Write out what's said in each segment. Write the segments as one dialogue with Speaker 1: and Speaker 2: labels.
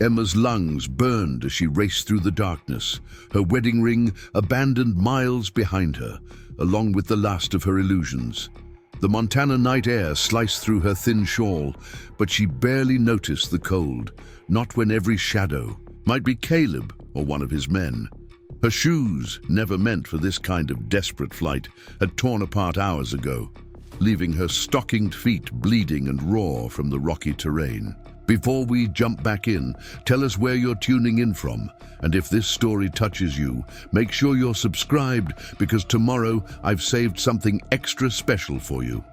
Speaker 1: Emma's lungs burned as she raced through the darkness, her wedding ring abandoned miles behind her, along with the last of her illusions. The Montana night air sliced through her thin shawl, but she barely noticed the cold, not when every shadow might be Caleb or one of his men. Her shoes, never meant for this kind of desperate flight, had torn apart hours ago, leaving her stockinged feet bleeding and raw from the rocky terrain. Before we jump back in, tell us where you're tuning in from, and if this story touches you, make sure you're subscribed, because tomorrow I've saved something extra special for you.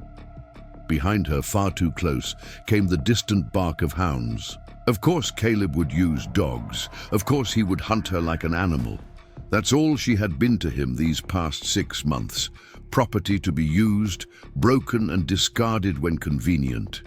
Speaker 1: Behind her, far too close, came the distant bark of hounds. Of course Caleb would use dogs. Of course he would hunt her like an animal. That's all she had been to him these past 6 months. Property to be used, broken and discarded when convenient.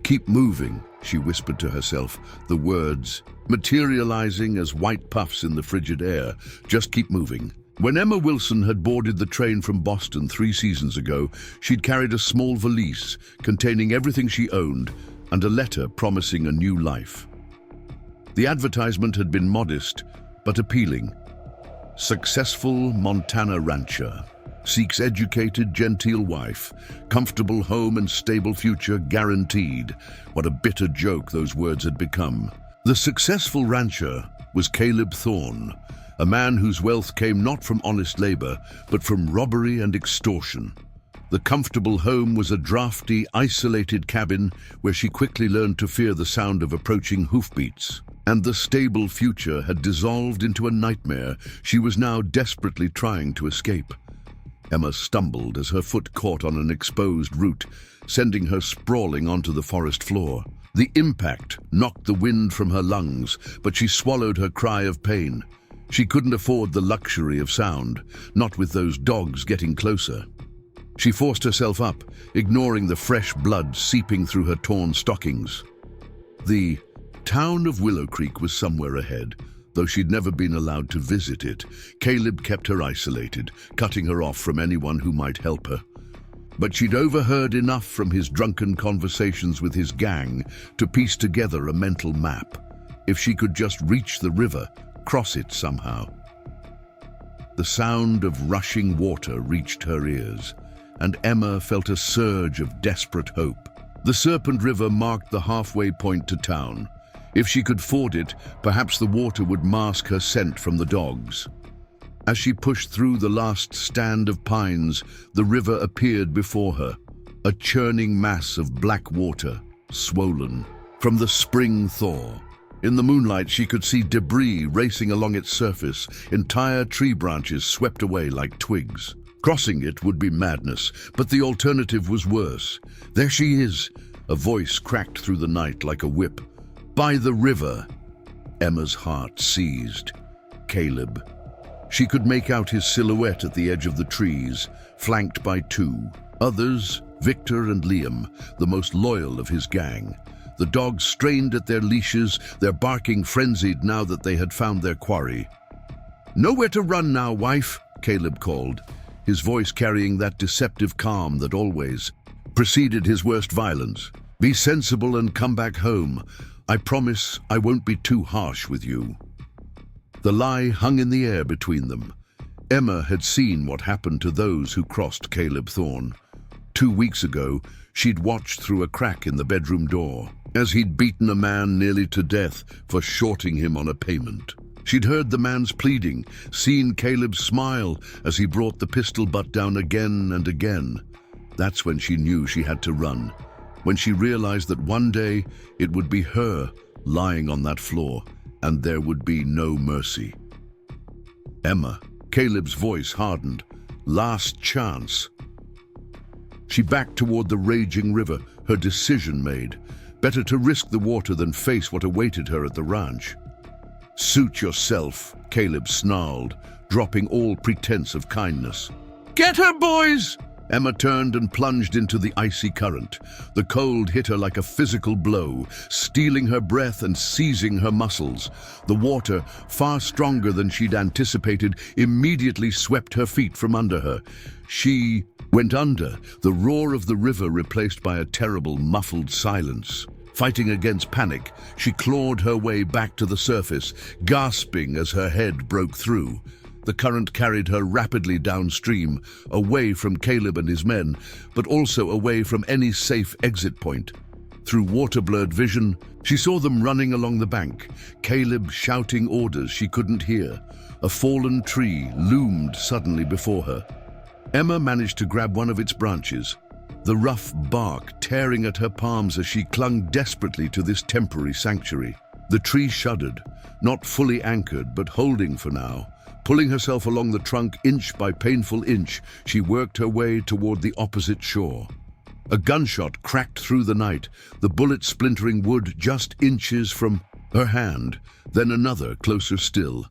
Speaker 1: "Keep moving," she whispered to herself, the words materializing as white puffs in the frigid air. Just keep moving. When Emma Wilson had boarded the train from Boston 3 seasons ago, she'd carried a small valise containing everything she owned and a letter promising a new life. The advertisement had been modest but appealing. Successful Montana rancher. Seeks educated, genteel wife. Comfortable home and stable future guaranteed. What a bitter joke those words had become. The successful rancher was Caleb Thorne, a man whose wealth came not from honest labor, but from robbery and extortion. The comfortable home was a drafty, isolated cabin where she quickly learned to fear the sound of approaching hoofbeats. And the stable future had dissolved into a nightmare she was now desperately trying to escape. Emma stumbled as her foot caught on an exposed root, sending her sprawling onto the forest floor. The impact knocked the wind from her lungs, but she swallowed her cry of pain. She couldn't afford the luxury of sound, not with those dogs getting closer. She forced herself up, ignoring the fresh blood seeping through her torn stockings. The town of Willow Creek was somewhere ahead, though she'd never been allowed to visit it. Caleb kept her isolated, cutting her off from anyone who might help her. But she'd overheard enough from his drunken conversations with his gang to piece together a mental map. If she could just reach the river, cross it somehow. The sound of rushing water reached her ears, and Emma felt a surge of desperate hope. The Serpent River marked the halfway point to town. If she could ford it, perhaps the water would mask her scent from the dogs. As she pushed through the last stand of pines, the river appeared before her, a churning mass of black water, swollen from the spring thaw. In the moonlight, she could see debris racing along its surface, entire tree branches swept away like twigs. Crossing it would be madness, but the alternative was worse. "There she is!" A voice cracked through the night like a whip. "By the river." Emma's heart seized. Caleb. She could make out his silhouette at the edge of the trees, flanked by 2 others, Victor and Liam, the most loyal of his gang. The dogs strained at their leashes, their barking frenzied now that they had found their quarry. "Nowhere to run now, wife," Caleb called, his voice carrying that deceptive calm that always preceded his worst violence. "Be sensible and come back home. I promise I won't be too harsh with you." The lie hung in the air between them. Emma had seen what happened to those who crossed Caleb Thorne. 2 weeks ago, she'd watched through a crack in the bedroom door, as he'd beaten a man nearly to death for shorting him on a payment. She'd heard the man's pleading, seen Caleb smile as he brought the pistol butt down again and again. That's when she knew she had to run. When she realized that one day it would be her lying on that floor, and there would be no mercy. "Emma," Caleb's voice hardened. "Last chance." She backed toward the raging river, her decision made. Better to risk the water than face what awaited her at the ranch. "Suit yourself," Caleb snarled, dropping all pretense of kindness. "Get her, boys!" Emma turned and plunged into the icy current. The cold hit her like a physical blow, stealing her breath and seizing her muscles. The water, far stronger than she'd anticipated, immediately swept her feet from under her. She went under, the roar of the river replaced by a terrible, muffled silence. Fighting against panic, she clawed her way back to the surface, gasping as her head broke through. The current carried her rapidly downstream, away from Caleb and his men, but also away from any safe exit point. Through water-blurred vision, she saw them running along the bank, Caleb shouting orders she couldn't hear. A fallen tree loomed suddenly before her. Emma managed to grab one of its branches, the rough bark tearing at her palms as she clung desperately to this temporary sanctuary. The tree shuddered, not fully anchored, but holding for now. Pulling herself along the trunk inch by painful inch, she worked her way toward the opposite shore. A gunshot cracked through the night, the bullet splintering wood just inches from her hand, then another closer still.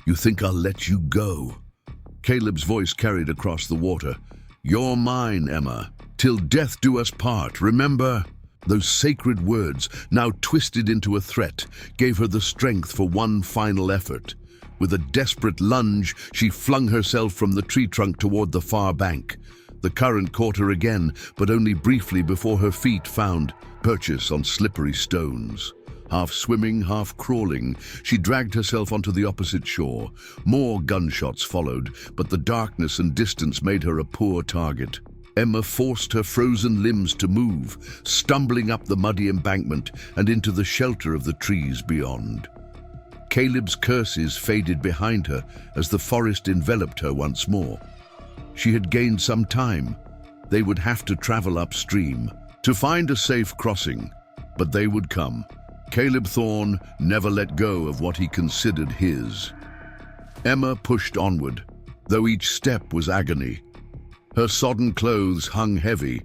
Speaker 1: "You think I'll let you go?" Caleb's voice carried across the water. "You're mine, Emma. Till death do us part, remember?" Those sacred words, now twisted into a threat, gave her the strength for one final effort. With a desperate lunge, she flung herself from the tree trunk toward the far bank. The current caught her again, but only briefly before her feet found purchase on slippery stones. Half swimming, half crawling, she dragged herself onto the opposite shore. More gunshots followed, but the darkness and distance made her a poor target. Emma forced her frozen limbs to move, stumbling up the muddy embankment and into the shelter of the trees beyond. Caleb's curses faded behind her as the forest enveloped her once more. She had gained some time. They would have to travel upstream to find a safe crossing, but they would come. Caleb Thorne never let go of what he considered his. Emma pushed onward, though each step was agony. Her sodden clothes hung heavy,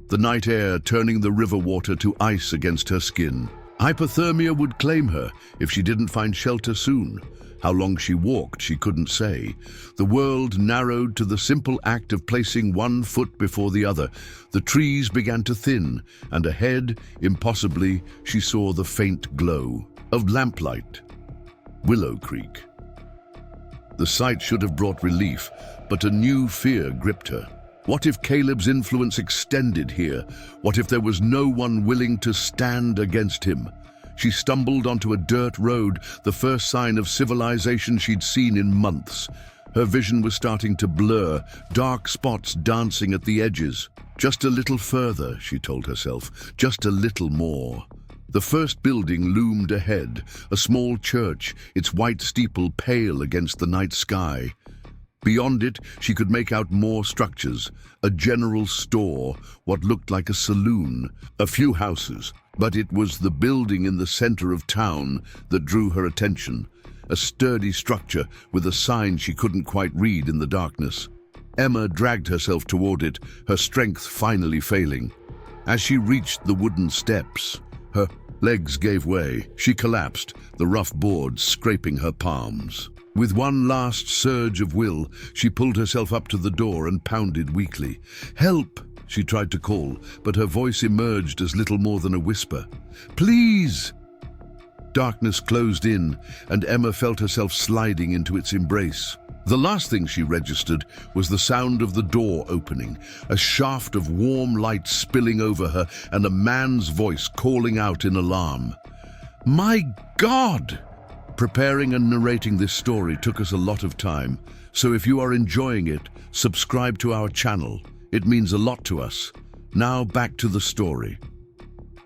Speaker 1: the night air turning the river water to ice against her skin. Hypothermia would claim her if she didn't find shelter soon. How long she walked, she couldn't say. The world narrowed to the simple act of placing one foot before the other. The trees began to thin, and ahead, impossibly, she saw the faint glow of lamplight. Willow Creek. The sight should have brought relief, but a new fear gripped her. What if Caleb's influence extended here? What if there was no one willing to stand against him? She stumbled onto a dirt road, the first sign of civilization she'd seen in months. Her vision was starting to blur, dark spots dancing at the edges. Just a little further, she told herself, just a little more. The first building loomed ahead, a small church, its white steeple pale against the night sky. Beyond it, she could make out more structures, a general store, what looked like a saloon, a few houses. But it was the building in the center of town that drew her attention, a sturdy structure with a sign she couldn't quite read in the darkness. Emma dragged herself toward it, her strength finally failing. As she reached the wooden steps, her legs gave way. She collapsed, the rough boards scraping her palms. With one last surge of will, she pulled herself up to the door and pounded weakly. "Help!" she tried to call, but her voice emerged as little more than a whisper. "Please!" Darkness closed in, and Emma felt herself sliding into its embrace. The last thing she registered was the sound of the door opening, a shaft of warm light spilling over her, and a man's voice calling out in alarm. "My God!" Preparing and narrating this story took us a lot of time, so if you are enjoying it, subscribe to our channel. It means a lot to us. Now back to the story.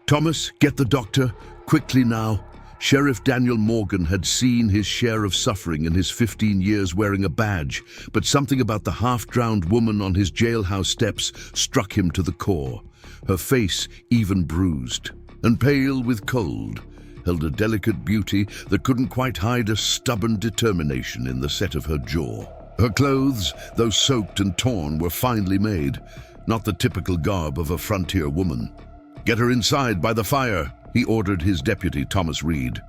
Speaker 1: "Thomas, get the doctor, quickly now." Sheriff Daniel Morgan had seen his share of suffering in his 15 years wearing a badge, but something about the half-drowned woman on his jailhouse steps struck him to the core. Her face, even bruised, and pale with cold, held a delicate beauty that couldn't quite hide a stubborn determination in the set of her jaw. Her clothes, though soaked and torn, were finely made, not the typical garb of a frontier woman. "Get her inside by the fire," he ordered his deputy, Thomas Reed.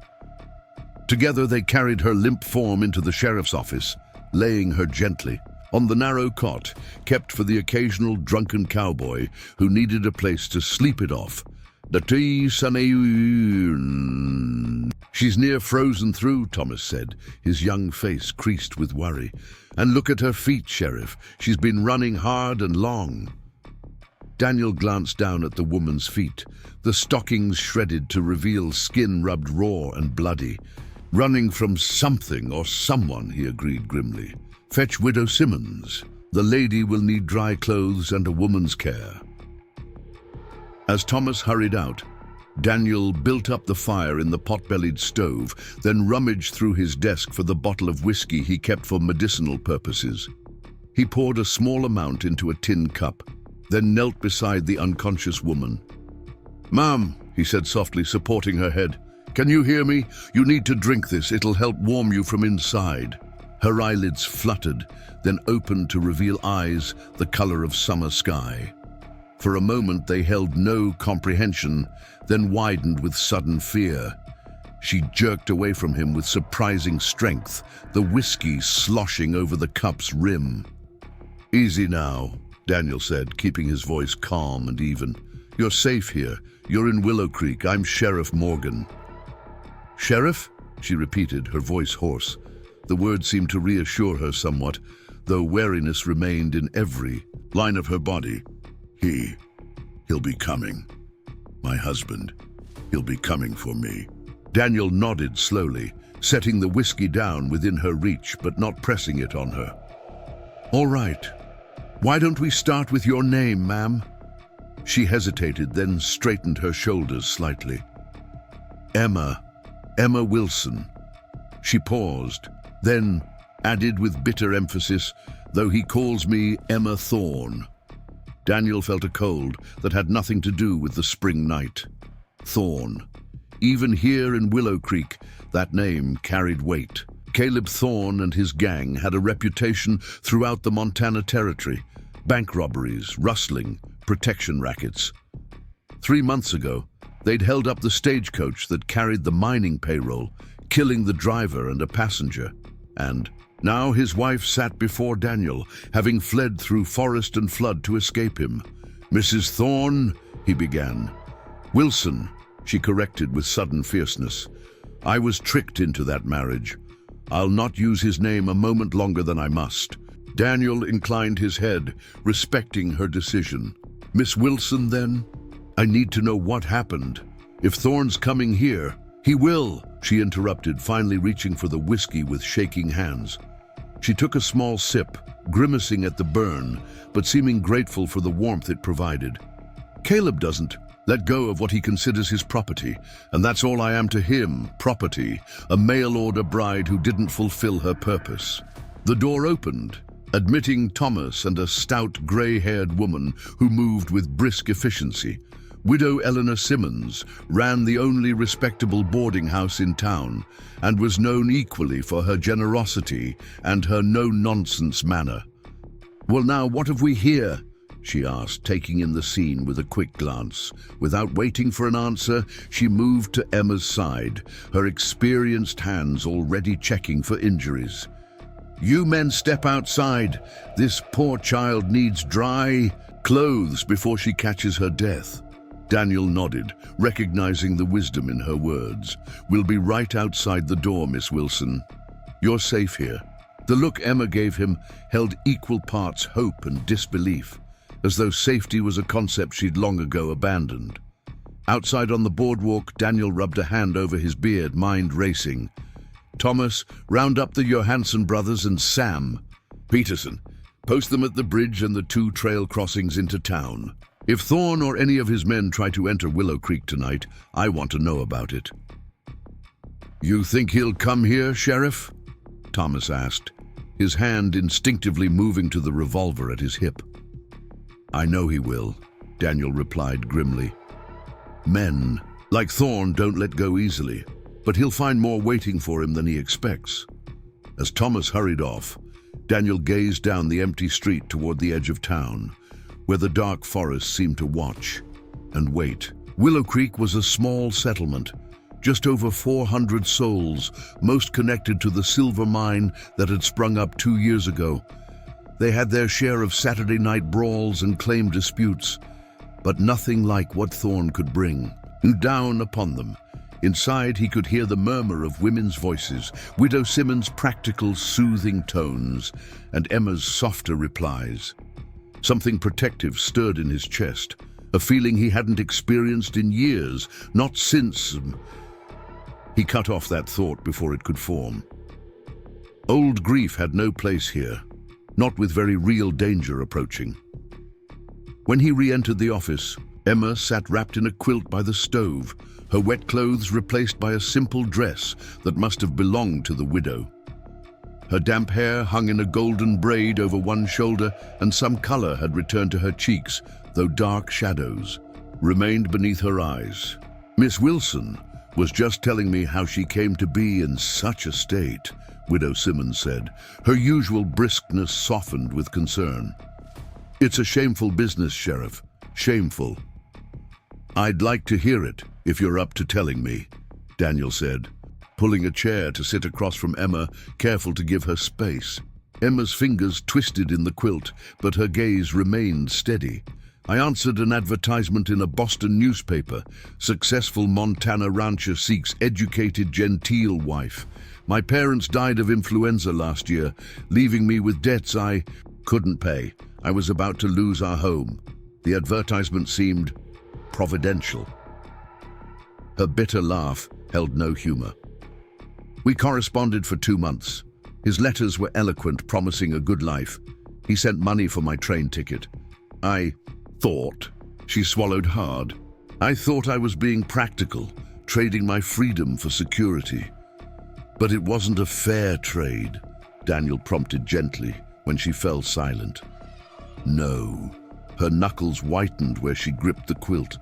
Speaker 1: Together they carried her limp form into the sheriff's office, laying her gently on the narrow cot kept for the occasional drunken cowboy who needed a place to sleep it off. "She's near frozen through," Thomas said, his young face creased with worry. "And look at her feet, Sheriff. She's been running hard and long." Daniel glanced down at the woman's feet, the stockings shredded to reveal skin rubbed raw and bloody. Running from something or someone, he agreed grimly. Fetch Widow Simmons. The lady will need dry clothes and a woman's care. As Thomas hurried out, Daniel built up the fire in the pot-bellied stove, then rummaged through his desk for the bottle of whiskey he kept for medicinal purposes. He poured a small amount into a tin cup, then knelt beside the unconscious woman. "Ma'am," he said softly, supporting her head, "can you hear me? You need to drink this. It'll help warm you from inside." Her eyelids fluttered, then opened to reveal eyes the color of summer sky. For a moment they held no comprehension, then widened with sudden fear. She jerked away from him with surprising strength, the whiskey sloshing over the cup's rim. "Easy now," Daniel said, keeping his voice calm and even. "You're safe here. You're in Willow Creek. I'm Sheriff Morgan." "Sheriff?" she repeated, her voice hoarse. The words seemed to reassure her somewhat, though wariness remained in every line of her body. He'll be coming. My husband. He'll be coming for me." Daniel nodded slowly, setting the whiskey down within her reach, but not pressing it on her. "All right. Why don't we start with your name, ma'am?" She hesitated, then straightened her shoulders slightly. Emma Wilson." She paused, then added with bitter emphasis, "Though he calls me Emma Thorne." Daniel felt a cold that had nothing to do with the spring night. Thorne. Even here in Willow Creek, that name carried weight. Caleb Thorne and his gang had a reputation throughout the Montana Territory. Bank robberies, rustling, protection rackets. 3 months ago, they'd held up the stagecoach that carried the mining payroll, killing the driver and a passenger. And now his wife sat before Daniel, having fled through forest and flood to escape him. "Mrs. Thorne," he began. "Wilson," she corrected with sudden fierceness. "I was tricked into that marriage. I'll not use his name a moment longer than I must." Daniel inclined his head, respecting her decision. "Miss Wilson, then? I need to know what happened. If Thorne's coming here—" "He will," she interrupted, finally reaching for the whiskey with shaking hands. She took a small sip, grimacing at the burn, but seeming grateful for the warmth it provided. "Caleb doesn't let go of what he considers his property, and that's all I am to him, property, a mail-order bride who didn't fulfill her purpose." The door opened, admitting Thomas and a stout, gray-haired woman who moved with brisk efficiency. Widow Eleanor Simmons ran the only respectable boarding house in town and was known equally for her generosity and her no-nonsense manner. "Well, now, what have we here?" she asked, taking in the scene with a quick glance. Without waiting for an answer, she moved to Emma's side, her experienced hands already checking for injuries. "You men step outside. This poor child needs dry clothes before she catches her death." Daniel nodded, recognizing the wisdom in her words. "We'll be right outside the door, Miss Wilson. You're safe here." The look Emma gave him held equal parts hope and disbelief, as though safety was a concept she'd long ago abandoned. Outside on the boardwalk, Daniel rubbed a hand over his beard, mind racing. "Thomas, round up the Johansson brothers and Sam. Peterson, post them at the bridge and the 2 trail crossings into town. If Thorne or any of his men try to enter Willow Creek tonight, I want to know about it." "You think he'll come here, Sheriff?" Thomas asked, his hand instinctively moving to the revolver at his hip. "I know he will," Daniel replied grimly. "Men, like Thorne, don't let go easily, but he'll find more waiting for him than he expects." As Thomas hurried off, Daniel gazed down the empty street toward the edge of town, where the dark forest seemed to watch and wait. Willow Creek was a small settlement, just over 400 souls, most connected to the silver mine that had sprung up 2 years ago. They had their share of Saturday night brawls and claim disputes, but nothing like what Thorne could bring down upon them. Inside, he could hear the murmur of women's voices, Widow Simmons' practical, soothing tones, and Emma's softer replies. Something protective stirred in his chest, a feeling he hadn't experienced in years, not since... He cut off that thought before it could form. Old grief had no place here, not with very real danger approaching. When he re-entered the office, Emma sat wrapped in a quilt by the stove, her wet clothes replaced by a simple dress that must have belonged to the widow. Her damp hair hung in a golden braid over one shoulder, and some color had returned to her cheeks, though dark shadows remained beneath her eyes. "Miss Wilson was just telling me how she came to be in such a state," Widow Simmons said, her usual briskness softened with concern. "It's a shameful business, Sheriff. Shameful." "I'd like to hear it, if you're up to telling me," Daniel said, pulling a chair to sit across from Emma, careful to give her space. Emma's fingers twisted in the quilt, but her gaze remained steady. "I answered an advertisement in a Boston newspaper. Successful Montana rancher seeks educated genteel wife. My parents died of influenza last year, leaving me with debts I couldn't pay. I was about to lose our home. The advertisement seemed providential." Her bitter laugh held no humor. "We corresponded for 2 months. His letters were eloquent, promising a good life. He sent money for my train ticket. I thought," she swallowed hard, "I thought I was being practical, trading my freedom for security. But it wasn't a fair trade," Daniel prompted gently when she fell silent. "No." Her knuckles whitened where she gripped the quilt.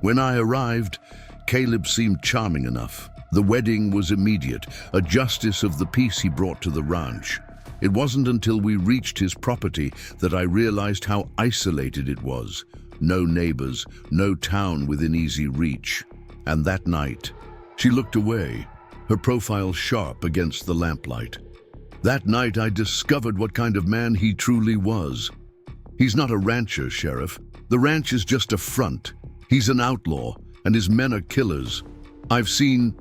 Speaker 1: "When I arrived, Caleb seemed charming enough. The wedding was immediate, a justice of the peace he brought to the ranch. It wasn't until we reached his property that I realized how isolated it was. No neighbors, no town within easy reach. And that night," she looked away, her profile sharp against the lamplight. "That night I discovered what kind of man he truly was. He's not a rancher, Sheriff. The ranch is just a front. He's an outlaw, and his men are killers. I've seen..."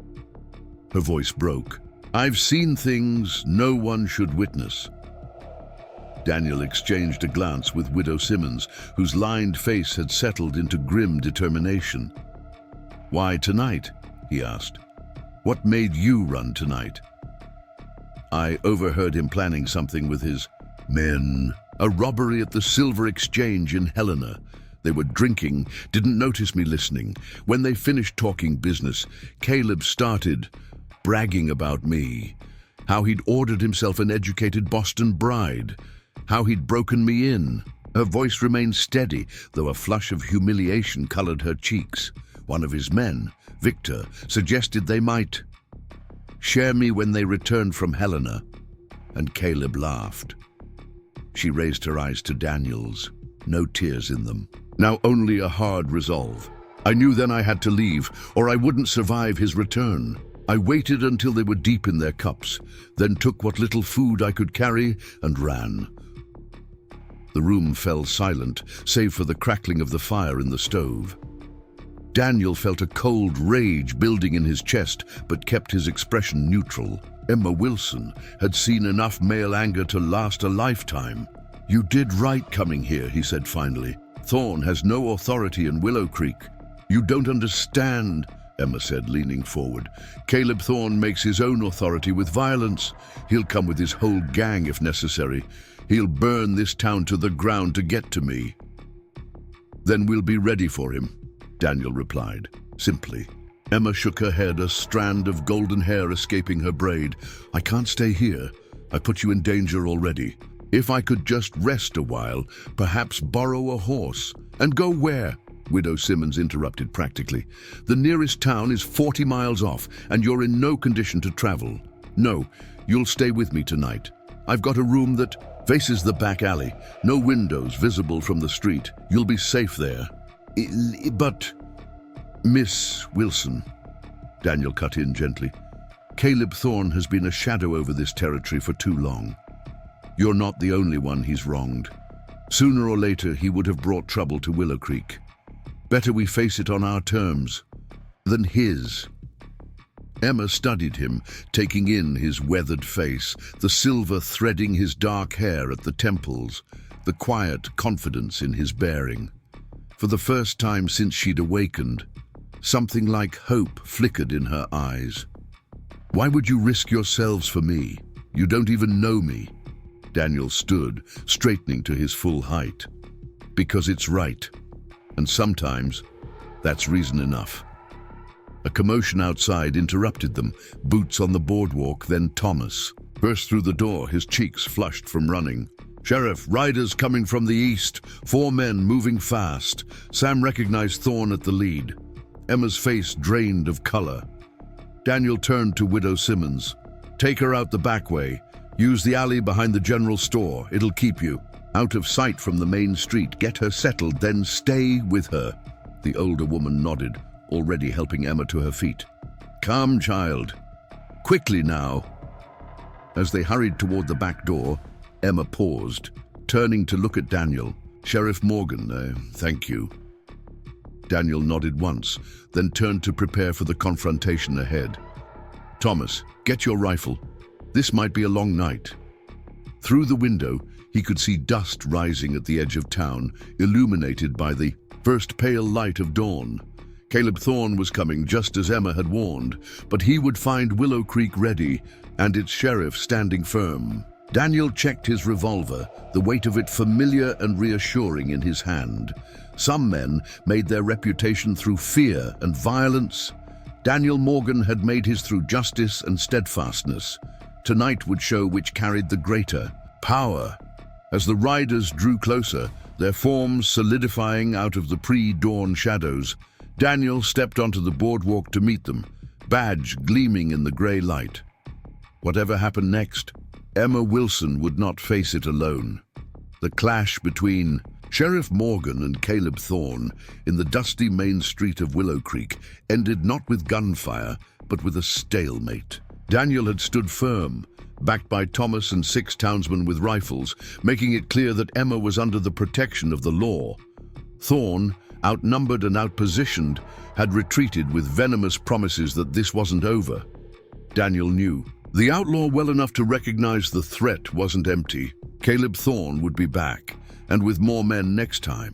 Speaker 1: Her voice broke. "I've seen things no one should witness." Daniel exchanged a glance with Widow Simmons, whose lined face had settled into grim determination. "Why tonight?" he asked. "What made you run tonight?" "I overheard him planning something with his men. A robbery at the Silver Exchange in Helena. They were drinking, didn't notice me listening. When they finished talking business, Caleb started bragging about me. How he'd ordered himself an educated Boston bride. How he'd broken me in." Her voice remained steady, though a flush of humiliation colored her cheeks. "One of his men, Victor, suggested they might share me when they returned from Helena." And Caleb laughed. She raised her eyes to Daniel's, no tears in them. Now only a hard resolve. "I knew then I had to leave, or I wouldn't survive his return. I waited until they were deep in their cups, then took what little food I could carry and ran." The room fell silent, save for the crackling of the fire in the stove. Daniel felt a cold rage building in his chest, but kept his expression neutral. Emma Wilson had seen enough male anger to last a lifetime. "You did right coming here," he said finally. "Thorne has no authority in Willow Creek." "You don't understand," Emma said, leaning forward. "Caleb Thorne makes his own authority with violence. He'll come with his whole gang if necessary. He'll burn this town to the ground to get to me." "Then we'll be ready for him," Daniel replied, simply. Emma shook her head, a strand of golden hair escaping her braid. "I can't stay here. I put you in danger already. If I could just rest a while, perhaps borrow a horse." "And go where?" Widow Simmons interrupted practically. "The nearest town is 40 miles off, and you're in no condition to travel. No, you'll stay with me tonight. I've got a room that faces the back alley, no windows visible from the street. You'll be safe there." "But..." "Miss Wilson," Daniel cut in gently, "Caleb Thorne has been a shadow over this territory for too long. You're not the only one he's wronged. Sooner or later, he would have brought trouble to Willow Creek. Better we face it on our terms than his." Emma studied him, taking in his weathered face, the silver threading his dark hair at the temples, the quiet confidence in his bearing. For the first time since she'd awakened, something like hope flickered in her eyes. "Why would you risk yourselves for me? You don't even know me." Daniel stood, straightening to his full height. "Because it's right. And sometimes, that's reason enough." A commotion outside interrupted them, boots on the boardwalk, then Thomas burst through the door, his cheeks flushed from running. "Sheriff, riders coming from the east, 4 men moving fast." Sam recognized Thorne at the lead. Emma's face drained of color. Daniel turned to Widow Simmons. "Take her out the back way. Use the alley behind the general store. It'll keep you out of sight from the main street. Get her settled, then stay with her." The older woman nodded, already helping Emma to her feet. "Come, child. Quickly now." As they hurried toward the back door, Emma paused, turning to look at Daniel. "Sheriff Morgan, thank you." Daniel nodded once, then turned to prepare for the confrontation ahead. "Thomas, get your rifle. This might be a long night." Through the window, he could see dust rising at the edge of town, illuminated by the first pale light of dawn. Caleb Thorne was coming, just as Emma had warned, but he would find Willow Creek ready, and its sheriff standing firm. Daniel checked his revolver, the weight of it familiar and reassuring in his hand. Some men made their reputation through fear and violence. Daniel Morgan had made his through justice and steadfastness. Tonight would show which carried the greater power. As the riders drew closer, their forms solidifying out of the pre-dawn shadows, Daniel stepped onto the boardwalk to meet them, badge gleaming in the gray light. Whatever happened next, Emma Wilson would not face it alone. The clash between Sheriff Morgan and Caleb Thorne in the dusty main street of Willow Creek ended not with gunfire, but with a stalemate. Daniel had stood firm, backed by Thomas and 6 townsmen with rifles, making it clear that Emma was under the protection of the law. Thorne, outnumbered and outpositioned, had retreated with venomous promises that this wasn't over. Daniel knew the outlaw well enough to recognize the threat wasn't empty. Caleb Thorne would be back, and with more men next time.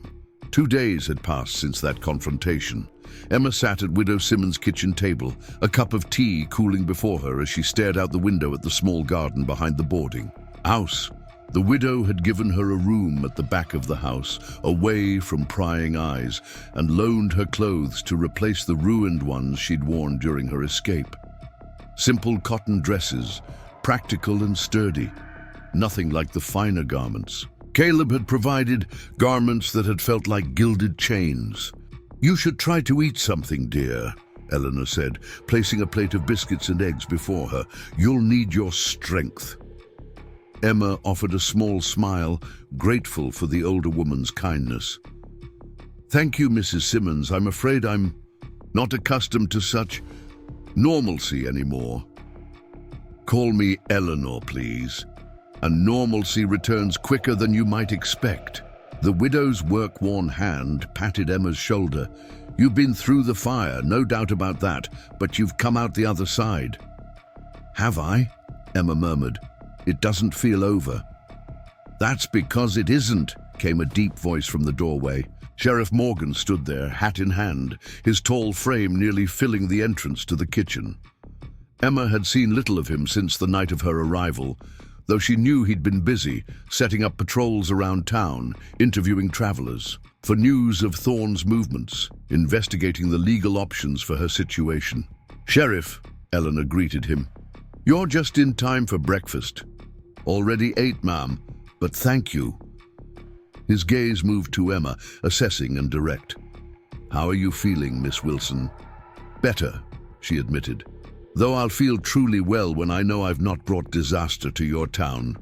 Speaker 1: 2 days had passed since that confrontation. Emma sat at Widow Simmons' kitchen table, a cup of tea cooling before her as she stared out the window at the small garden behind the boarding house. The widow had given her a room at the back of the house, away from prying eyes, and loaned her clothes to replace the ruined ones she'd worn during her escape. Simple cotton dresses, practical and sturdy, nothing like the finer garments. Caleb had provided garments that had felt like gilded chains. "You should try to eat something, dear," Eleanor said, placing a plate of biscuits and eggs before her. "You'll need your strength." Emma offered a small smile, grateful for the older woman's kindness. "Thank you, Mrs. Simmons. I'm afraid I'm not accustomed to such normalcy anymore." "Call me Eleanor, please. And normalcy returns quicker than you might expect." The widow's work-worn hand patted Emma's shoulder. "You've been through the fire, no doubt about that, but you've come out the other side." "Have I?" Emma murmured. "It doesn't feel over." "That's because it isn't," came a deep voice from the doorway. Sheriff Morgan stood there, hat in hand, his tall frame nearly filling the entrance to the kitchen. Emma had seen little of him since the night of her arrival, though she knew he'd been busy, setting up patrols around town, interviewing travelers for news of Thorne's movements, investigating the legal options for her situation. "Sheriff," Eleanor greeted him, "you're just in time for breakfast." "Already ate, ma'am, but thank you." His gaze moved to Emma, assessing and direct. "How are you feeling, Miss Wilson?" "Better," she admitted, "though I'll feel truly well when I know I've not brought disaster to your town."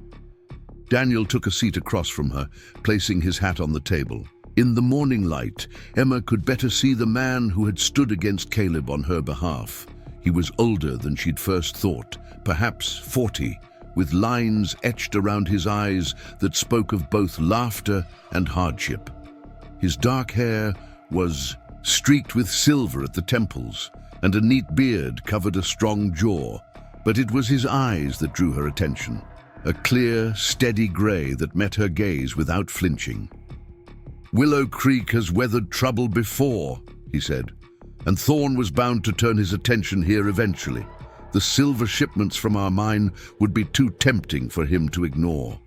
Speaker 1: Daniel took a seat across from her, placing his hat on the table. In the morning light, Emma could better see the man who had stood against Caleb on her behalf. He was older than she'd first thought, perhaps 40, with lines etched around his eyes that spoke of both laughter and hardship. His dark hair was streaked with silver at the temples, and a neat beard covered a strong jaw, but it was his eyes that drew her attention. a clear, steady grey that met her gaze without flinching. "Willow Creek has weathered trouble before," he said, "and Thorne was bound to turn his attention here eventually. The silver shipments from our mine would be too tempting for him to ignore.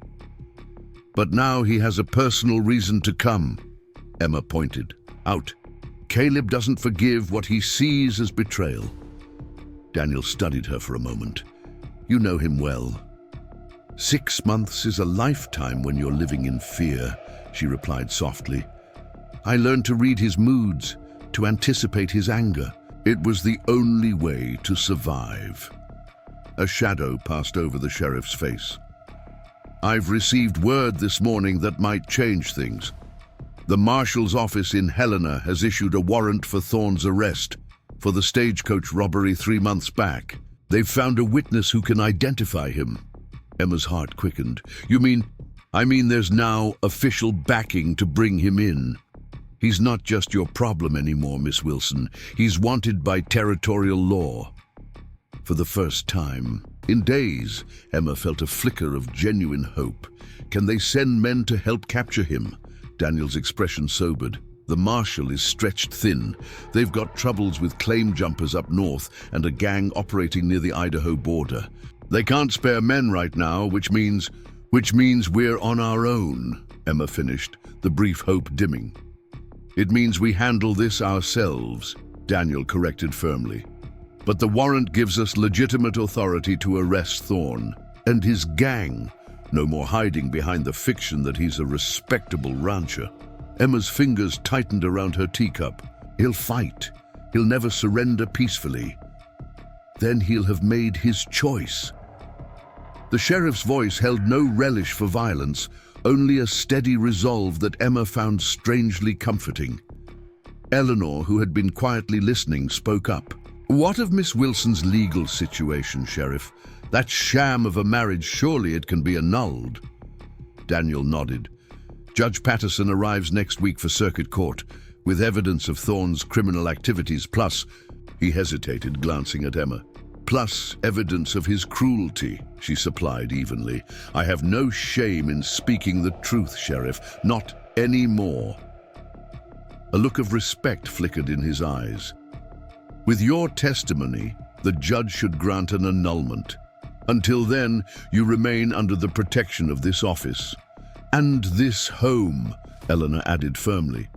Speaker 1: But now he has a personal reason to come," Emma pointed out. "Caleb doesn't forgive what he sees as betrayal." Daniel studied her for a moment. "You know him well." "6 months is a lifetime when you're living in fear," she replied softly. "I learned to read his moods, to anticipate his anger. It was the only way to survive." A shadow passed over the sheriff's face. "I've received word this morning that might change things. The marshal's office in Helena has issued a warrant for Thorne's arrest for the stagecoach robbery 3 months back. They've found a witness who can identify him." Emma's heart quickened. I mean there's now official backing to bring him in. He's not just your problem anymore, Miss Wilson. He's wanted by territorial law." For the first time in days, Emma felt a flicker of genuine hope. Can they send men to help capture him? Daniel's expression sobered. The marshal is stretched thin. They've got troubles with claim jumpers up north and a gang operating near the Idaho border. They can't spare men right now, which means we're on our own, Emma finished, the brief hope dimming. "It means we handle this ourselves," Daniel corrected firmly. "But the warrant gives us legitimate authority to arrest Thorne and his gang. No more hiding behind the fiction that he's a respectable rancher." Emma's fingers tightened around her teacup. "He'll fight. He'll never surrender peacefully. Then he'll have made his choice." The sheriff's voice held no relish for violence, only a steady resolve that Emma found strangely comforting. Eleanor, who had been quietly listening, spoke up. "What of Miss Wilson's legal situation, Sheriff? That sham of a marriage, surely it can be annulled." Daniel nodded. "Judge Patterson arrives next week for circuit court, with evidence of Thorne's criminal activities, plus," he hesitated, glancing at Emma, "plus evidence of his cruelty," she supplied evenly. "I have no shame in speaking the truth, Sheriff, not anymore." A look of respect flickered in his eyes. "With your testimony, the judge should grant an annulment. Until then, you remain under the protection of this office. And this home," Eleanor added firmly.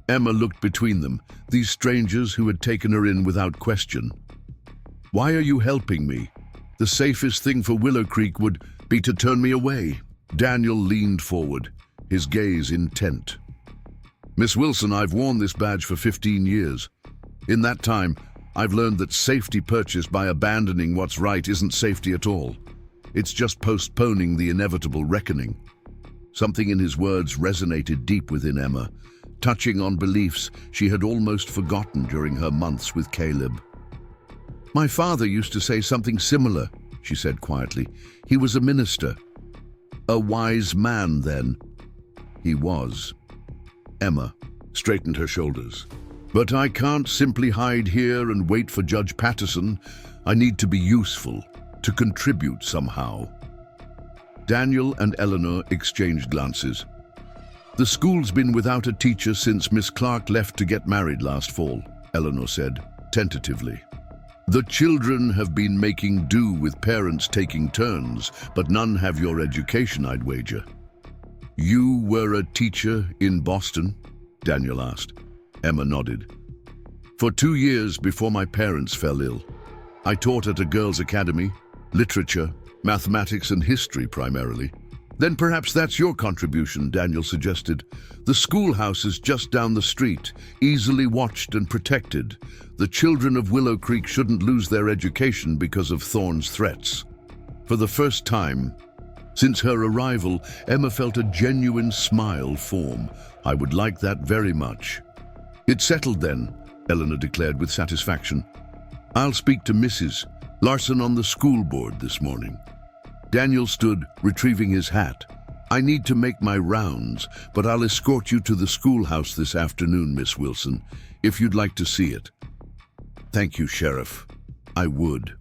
Speaker 1: Emma looked between them, these strangers who had taken her in without question. "Why are you helping me? The safest thing for Willow Creek would be to turn me away." Daniel leaned forward, his gaze intent. "Miss Wilson, I've worn this badge for 15 years. In that time, I've learned that safety purchased by abandoning what's right isn't safety at all. It's just postponing the inevitable reckoning." Something in his words resonated deep within Emma, touching on beliefs she had almost forgotten during her months with Caleb. "My father used to say something similar," she said quietly. "He was a minister." "A wise man, then." "He was." Emma straightened her shoulders. "But I can't simply hide here and wait for Judge Patterson. I need to be useful, to contribute somehow." Daniel and Eleanor exchanged glances. "The school's been without a teacher since Miss Clark left to get married last fall," Eleanor said, tentatively. "The children have been making do with parents taking turns, but none have your education, I'd wager." "You were a teacher in Boston?" Daniel asked. Emma nodded. "For 2 years before my parents fell ill. I taught at a girls' academy, literature, mathematics and history primarily." "Then perhaps that's your contribution," Daniel suggested. "The schoolhouse is just down the street, easily watched and protected. The children of Willow Creek shouldn't lose their education because of Thorne's threats." For the first time since her arrival, Emma felt a genuine smile form. "I would like that very much." "It's settled then," Eleanor declared with satisfaction. "I'll speak to Mrs. Larson on the school board this morning." Daniel stood, retrieving his hat. "I need to make my rounds, but I'll escort you to the schoolhouse this afternoon, Miss Wilson, if you'd like to see it." "Thank you, Sheriff. I would."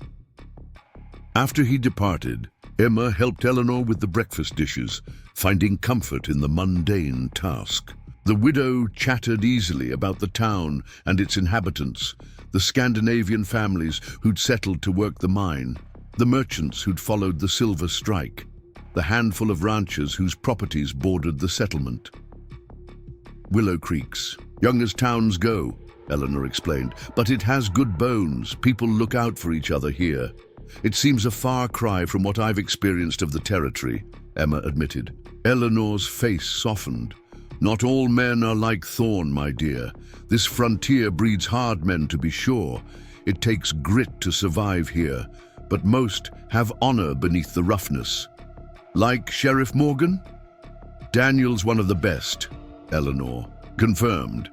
Speaker 1: After he departed, Emma helped Eleanor with the breakfast dishes, finding comfort in the mundane task. The widow chattered easily about the town and its inhabitants, the Scandinavian families who'd settled to work the mine, the merchants who'd followed the silver strike, the handful of ranchers whose properties bordered the settlement. Willow Creek's young as towns go, Eleanor explained, but it has good bones. People look out for each other here. It seems a far cry from what I've experienced of the territory, Emma admitted. Eleanor's face softened. Not all men are like Thorne, my dear. This frontier breeds hard men, to be sure. It takes grit to survive here, but most have honor beneath the roughness. Like Sheriff Morgan? Daniel's one of the best, Eleanor confirmed.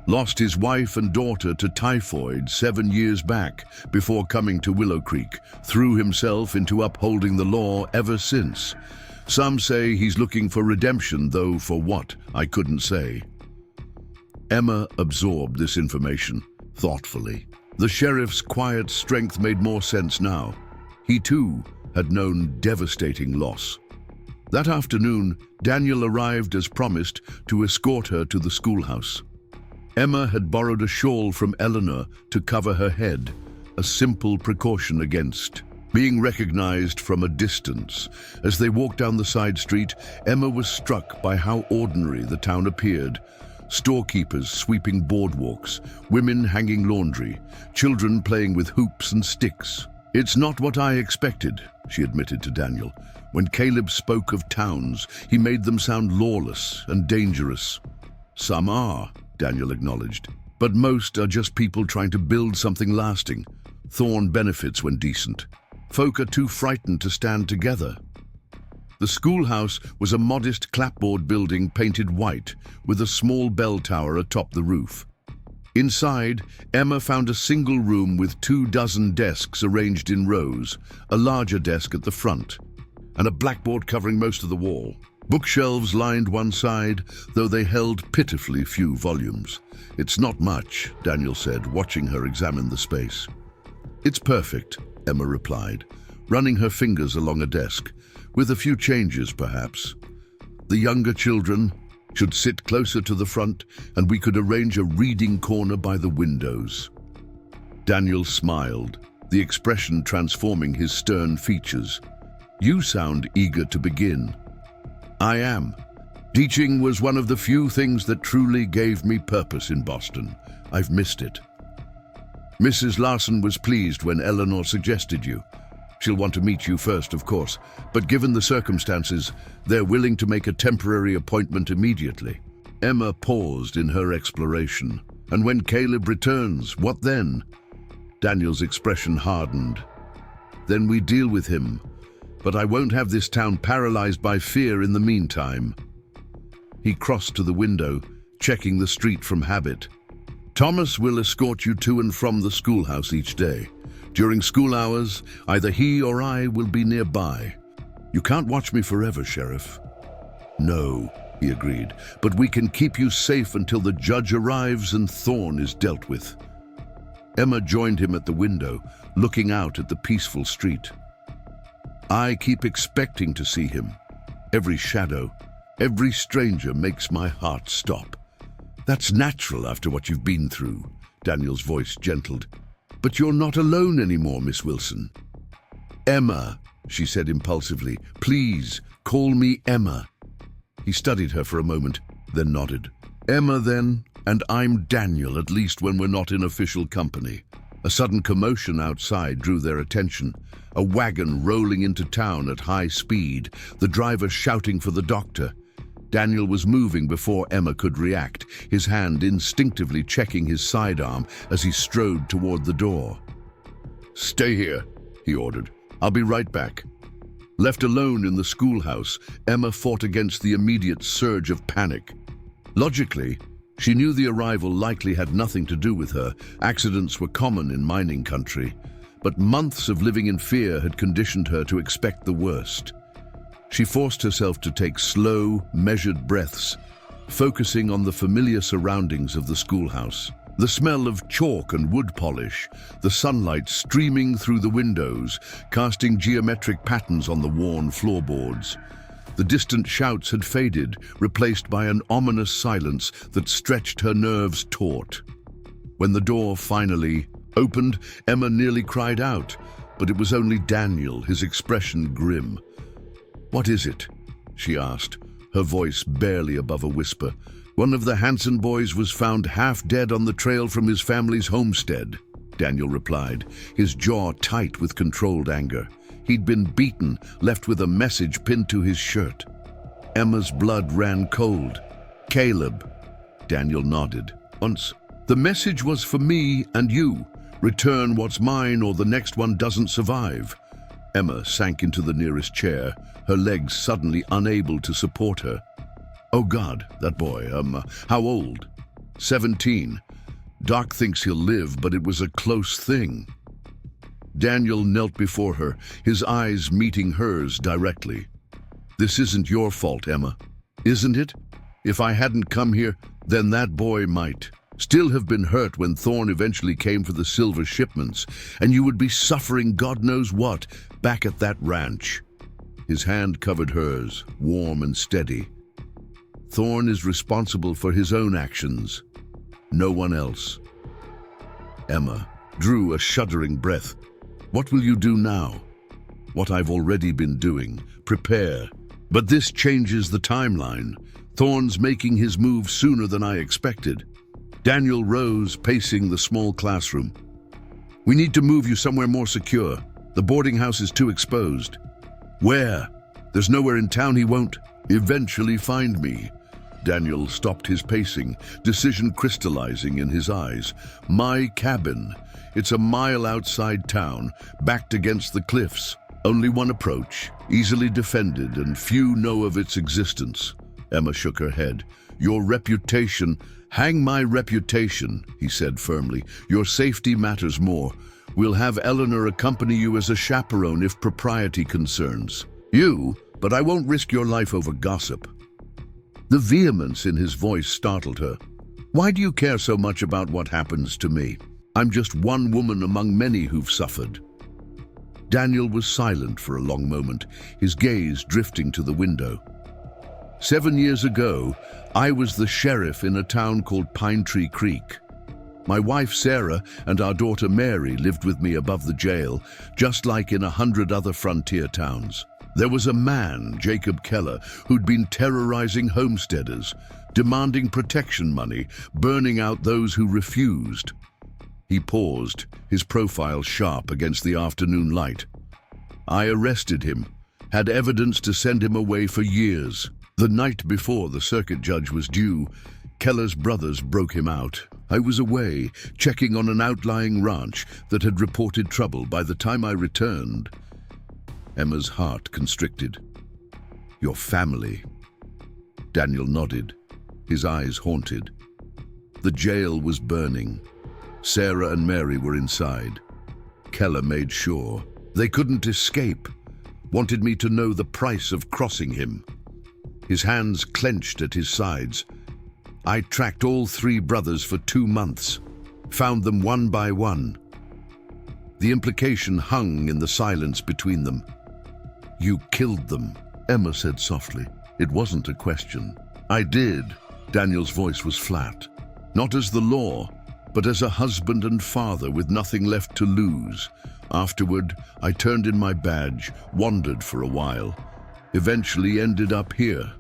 Speaker 1: Lost his wife and daughter to typhoid 7 years back before coming to Willow Creek, threw himself into upholding the law ever since. Some say he's looking for redemption, though for what, I couldn't say. Emma absorbed this information thoughtfully. The sheriff's quiet strength made more sense now. He too had known devastating loss. That afternoon, Daniel arrived as promised to escort her to the schoolhouse. Emma had borrowed a shawl from Eleanor to cover her head, a simple precaution against being recognized from a distance. As they walked down the side street, Emma was struck by how ordinary the town appeared. Storekeepers sweeping boardwalks, women hanging laundry, children playing with hoops and sticks. It's not what I expected, she admitted to Daniel. When Caleb spoke of towns, he made them sound lawless and dangerous. Some are, Daniel acknowledged, but most are just people trying to build something lasting. Thorne benefits when decent. Folk are too frightened to stand together. The schoolhouse was a modest clapboard building painted white, with a small bell tower atop the roof. Inside, Emma found a single room with 24 desks arranged in rows, a larger desk at the front, and a blackboard covering most of the wall. Bookshelves lined one side, though they held pitifully few volumes. It's not much, Daniel said, watching her examine the space. It's perfect, Emma replied, running her fingers along a desk, with a few changes perhaps. The younger children should sit closer to the front, and we could arrange a reading corner by the windows. Daniel smiled, the expression transforming his stern features. You sound eager to begin. I am. Teaching was one of the few things that truly gave me purpose in Boston. I've missed it. Mrs. Larson was pleased when Eleanor suggested you. She'll want to meet you first, of course, but given the circumstances, they're willing to make a temporary appointment immediately. Emma paused in her exploration. And when Caleb returns, what then? Daniel's expression hardened. Then we deal with him. But I won't have this town paralyzed by fear in the meantime. He crossed to the window, checking the street from habit. Thomas will escort you to and from the schoolhouse each day. During school hours, either he or I will be nearby. You can't watch me forever, Sheriff. No, he agreed, but we can keep you safe until the judge arrives and Thorne is dealt with. Emma joined him at the window, looking out at the peaceful street. I keep expecting to see him. Every shadow, every stranger makes my heart stop. That's natural after what you've been through, Daniel's voice gentled. But you're not alone anymore, Miss Wilson. Emma, she said impulsively, please call me Emma. He studied her for a moment, then nodded. Emma then, and I'm Daniel, at least when we're not in official company. A sudden commotion outside drew their attention. A wagon rolling into town at high speed, the driver shouting for the doctor. Daniel was moving before Emma could react, his hand instinctively checking his sidearm as he strode toward the door. Stay here, he ordered. I'll be right back. Left alone in the schoolhouse, Emma fought against the immediate surge of panic. Logically, she knew the arrival likely had nothing to do with her. Accidents were common in mining country, but months of living in fear had conditioned her to expect the worst. She forced herself to take slow, measured breaths, focusing on the familiar surroundings of the schoolhouse. The smell of chalk and wood polish, the sunlight streaming through the windows, casting geometric patterns on the worn floorboards. The distant shouts had faded, replaced by an ominous silence that stretched her nerves taut. When the door finally opened, Emma nearly cried out, but it was only Daniel, his expression grim. "What is it?" she asked, her voice barely above a whisper. "One of the Hanson boys was found half dead on the trail from his family's homestead," Daniel replied, his jaw tight with controlled anger. He'd been beaten, left with a message pinned to his shirt. Emma's blood ran cold. "Caleb," Daniel nodded. "Once. The message was for me and you. Return what's mine or the next one doesn't survive." Emma sank into the nearest chair, her legs suddenly unable to support her. "Oh God, that boy, how old?" 17. "Doc thinks he'll live, but it was a close thing." Daniel knelt before her, his eyes meeting hers directly. "This isn't your fault, Emma, isn't it? If I hadn't come here, then that boy might still have been hurt when Thorne eventually came for the silver shipments, and you would be suffering God knows what back at that ranch." His hand covered hers, warm and steady. "Thorne is responsible for his own actions, no one else." Emma drew a shuddering breath. "What will you do now?" "What I've already been doing. Prepare. But this changes the timeline. Thorne's making his move sooner than I expected." Daniel rose, pacing the small classroom. "We need to move you somewhere more secure. The boarding house is too exposed." "Where? There's nowhere in town he won't eventually find me." Daniel stopped his pacing, decision crystallizing in his eyes. "My cabin. It's a mile outside town, backed against the cliffs. Only one approach, easily defended, and few know of its existence." Emma shook her head. "Your reputation—" "Hang my reputation," he said firmly. "Your safety matters more. We'll have Eleanor accompany you as a chaperone if propriety concerns you, but I won't risk your life over gossip." The vehemence in his voice startled her. "Why do you care so much about what happens to me? I'm just one woman among many who've suffered." Daniel was silent for a long moment, his gaze drifting to the window. 7 years ago, I was the sheriff in a town called Pine Tree Creek. My wife Sarah and our daughter Mary lived with me above the jail, just like in 100 other frontier towns. There was a man, Jacob Keller, who'd been terrorizing homesteaders, demanding protection money, burning out those who refused. He paused, his profile sharp against the afternoon light. I arrested him, had evidence to send him away for years. The night before the circuit judge was due, Keller's brothers broke him out. I was away, checking on an outlying ranch that had reported trouble. By the time I returned, Emma's heart constricted. "Your family?" Daniel nodded, his eyes haunted. The jail was burning. Sarah and Mary were inside. Keller made sure. They couldn't escape. Wanted me to know the price of crossing him. His hands clenched at his sides. I tracked all 3 brothers for 2 months. Found them one by one. The implication hung in the silence between them. "You killed them," Emma said softly. It wasn't a question. "I did." Daniel's voice was flat. "Not as the law, but as a husband and father with nothing left to lose. Afterward, I turned in my badge, wandered for a while. Eventually ended up here.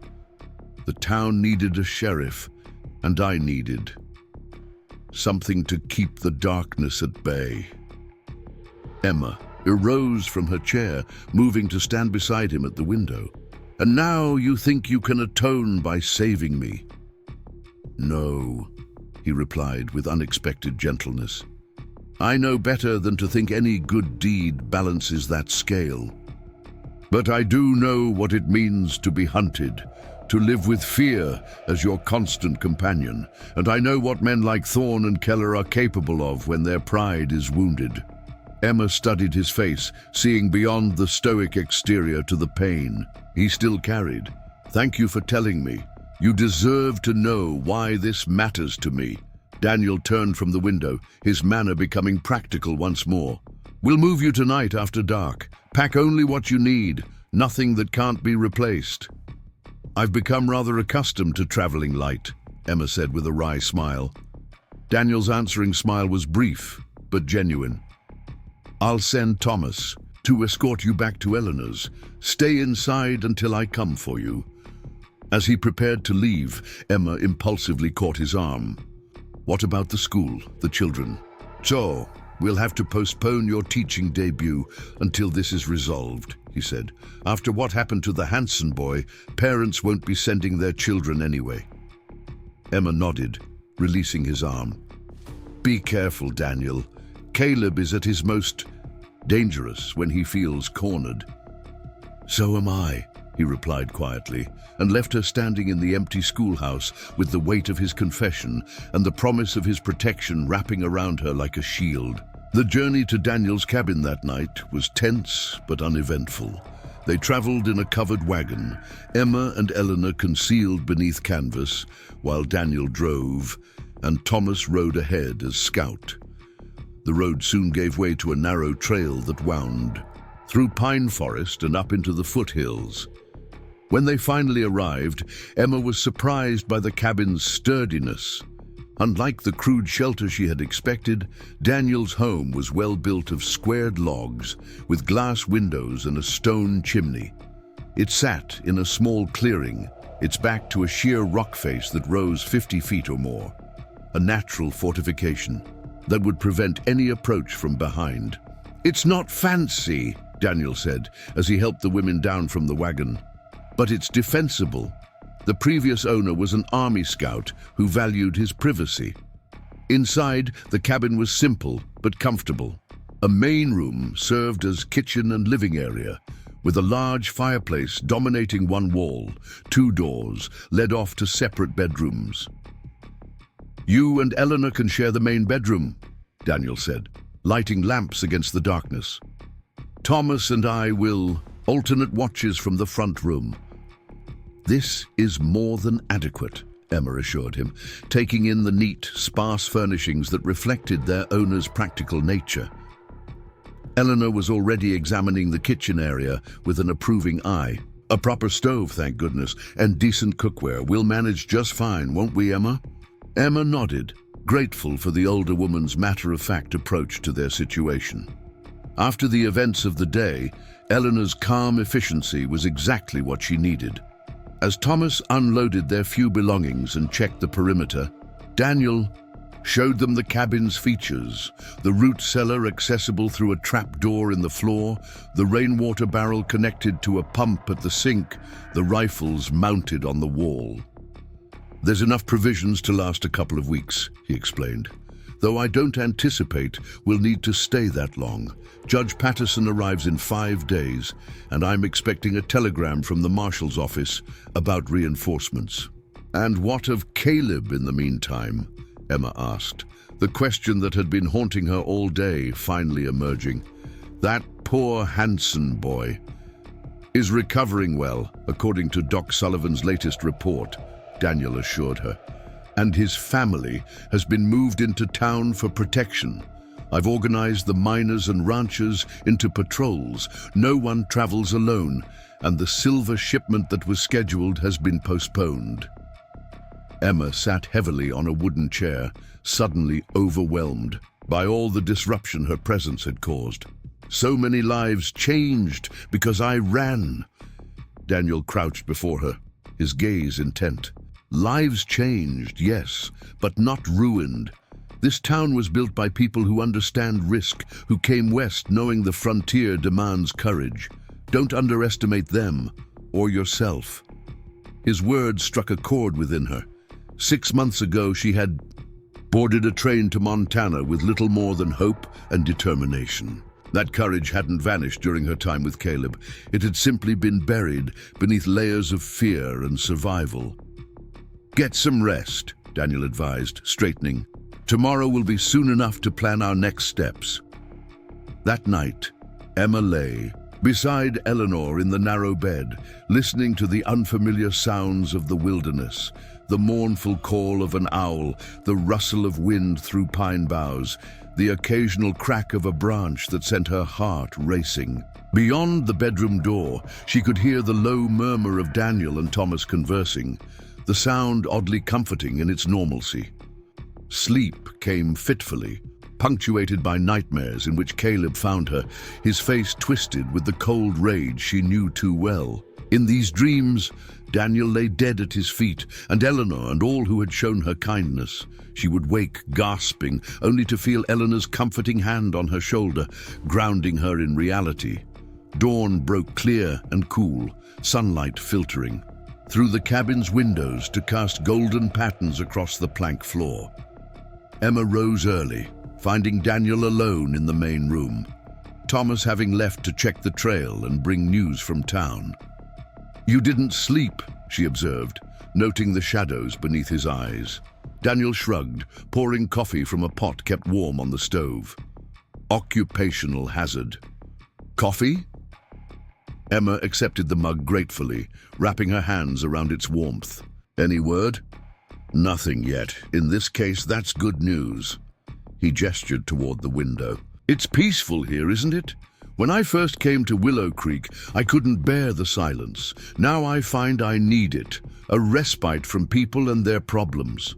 Speaker 1: The town needed a sheriff, and I needed something to keep the darkness at bay." Emma arose from her chair, moving to stand beside him at the window. "And now you think you can atone by saving me?" "No," he replied with unexpected gentleness. "I know better than to think any good deed balances that scale. But I do know what it means to be hunted, to live with fear as your constant companion, and I know what men like Thorne and Keller are capable of when their pride is wounded." Emma studied his face, seeing beyond the stoic exterior to the pain he still carried. "Thank you for telling me. You deserve to know why this matters to me." Daniel turned from the window, his manner becoming practical once more. "We'll move you tonight after dark. Pack only what you need, nothing that can't be replaced." "I've become rather accustomed to traveling light," Emma said with a wry smile. Daniel's answering smile was brief, but genuine. "I'll send Thomas to escort you back to Eleanor's. Stay inside until I come for you." As he prepared to leave, Emma impulsively caught his arm. "What about the school, the children?" "So, we'll have to postpone your teaching debut until this is resolved," he said. "After what happened to the Hanson boy, parents won't be sending their children anyway." Emma nodded, releasing his arm. "Be careful, Daniel. Caleb is at his most dangerous when he feels cornered." "So am I," he replied quietly, and left her standing in the empty schoolhouse with the weight of his confession and the promise of his protection wrapping around her like a shield. The journey to Daniel's cabin that night was tense but uneventful. They traveled in a covered wagon, Emma and Eleanor concealed beneath canvas, while Daniel drove, and Thomas rode ahead as scout. The road soon gave way to a narrow trail that wound through pine forest and up into the foothills. When they finally arrived, Emma was surprised by the cabin's sturdiness. Unlike the crude shelter she had expected, Daniel's home was well built of squared logs with glass windows and a stone chimney. It sat in a small clearing, its back to a sheer rock face that rose 50 feet or more, a natural fortification that would prevent any approach from behind. "It's not fancy," Daniel said as he helped the women down from the wagon, "but it's defensible. The previous owner was an army scout who valued his privacy." Inside, the cabin was simple but comfortable. A main room served as kitchen and living area, with a large fireplace dominating one wall. 2 doors led off to separate bedrooms. "You and Eleanor can share the main bedroom," Daniel said, lighting lamps against the darkness. "Thomas and I will alternate watches from the front room." "This is more than adequate," Emma assured him, taking in the neat, sparse furnishings that reflected their owner's practical nature. Eleanor was already examining the kitchen area with an approving eye. "A proper stove, thank goodness, and decent cookware. We'll manage just fine, won't we, Emma?" Emma nodded, grateful for the older woman's matter-of-fact approach to their situation. After the events of the day, Eleanor's calm efficiency was exactly what she needed. As Thomas unloaded their few belongings and checked the perimeter, Daniel showed them the cabin's features: the root cellar accessible through a trap door in the floor, the rainwater barrel connected to a pump at the sink, the rifles mounted on the wall. "There's enough provisions to last a couple of weeks," he explained, "though I don't anticipate we'll need to stay that long. Judge Patterson arrives in 5 days, and I'm expecting a telegram from the marshal's office about reinforcements." "And what of Caleb in the meantime?" Emma asked, the question that had been haunting her all day finally emerging. "That poor Hanson boy is recovering well, according to Doc Sullivan's latest report," Daniel assured her. "And his family has been moved into town for protection. I've organized the miners and ranchers into patrols. No one travels alone, and the silver shipment that was scheduled has been postponed." Emma sat heavily on a wooden chair, suddenly overwhelmed by all the disruption her presence had caused. "So many lives changed because I ran." Daniel crouched before her, his gaze intent. "Lives changed, yes, but not ruined. This town was built by people who understand risk, who came west knowing the frontier demands courage. Don't underestimate them, or yourself." His words struck a chord within her. 6 months ago, she had boarded a train to Montana with little more than hope and determination. That courage hadn't vanished during her time with Caleb. It had simply been buried beneath layers of fear and survival. "Get some rest," Daniel advised, straightening. "Tomorrow will be soon enough to plan our next steps." That night, Emma lay beside Eleanor in the narrow bed, listening to the unfamiliar sounds of the wilderness, The mournful call of an owl, the rustle of wind through pine boughs, the occasional crack of a branch that sent her heart racing. Beyond the bedroom door, she could hear the low murmur of Daniel and Thomas conversing, the sound oddly comforting in its normalcy. Sleep came fitfully, punctuated by nightmares in which Caleb found her, his face twisted with the cold rage she knew too well. In these dreams, Daniel lay dead at his feet, and Eleanor and all who had shown her kindness. She would wake gasping, only to feel Eleanor's comforting hand on her shoulder, grounding her in reality. Dawn broke clear and cool, sunlight filtering through the cabin's windows to cast golden patterns across the plank floor. Emma rose early, finding Daniel alone in the main room, Thomas having left to check the trail and bring news from town. "You didn't sleep," she observed, noting the shadows beneath his eyes. Daniel shrugged, pouring coffee from a pot kept warm on the stove. Occupational hazard. "Coffee?" Emma accepted the mug gratefully, wrapping her hands around its warmth. "Any word?" "Nothing yet. In this case, that's good news." He gestured toward the window. "It's peaceful here, isn't it? When I first came to Willow Creek, I couldn't bear the silence. Now I find I need it, a respite from people and their problems."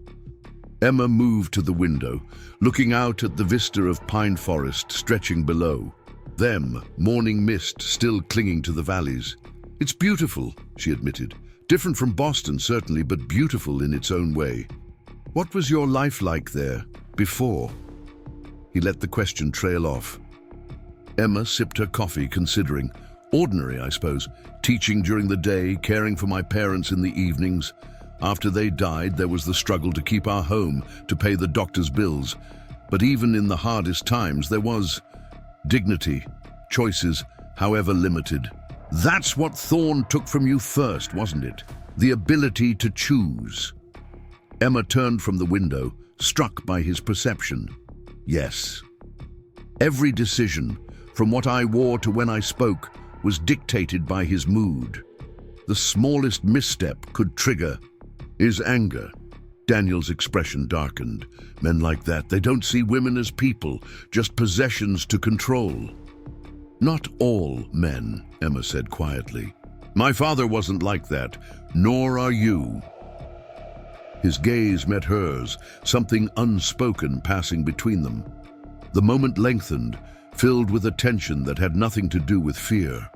Speaker 1: Emma moved to the window, looking out at the vista of pine forest stretching below. Them, morning mist still clinging to the valleys. "It's beautiful," she admitted. "Different from Boston, certainly, but beautiful in its own way." "What was your life like there, before?" He let the question trail off. Emma sipped her coffee, considering. "Ordinary, I suppose. Teaching during the day, caring for my parents in the evenings. After they died, there was the struggle to keep our home, to pay the doctor's bills. But even in the hardest times, there was dignity, choices, however limited. That's what Thorne took from you first, wasn't it? The ability to choose." Emma turned from the window, struck by his perception. "Yes. Every decision, from what I wore to when I spoke, was dictated by his mood. The smallest misstep could trigger his anger." Daniel's expression darkened. "Men like that, they don't see women as people, just possessions to control." "Not all men," Emma said quietly. "My father wasn't like that, nor are you." His gaze met hers, something unspoken passing between them. The moment lengthened, filled with a tension that had nothing to do with fear.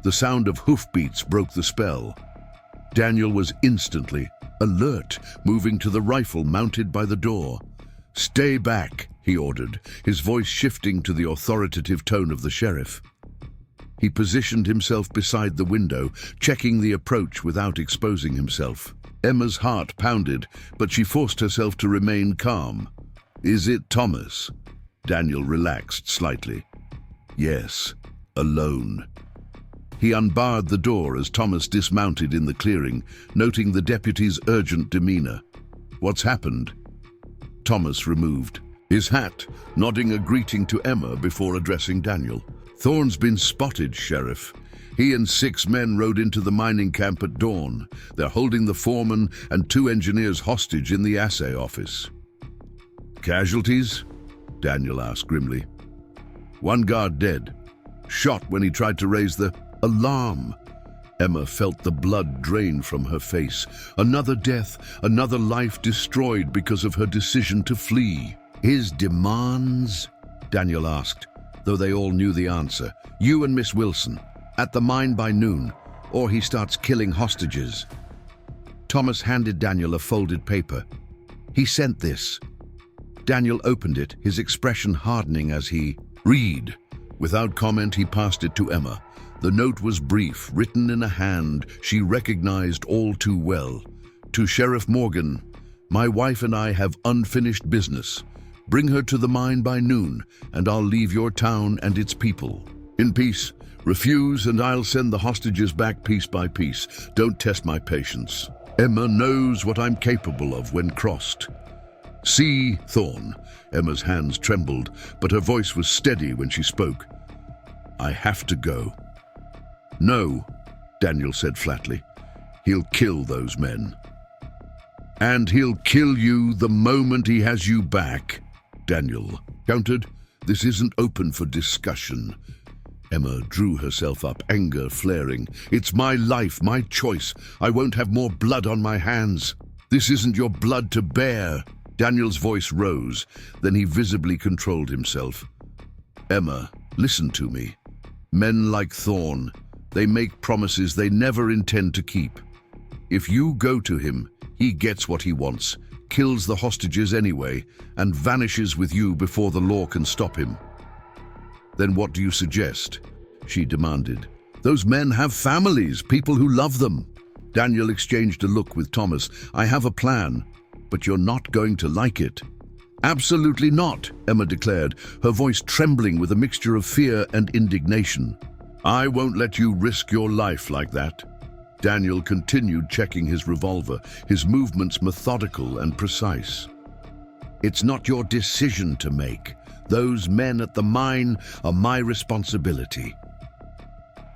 Speaker 1: The sound of hoofbeats broke the spell. Daniel was instantly alert, moving to the rifle mounted by the door. "Stay back," he ordered, his voice shifting to the authoritative tone of the sheriff. He positioned himself beside the window, checking the approach without exposing himself. Emma's heart pounded, but she forced herself to remain calm. "Is it Thomas?" Daniel relaxed slightly. "Yes, alone." He unbarred the door as Thomas dismounted in the clearing, noting the deputy's urgent demeanor. "What's happened?" Thomas removed his hat, nodding a greeting to Emma before addressing Daniel. "Thorne's been spotted, Sheriff. He and 6 men rode into the mining camp at dawn. They're holding the foreman and 2 engineers hostage in the assay office." "Casualties?" Daniel asked grimly. "One guard dead. Shot when he tried to raise the alarm." Emma felt the blood drain from her face. Another death, another life destroyed because of her decision to flee. "His demands?" Daniel asked, though they all knew the answer. "You and Miss Wilson, at the mine by noon, or he starts killing hostages." Thomas handed Daniel a folded paper. "He sent this." Daniel opened it, his expression hardening as he read. Without comment, he passed it to Emma. The note was brief, written in a hand she recognized all too well. "To Sheriff Morgan, my wife and I have unfinished business. Bring her to the mine by noon, and I'll leave your town and its people. In peace. Refuse, and I'll send the hostages back piece by piece. Don't test my patience. Emma knows what I'm capable of when crossed. See, Thorne." Emma's hands trembled, but her voice was steady when she spoke. "I have to go." "No," Daniel said flatly. "He'll kill those men." And he'll kill you the moment he has you back, Daniel countered. This isn't open for discussion. Emma drew herself up, anger flaring. It's my life, my choice. I won't have more blood on my hands. This isn't your blood to bear. Daniel's voice rose, then he visibly controlled himself. Emma, listen to me. Men like Thorne, they make promises they never intend to keep. If you go to him, he gets what he wants, kills the hostages anyway, and vanishes with you before the law can stop him. Then what do you suggest? She demanded. Those men have families, people who love them. Daniel exchanged a look with Thomas. I have a plan, but you're not going to like it. Absolutely not, Emma declared, her voice trembling with a mixture of fear and indignation. I won't let you risk your life like that. Daniel continued checking his revolver, his movements methodical and precise. It's not your decision to make. Those men at the mine are my responsibility.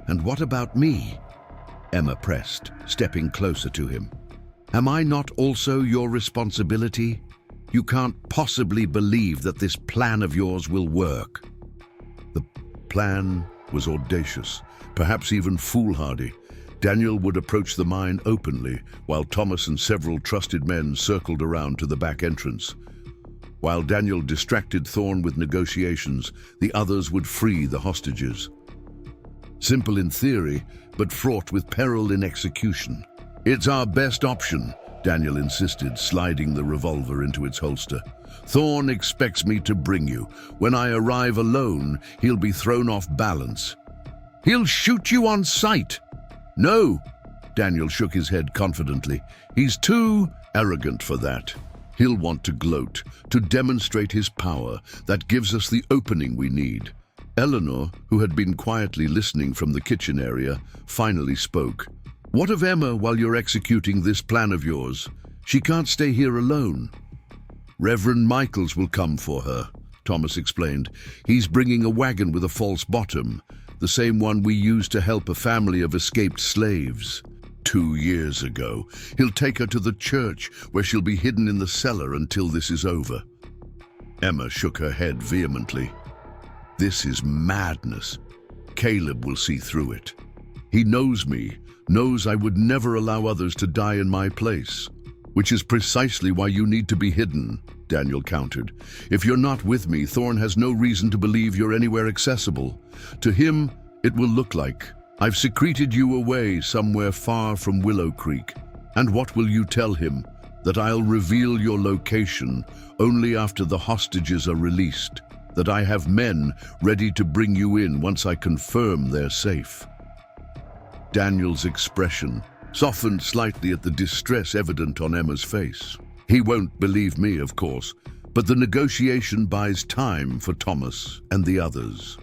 Speaker 1: And what about me? Emma pressed, stepping closer to him. Am I not also your responsibility? You can't possibly believe that this plan of yours will work. The plan was audacious, perhaps even foolhardy. Daniel would approach the mine openly, while Thomas and several trusted men circled around to the back entrance. While Daniel distracted Thorne with negotiations, the others would free the hostages. Simple in theory, but fraught with peril in execution. It's our best option, Daniel insisted, sliding the revolver into its holster. Thorne expects me to bring you. When I arrive alone, he'll be thrown off balance. He'll shoot you on sight. No, Daniel shook his head confidently. He's too arrogant for that. He'll want to gloat, to demonstrate his power. That gives us the opening we need. Eleanor, who had been quietly listening from the kitchen area, finally spoke. What of Emma while you're executing this plan of yours? She can't stay here alone. Reverend Michaels will come for her, Thomas explained. He's bringing a wagon with a false bottom, the same one we used to help a family of escaped slaves. 2 years ago. He'll take her to the church, where she'll be hidden in the cellar until this is over. Emma shook her head vehemently. This is madness. Caleb will see through it. He knows me, knows I would never allow others to die in my place. Which is precisely why you need to be hidden, Daniel countered. If you're not with me, Thorne has no reason to believe you're anywhere accessible. To him, it will look like I've secreted you away somewhere far from Willow Creek. And what will you tell him? That I'll reveal your location only after the hostages are released. That I have men ready to bring you in once I confirm they're safe. Daniel's expression softened slightly at the distress evident on Emma's face. He won't believe me, of course, but the negotiation buys time for Thomas and the others.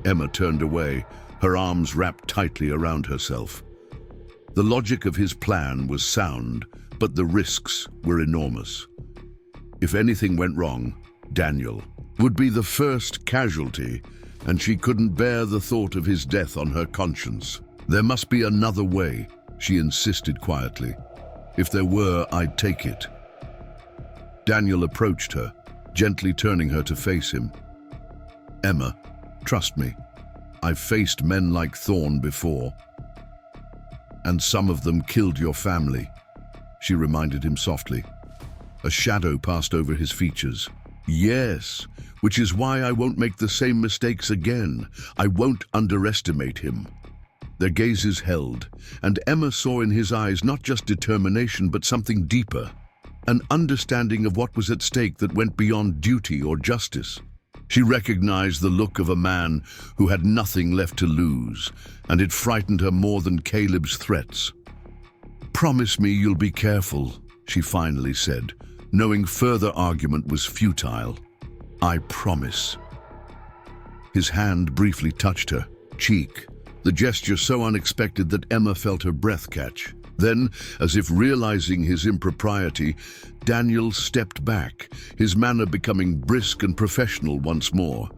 Speaker 1: Emma turned away, her arms wrapped tightly around herself. The logic of his plan was sound, but the risks were enormous. If anything went wrong, Daniel would be the first casualty, and she couldn't bear the thought of his death on her conscience. There must be another way, she insisted quietly. If there were, I'd take it. Daniel approached her, gently turning her to face him. Emma, trust me. I've faced men like Thorne before. And some of them killed your family, she reminded him softly. A shadow passed over his features. Yes, which is why I won't make the same mistakes again. I won't underestimate him. Their gazes held, and Emma saw in his eyes not just determination but something deeper, an understanding of what was at stake that went beyond duty or justice. She recognized the look of a man who had nothing left to lose, and it frightened her more than Caleb's threats. Promise me you'll be careful, she finally said, knowing further argument was futile. I promise. His hand briefly touched her cheek, the gesture so unexpected that Emma felt her breath catch. Then, as if realizing his impropriety, Daniel stepped back, his manner becoming brisk and professional once more.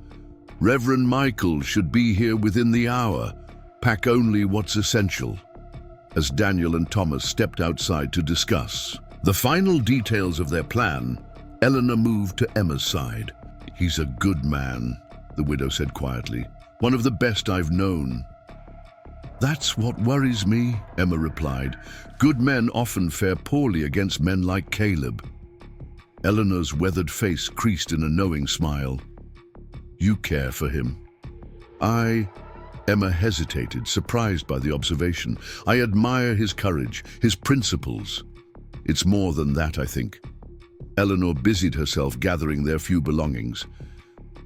Speaker 1: Reverend Michael should be here within the hour. Pack only what's essential. As Daniel and Thomas stepped outside to discuss, The final details of their plan, Eleanor moved to Emma's side. "He's a good man," the widow said quietly. "One of the best I've known." "That's what worries me," Emma replied. "Good men often fare poorly against men like Caleb." Eleanor's weathered face creased in a knowing smile. "You care for him." Emma hesitated, surprised by the observation. "I admire his courage, his principles." "It's more than that, I think." Eleanor busied herself gathering their few belongings.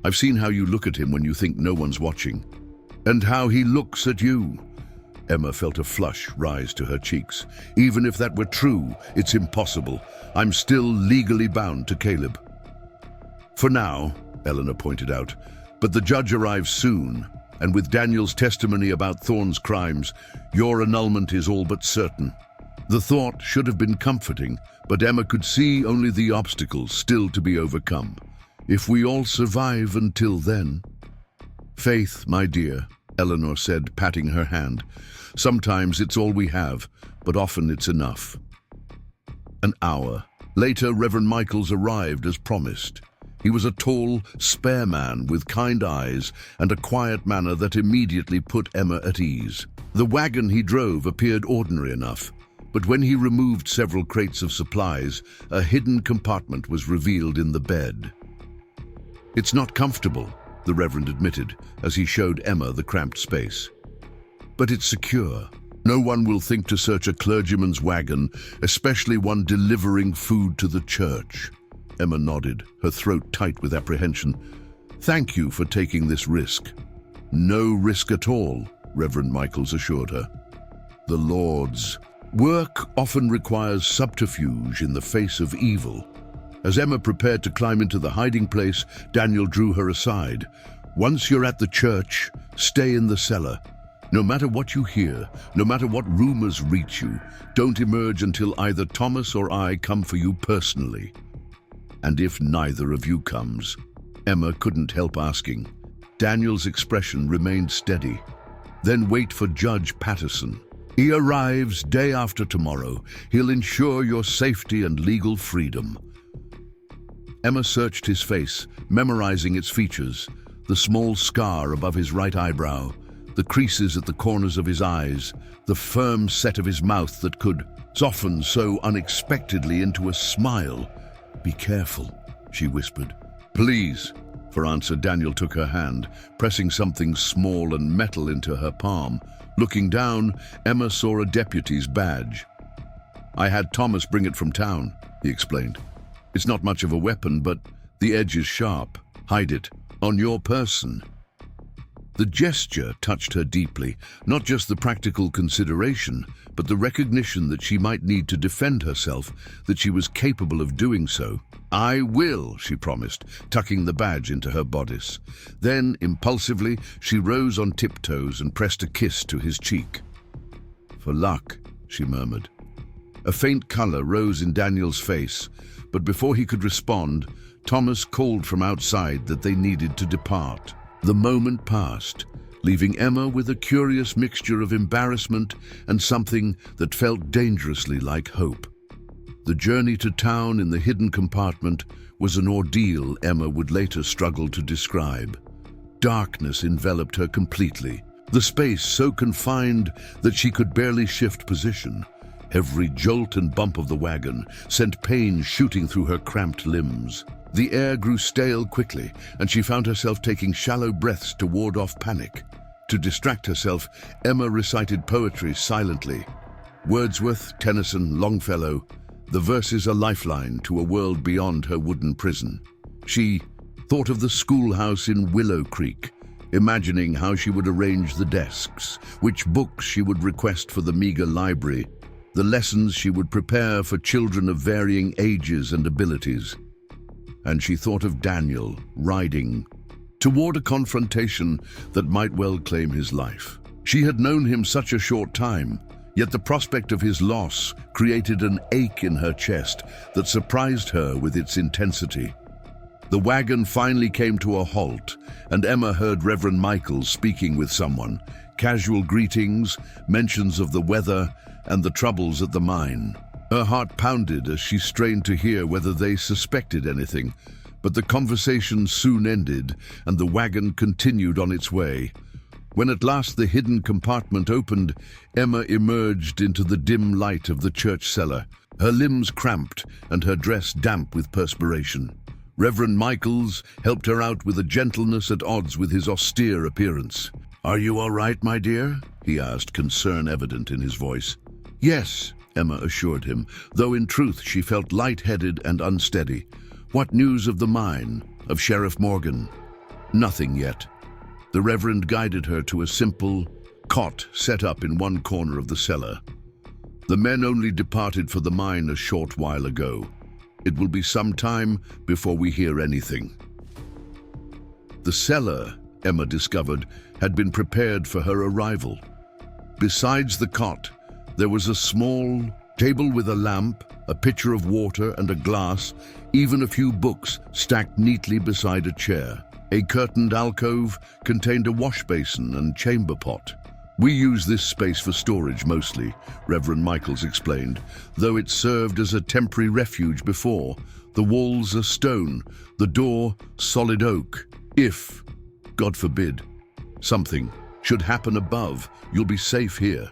Speaker 1: "I've seen how you look at him when you think no one's watching. And how he looks at you." Emma felt a flush rise to her cheeks. "Even if that were true, it's impossible. I'm still legally bound to Caleb." "For now," Eleanor pointed out, "but the judge arrives soon, and with Daniel's testimony about Thorne's crimes, your annulment is all but certain." The thought should have been comforting, but Emma could see only the obstacles still to be overcome. "If we all survive until then." "Faith, my dear," Eleanor said, patting her hand. "Sometimes it's all we have, but often it's enough." An hour later, Reverend Michaels arrived as promised. He was a tall, spare man with kind eyes and a quiet manner that immediately put Emma at ease. The wagon he drove appeared ordinary enough, but when he removed several crates of supplies, a hidden compartment was revealed in the bed. "It's not comfortable," the Reverend admitted, as he showed Emma the cramped space. "But it's secure. No one will think to search a clergyman's wagon, especially one delivering food to the church." Emma nodded, her throat tight with apprehension. "Thank you for taking this risk." "No risk at all," Reverend Michaels assured her. "The Lord's work often requires subterfuge in the face of evil." As Emma prepared to climb into the hiding place, Daniel drew her aside. "Once you're at the church, stay in the cellar. No matter what you hear, no matter what rumors reach you, don't emerge until either Thomas or I come for you personally." "And if neither of you comes?" Emma couldn't help asking. Daniel's expression remained steady. "Then wait for Judge Patterson. He arrives day after tomorrow. He'll ensure your safety and legal freedom." Emma searched his face, memorizing its features: the small scar above his right eyebrow, the creases at the corners of his eyes, the firm set of his mouth that could soften so unexpectedly into a smile. "Be careful," she whispered. "Please." For answer, Daniel took her hand, pressing something small and metal into her palm. Looking down, Emma saw a deputy's badge. "I had Thomas bring it from town," he explained. "It's not much of a weapon, but the edge is sharp. Hide it. On your person." The gesture touched her deeply, not just the practical consideration, but the recognition that she might need to defend herself, that she was capable of doing so. "I will," she promised, tucking the badge into her bodice. Then, impulsively, she rose on tiptoes and pressed a kiss to his cheek. "For luck," she murmured. A faint color rose in Daniel's face, but before he could respond, Thomas called from outside that they needed to depart. The moment passed, leaving Emma with a curious mixture of embarrassment and something that felt dangerously like hope. The journey to town in the hidden compartment was an ordeal Emma would later struggle to describe. Darkness enveloped her completely, the space so confined that she could barely shift position. Every jolt and bump of the wagon sent pain shooting through her cramped limbs. The air grew stale quickly, and she found herself taking shallow breaths to ward off panic. To distract herself, Emma recited poetry silently. Wordsworth, Tennyson, Longfellow, the verses a lifeline to a world beyond her wooden prison. She thought of the schoolhouse in Willow Creek, imagining how she would arrange the desks, which books she would request for the meager library, the lessons she would prepare for children of varying ages and abilities. And she thought of Daniel riding toward a confrontation that might well claim his life. She had known him such a short time, yet the prospect of his loss created an ache in her chest that surprised her with its intensity. The wagon finally came to a halt, and Emma heard Reverend Michaels speaking with someone. Casual greetings, mentions of the weather, and the troubles at the mine. Her heart pounded as she strained to hear whether they suspected anything, but the conversation soon ended and the wagon continued on its way. When at last the hidden compartment opened, Emma emerged into the dim light of the church cellar, her limbs cramped and her dress damp with perspiration. Reverend Michaels helped her out with a gentleness at odds with his austere appearance. "Are you all right, my dear?" he asked, concern evident in his voice. "Yes," Emma assured him, though in truth she felt light-headed and unsteady. "What news of the mine, of Sheriff Morgan?" "Nothing yet." The Reverend guided her to a simple cot set up in one corner of the cellar. "The men only departed for the mine a short while ago. It will be some time before we hear anything." The cellar, Emma discovered, had been prepared for her arrival. Besides the cot, there was a small table with a lamp, a pitcher of water and a glass, even a few books stacked neatly beside a chair. A curtained alcove contained a wash basin and chamber pot. "We use this space for storage mostly," Reverend Michaels explained, "though it served as a temporary refuge before. The walls are stone, the door solid oak. If, God forbid, something should happen above, you'll be safe here."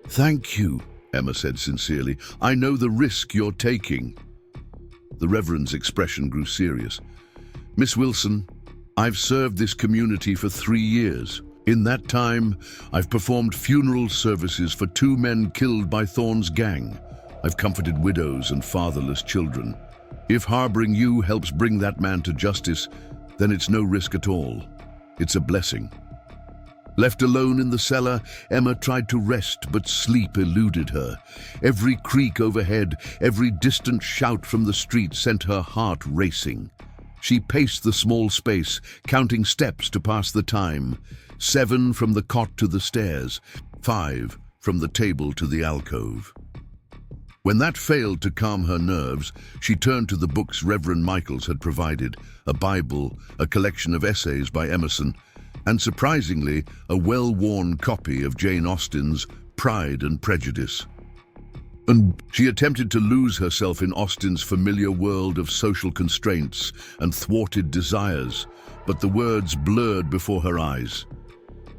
Speaker 1: "Thank you," Emma said sincerely. "I know the risk you're taking." The Reverend's expression grew serious. "Miss Wilson, I've served this community for 3 years. In that time, I've performed funeral services for 2 men killed by Thorne's gang. I've comforted widows and fatherless children. If harboring you helps bring that man to justice, then it's no risk at all. It's a blessing." Left alone in the cellar, Emma tried to rest, but sleep eluded her. Every creak overhead, every distant shout from the street sent her heart racing. She paced the small space, counting steps to pass the time. 7 from the cot to the stairs, 5 from the table to the alcove. When that failed to calm her nerves, she turned to the books Reverend Michaels had provided, a Bible, a collection of essays by Emerson, and surprisingly, a well-worn copy of Jane Austen's Pride and Prejudice. And she attempted to lose herself in Austen's familiar world of social constraints and thwarted desires, but the words blurred before her eyes.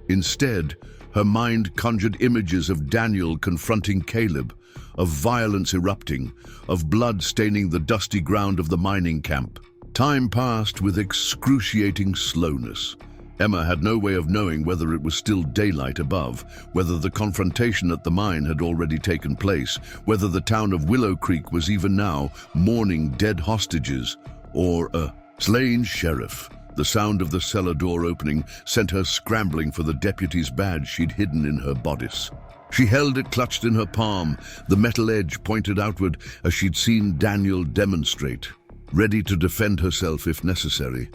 Speaker 1: Instead, her mind conjured images of Daniel confronting Caleb, of violence erupting, of blood staining the dusty ground of the mining camp. Time passed with excruciating slowness. Emma had no way of knowing whether it was still daylight above, whether the confrontation at the mine had already taken place, whether the town of Willow Creek was even now mourning dead hostages, or a slain sheriff. The sound of the cellar door opening sent her scrambling for the deputy's badge she'd hidden in her bodice. She held it clutched in her palm, the metal edge pointed outward as she'd seen Daniel demonstrate, ready to defend herself if necessary.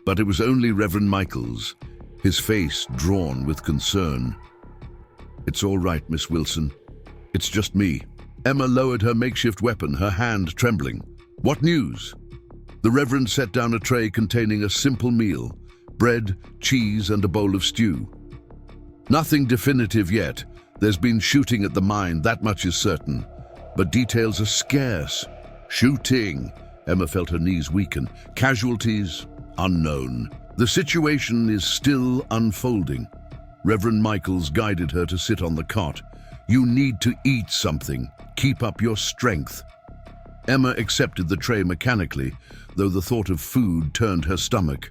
Speaker 1: But it was only Reverend Michaels, his face drawn with concern. "It's all right, Miss Wilson. It's just me." Emma lowered her makeshift weapon, her hand trembling. "What news?" The Reverend set down a tray containing a simple meal, bread, cheese, and a bowl of stew. "Nothing definitive yet. There's been shooting at the mine, that much is certain. But details are scarce." "Shooting?" Emma felt her knees weaken. "Casualties? Unknown. The situation is still unfolding." Reverend Michaels guided her to sit on the cot. "You need to eat something. Keep up your strength." Emma accepted the tray mechanically, though the thought of food turned her stomach.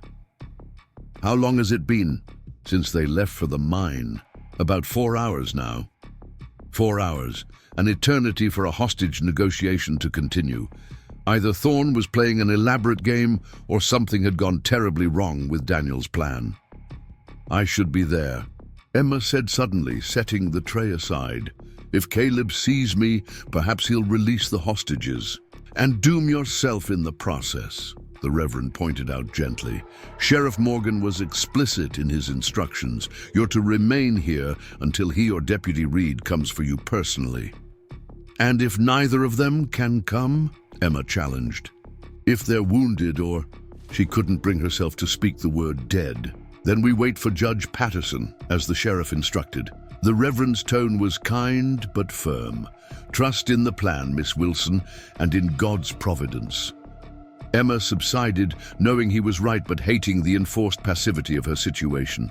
Speaker 1: "How long has it been since they left for the mine?" "About 4 hours now." 4 hours, an eternity for a hostage negotiation to continue. Either Thorne was playing an elaborate game or something had gone terribly wrong with Daniel's plan. "I should be there," Emma said suddenly, setting the tray aside. "If Caleb sees me, perhaps he'll release the hostages. And doom yourself in the process," the Reverend pointed out gently. "Sheriff Morgan was explicit in his instructions. You're to remain here until he or Deputy Reed comes for you personally." "And if neither of them can come?" Emma challenged. "If they're wounded or—" She couldn't bring herself to speak the word dead. "Then we wait for Judge Patterson, as the sheriff instructed." The Reverend's tone was kind but firm. "Trust in the plan, Miss Wilson, and in God's providence." Emma subsided, knowing he was right but hating the enforced passivity of her situation.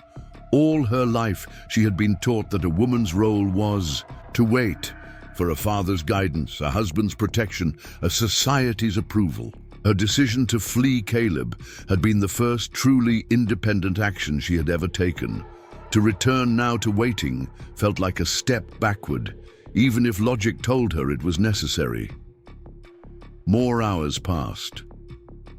Speaker 1: All her life, she had been taught that a woman's role was to wait for a father's guidance, a husband's protection, a society's approval. Her decision to flee Caleb had been the first truly independent action she had ever taken. To return now to waiting felt like a step backward, even if logic told her it was necessary. More hours passed.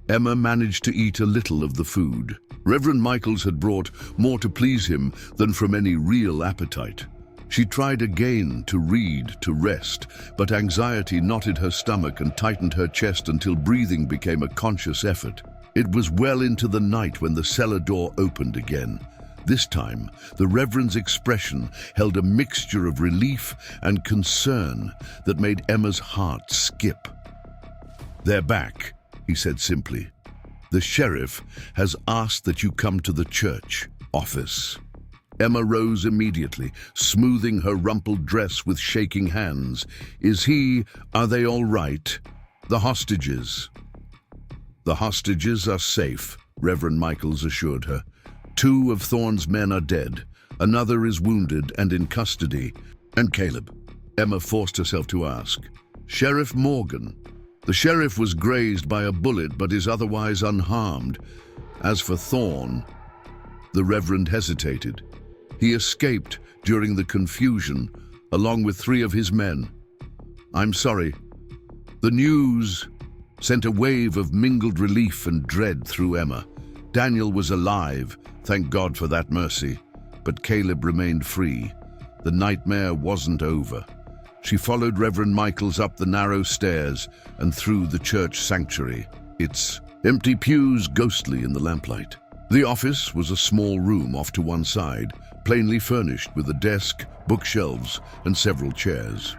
Speaker 1: Emma managed to eat a little of the food. Reverend Michaels had brought more to please him than from any real appetite. She tried again to read, to rest, but anxiety knotted her stomach and tightened her chest until breathing became a conscious effort. It was well into the night when the cellar door opened again. This time, the Reverend's expression held a mixture of relief and concern that made Emma's heart skip. "They're back," he said simply. "The sheriff has asked that you come to the church office." Emma rose immediately, smoothing her rumpled dress with shaking hands. Are they all right? The hostages?" "The hostages are safe," Reverend Michaels assured her. "2 of Thorne's men are dead. Another is wounded and in custody." "And Caleb?" Emma forced herself to ask. "Sheriff Morgan. The sheriff was grazed by a bullet but is otherwise unharmed. As for Thorne..." The Reverend hesitated. "He escaped during the confusion, along with 3 of his men." "I'm sorry." The news sent a wave of mingled relief and dread through Emma. Daniel was alive, thank God for that mercy, but Caleb remained free. The nightmare wasn't over. She followed Reverend Michaels up the narrow stairs and through the church sanctuary, its empty pews ghostly in the lamplight. The office was a small room off to one side, plainly furnished with a desk, bookshelves, and several chairs.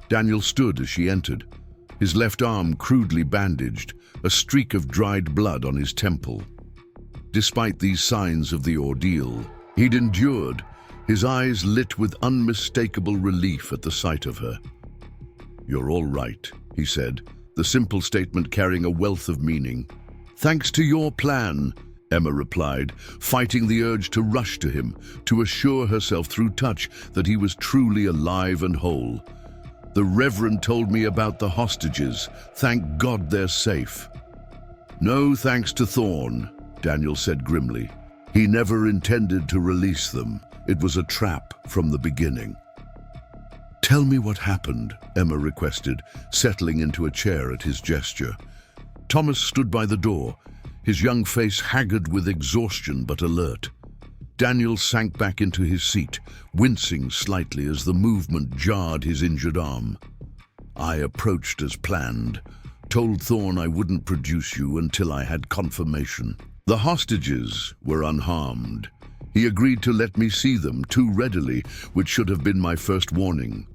Speaker 1: Daniel stood as she entered, his left arm crudely bandaged, a streak of dried blood on his temple. Despite these signs of the ordeal he'd endured, his eyes lit with unmistakable relief at the sight of her. "You're all right," he said, the simple statement carrying a wealth of meaning. "Thanks to your plan," Emma replied, fighting the urge to rush to him, to assure herself through touch that he was truly alive and whole. "The Reverend told me about the hostages. Thank God they're safe." "No thanks to Thorne," Daniel said grimly. "He never intended to release them. It was a trap from the beginning." "Tell me what happened," Emma requested, settling into a chair at his gesture. Thomas stood by the door, his young face haggard with exhaustion but alert. Daniel sank back into his seat, wincing slightly as the movement jarred his injured arm. "I approached as planned. Told Thorne I wouldn't produce you until I had confirmation. The hostages were unharmed. He agreed to let me see them too readily, which should have been my first warning."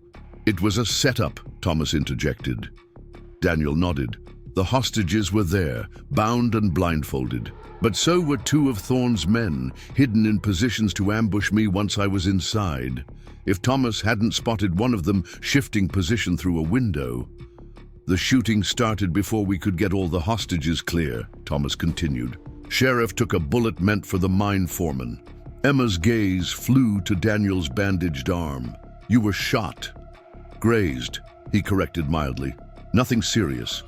Speaker 1: "It was a setup," Thomas interjected. Daniel nodded. "The hostages were there, bound and blindfolded. But so were 2 of Thorne's men, hidden in positions to ambush me once I was inside. If Thomas hadn't spotted one of them shifting position through a window..." "The shooting started before we could get all the hostages clear," Thomas continued. "Sheriff took a bullet meant for the mine foreman." Emma's gaze flew to Daniel's bandaged arm. "You were shot." "Grazed," he corrected mildly. "Nothing serious."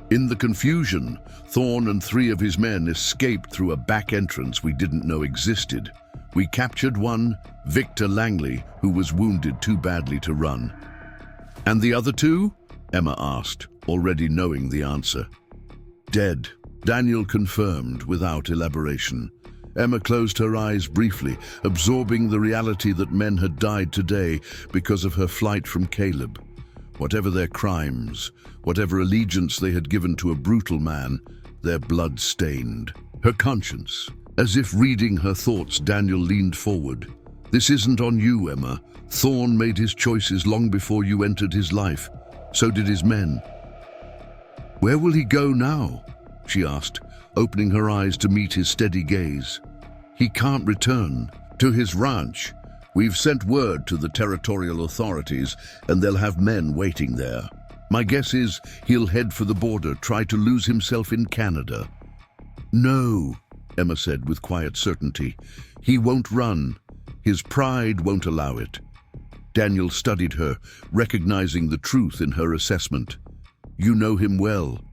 Speaker 1: "In the confusion, Thorne and 3 of his men escaped through a back entrance we didn't know existed. We captured one, Victor Langley, who was wounded too badly to run." "And the other 2? Emma asked, already knowing the answer. "Dead," Daniel confirmed without elaboration. Emma closed her eyes briefly, absorbing the reality that men had died today because of her flight from Caleb. Whatever their crimes, whatever allegiance they had given to a brutal man, their blood stained. Her conscience, as if reading her thoughts, Daniel leaned forward. "This isn't on you, Emma. Thorne made his choices long before you entered his life. So did his men." "Where will he go now?" she asked, opening her eyes to meet his steady gaze. "He can't return." "To his ranch, We've sent word to the territorial authorities, and they'll have men waiting there. My guess is he'll head for the border, try to lose himself in Canada." "No," Emma said with quiet certainty. "He won't run. His pride won't allow it." Daniel studied her, recognizing the truth in her assessment. "You know him well.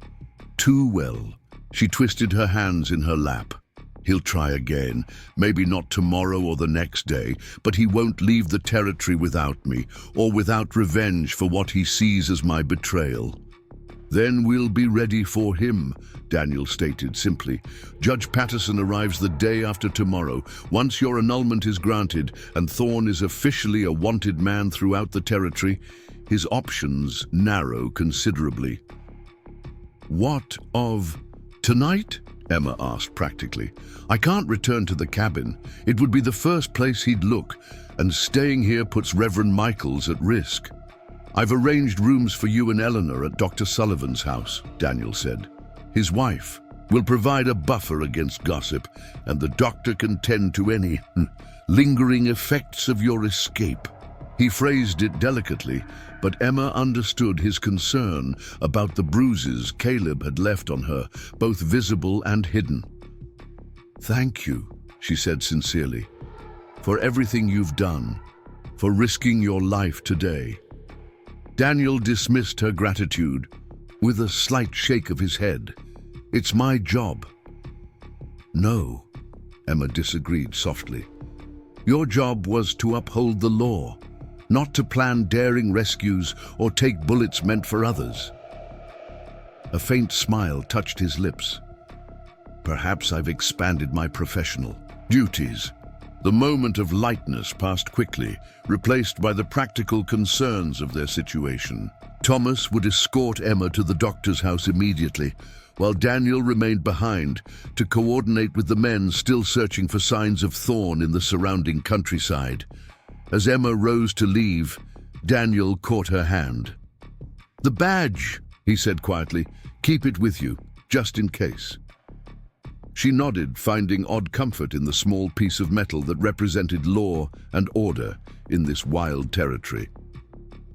Speaker 1: Too well." She twisted her hands in her lap. "He'll try again, maybe not tomorrow or the next day, but he won't leave the territory without me, or without revenge for what he sees as my betrayal." "Then we'll be ready for him," Daniel stated simply. "Judge Patterson arrives the day after tomorrow. Once your annulment is granted and Thorne is officially a wanted man throughout the territory, his options narrow considerably." "What of tonight?" Emma asked practically. "I can't return to the cabin. It would be the first place he'd look, and staying here puts Reverend Michaels at risk." "I've arranged rooms for you and Eleanor at Dr. Sullivan's house," Daniel said. "His wife will provide a buffer against gossip, and the doctor can tend to any lingering effects of your escape." He phrased it delicately, but Emma understood his concern about the bruises Caleb had left on her, both visible and hidden. "Thank you," she said sincerely, "for everything you've done, for risking your life today." Daniel dismissed her gratitude with a slight shake of his head. "It's my job." "No," Emma disagreed softly. "Your job was to uphold the law, not to plan daring rescues or take bullets meant for others." A faint smile touched his lips. "Perhaps I've expanded my professional duties." The moment of lightness passed quickly, replaced by the practical concerns of their situation. Thomas would escort Emma to the doctor's house immediately, while Daniel remained behind to coordinate with the men still searching for signs of Thorne in the surrounding countryside. As Emma rose to leave, Daniel caught her hand. "The badge," he said quietly. "Keep it with you, just in case." She nodded, finding odd comfort in the small piece of metal that represented law and order in this wild territory.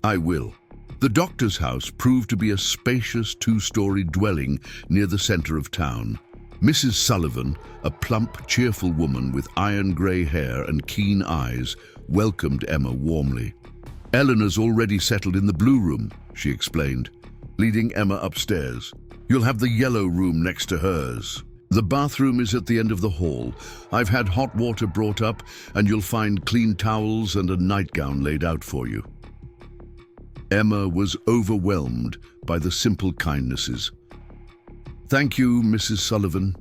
Speaker 1: "I will." The doctor's house proved to be a spacious two-story dwelling near the center of town. Mrs. Sullivan, a plump, cheerful woman with iron-gray hair and keen eyes, welcomed Emma warmly. "Eleanor's already settled in the blue room," she explained, leading Emma upstairs. "You'll have the yellow room next to hers. The bathroom is at the end of the hall. I've had hot water brought up, and you'll find clean towels and a nightgown laid out for you." Emma was overwhelmed by the simple kindnesses. "Thank you, Mrs. Sullivan.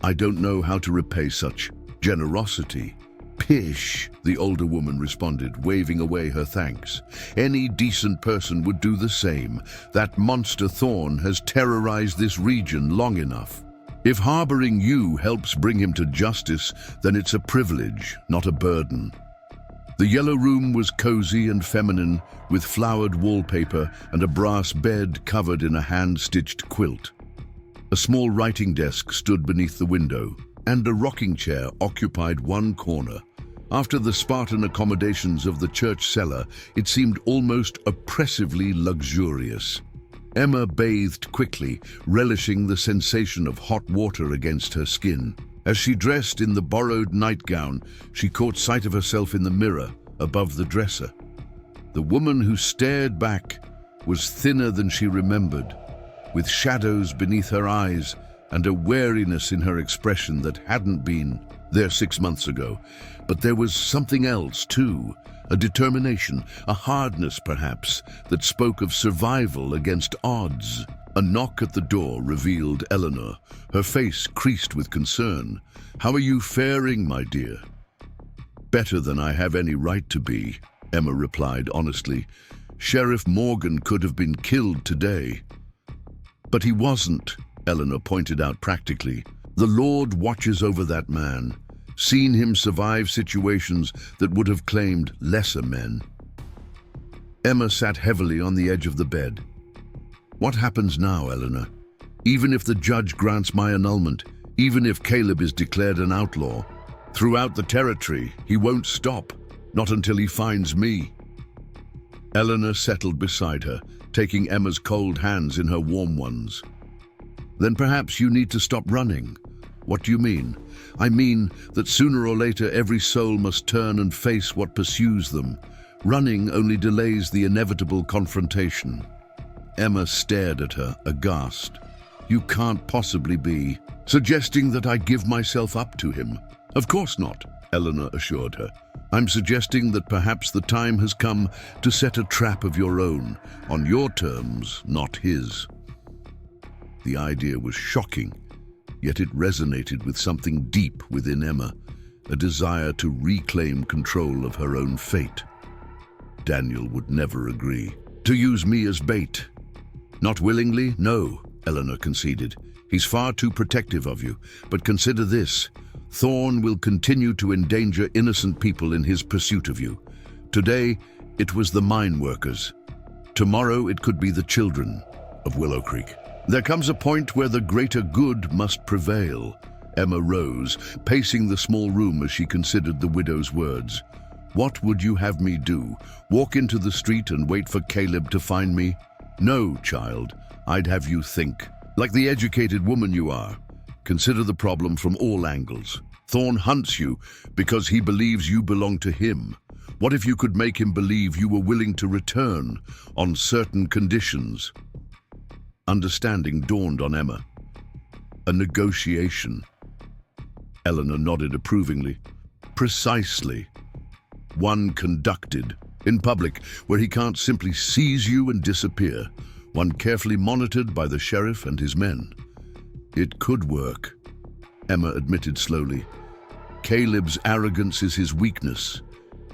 Speaker 1: I don't know how to repay such generosity." "Pish," the older woman responded, waving away her thanks. "Any decent person would do the same. That monster Thorne has terrorized this region long enough. If harboring you helps bring him to justice, then it's a privilege, not a burden." The yellow room was cozy and feminine, with flowered wallpaper and a brass bed covered in a hand-stitched quilt. A small writing desk stood beneath the window, and a rocking chair occupied one corner. After the Spartan accommodations of the church cellar, it seemed almost oppressively luxurious. Emma bathed quickly, relishing the sensation of hot water against her skin. As she dressed in the borrowed nightgown, she caught sight of herself in the mirror above the dresser. The woman who stared back was thinner than she remembered, with shadows beneath her eyes and a wariness in her expression that hadn't been there 6 months ago. But there was something else, too. A determination, a hardness perhaps, that spoke of survival against odds. A knock at the door revealed Eleanor, her face creased with concern. "How are you faring, my dear?" "Better than I have any right to be," Emma replied honestly. "Sheriff Morgan could have been killed today." "But he wasn't," Eleanor pointed out practically. "The Lord watches over that man. Seen him survive situations that would have claimed lesser men." Emma sat heavily on the edge of the bed. "What happens now, Eleanor? Even if the judge grants my annulment, even if Caleb is declared an outlaw, throughout the territory, he won't stop. Not until he finds me." Eleanor settled beside her, taking Emma's cold hands in her warm ones. "Then perhaps you need to stop running." "What do you mean?" "I mean that sooner or later every soul must turn and face what pursues them. Running only delays the inevitable confrontation." Emma stared at her, aghast. "You can't possibly be suggesting that I give myself up to him." "Of course not," Eleanor assured her. "I'm suggesting that perhaps the time has come to set a trap of your own, on your terms, not his." The idea was shocking, yet it resonated with something deep within Emma, a desire to reclaim control of her own fate. Daniel would never agree. "To use me as bait." "Not willingly, no," Eleanor conceded. "He's far too protective of you. But consider this. Thorne will continue to endanger innocent people in his pursuit of you. Today, it was the mine workers. Tomorrow, it could be the children of Willow Creek. There comes a point where the greater good must prevail." Emma rose, pacing the small room as she considered the widow's words. "What would you have me do? Walk into the street and wait for Caleb to find me? No, child. I'd have you think. Like the educated woman you are. Consider the problem from all angles. Thorne hunts you because he believes you belong to him. What if you could make him believe you were willing to return on certain conditions?" Understanding dawned on Emma. A negotiation. Eleanor nodded approvingly. "Precisely. One conducted in public, where he can't simply seize you and disappear. One carefully monitored by the sheriff and his men." "It could work," Emma admitted slowly. "Caleb's arrogance is his weakness.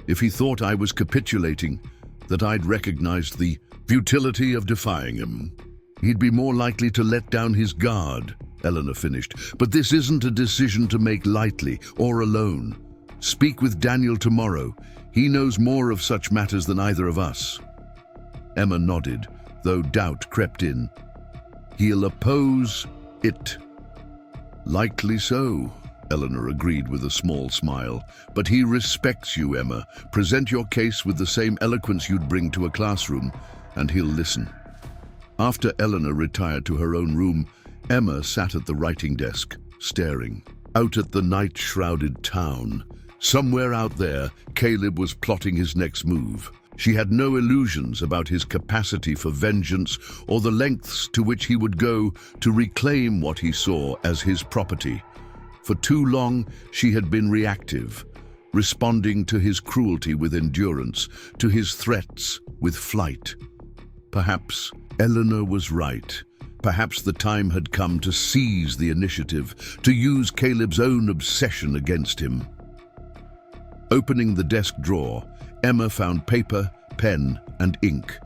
Speaker 1: If he thought I was capitulating, that I'd recognized the futility of defying him, he'd be more likely to let down his guard," Eleanor finished. "But this isn't a decision to make lightly or alone. Speak with Daniel tomorrow. He knows more of such matters than either of us." Emma nodded, though doubt crept in. "He'll oppose it." "Likely so," Eleanor agreed with a small smile. "But he respects you, Emma. Present your case with the same eloquence you'd bring to a classroom, and he'll listen." After Eleanor retired to her own room, Emma sat at the writing desk, staring. Out at the night-shrouded town. Somewhere out there, Caleb was plotting his next move. She had no illusions about his capacity for vengeance or the lengths to which he would go to reclaim what he saw as his property. For too long, she had been reactive, responding to his cruelty with endurance, to his threats with flight. Perhaps Eleanor was right. Perhaps the time had come to seize the initiative, to use Caleb's own obsession against him. Opening the desk drawer, Emma found paper, pen, and ink.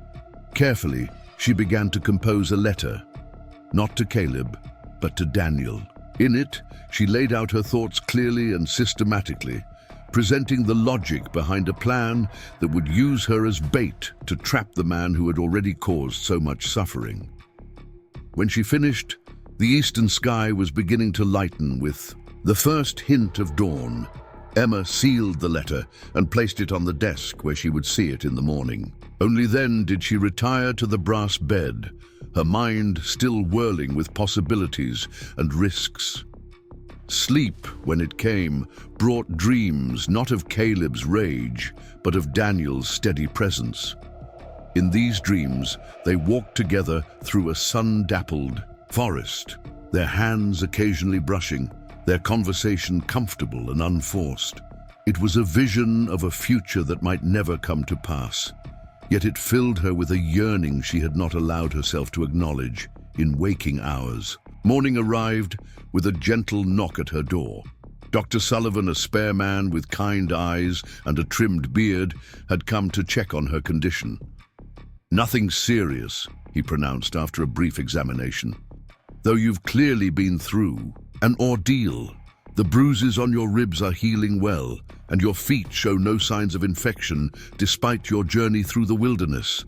Speaker 1: Carefully, she began to compose a letter, not to Caleb, but to Daniel. In it, she laid out her thoughts clearly and systematically, presenting the logic behind a plan that would use her as bait to trap the man who had already caused so much suffering. When she finished, the eastern sky was beginning to lighten with the first hint of dawn. Emma sealed the letter and placed it on the desk where she would see it in the morning. Only then did she retire to the brass bed, her mind still whirling with possibilities and risks. Sleep, when it came, brought dreams not of Caleb's rage, but of Daniel's steady presence. In these dreams, they walked together through a sun-dappled forest, their hands occasionally brushing, their conversation comfortable and unforced. It was a vision of a future that might never come to pass, yet it filled her with a yearning she had not allowed herself to acknowledge in waking hours. Morning arrived with a gentle knock at her door. Dr. Sullivan, a spare man with kind eyes and a trimmed beard, had come to check on her condition. "Nothing serious," he pronounced after a brief examination. "Though you've clearly been through an ordeal. The bruises on your ribs are healing well, and your feet show no signs of infection despite your journey through the wilderness.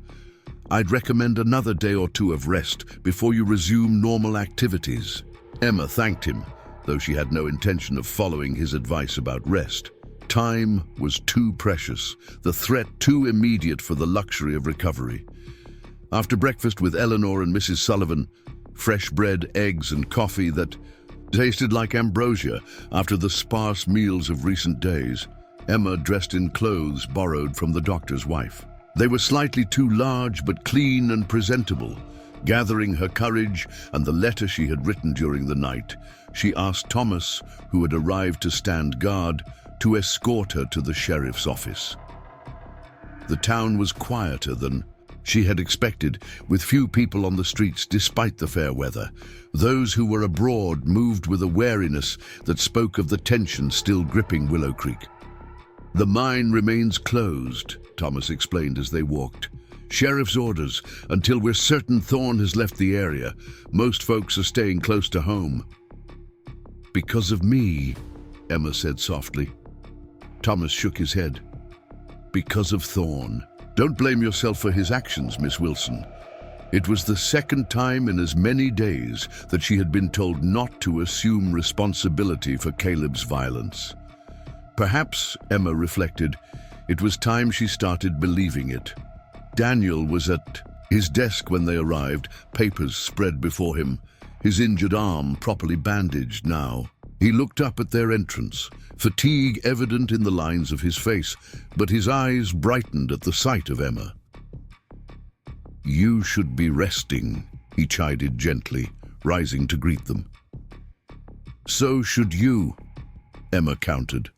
Speaker 1: I'd recommend another day or two of rest before you resume normal activities." Emma thanked him, though she had no intention of following his advice about rest. Time was too precious, the threat too immediate for the luxury of recovery. After breakfast with Eleanor and Mrs. Sullivan, fresh bread, eggs, and coffee that tasted like ambrosia after the sparse meals of recent days, Emma dressed in clothes borrowed from the doctor's wife. They were slightly too large but clean and presentable. Gathering her courage and the letter she had written during the night, she asked Thomas, who had arrived to stand guard, to escort her to the sheriff's office. The town was quieter than she had expected, with few people on the streets despite the fair weather. Those who were abroad moved with a wariness that spoke of the tension still gripping Willow Creek. "The mine remains closed," Thomas explained as they walked. "Sheriff's orders until we're certain Thorne has left the area. Most folks are staying close to home." "Because of me," Emma said softly. Thomas shook his head. "Because of Thorne. Don't blame yourself for his actions, Miss Wilson." It was the second time in as many days that she had been told not to assume responsibility for Caleb's violence. Perhaps, Emma reflected, it was time she started believing it. Daniel was at his desk when they arrived, papers spread before him, his injured arm properly bandaged now. He looked up at their entrance, fatigue evident in the lines of his face, but his eyes brightened at the sight of Emma. "You should be resting," he chided gently, rising to greet them. "So should you," Emma countered,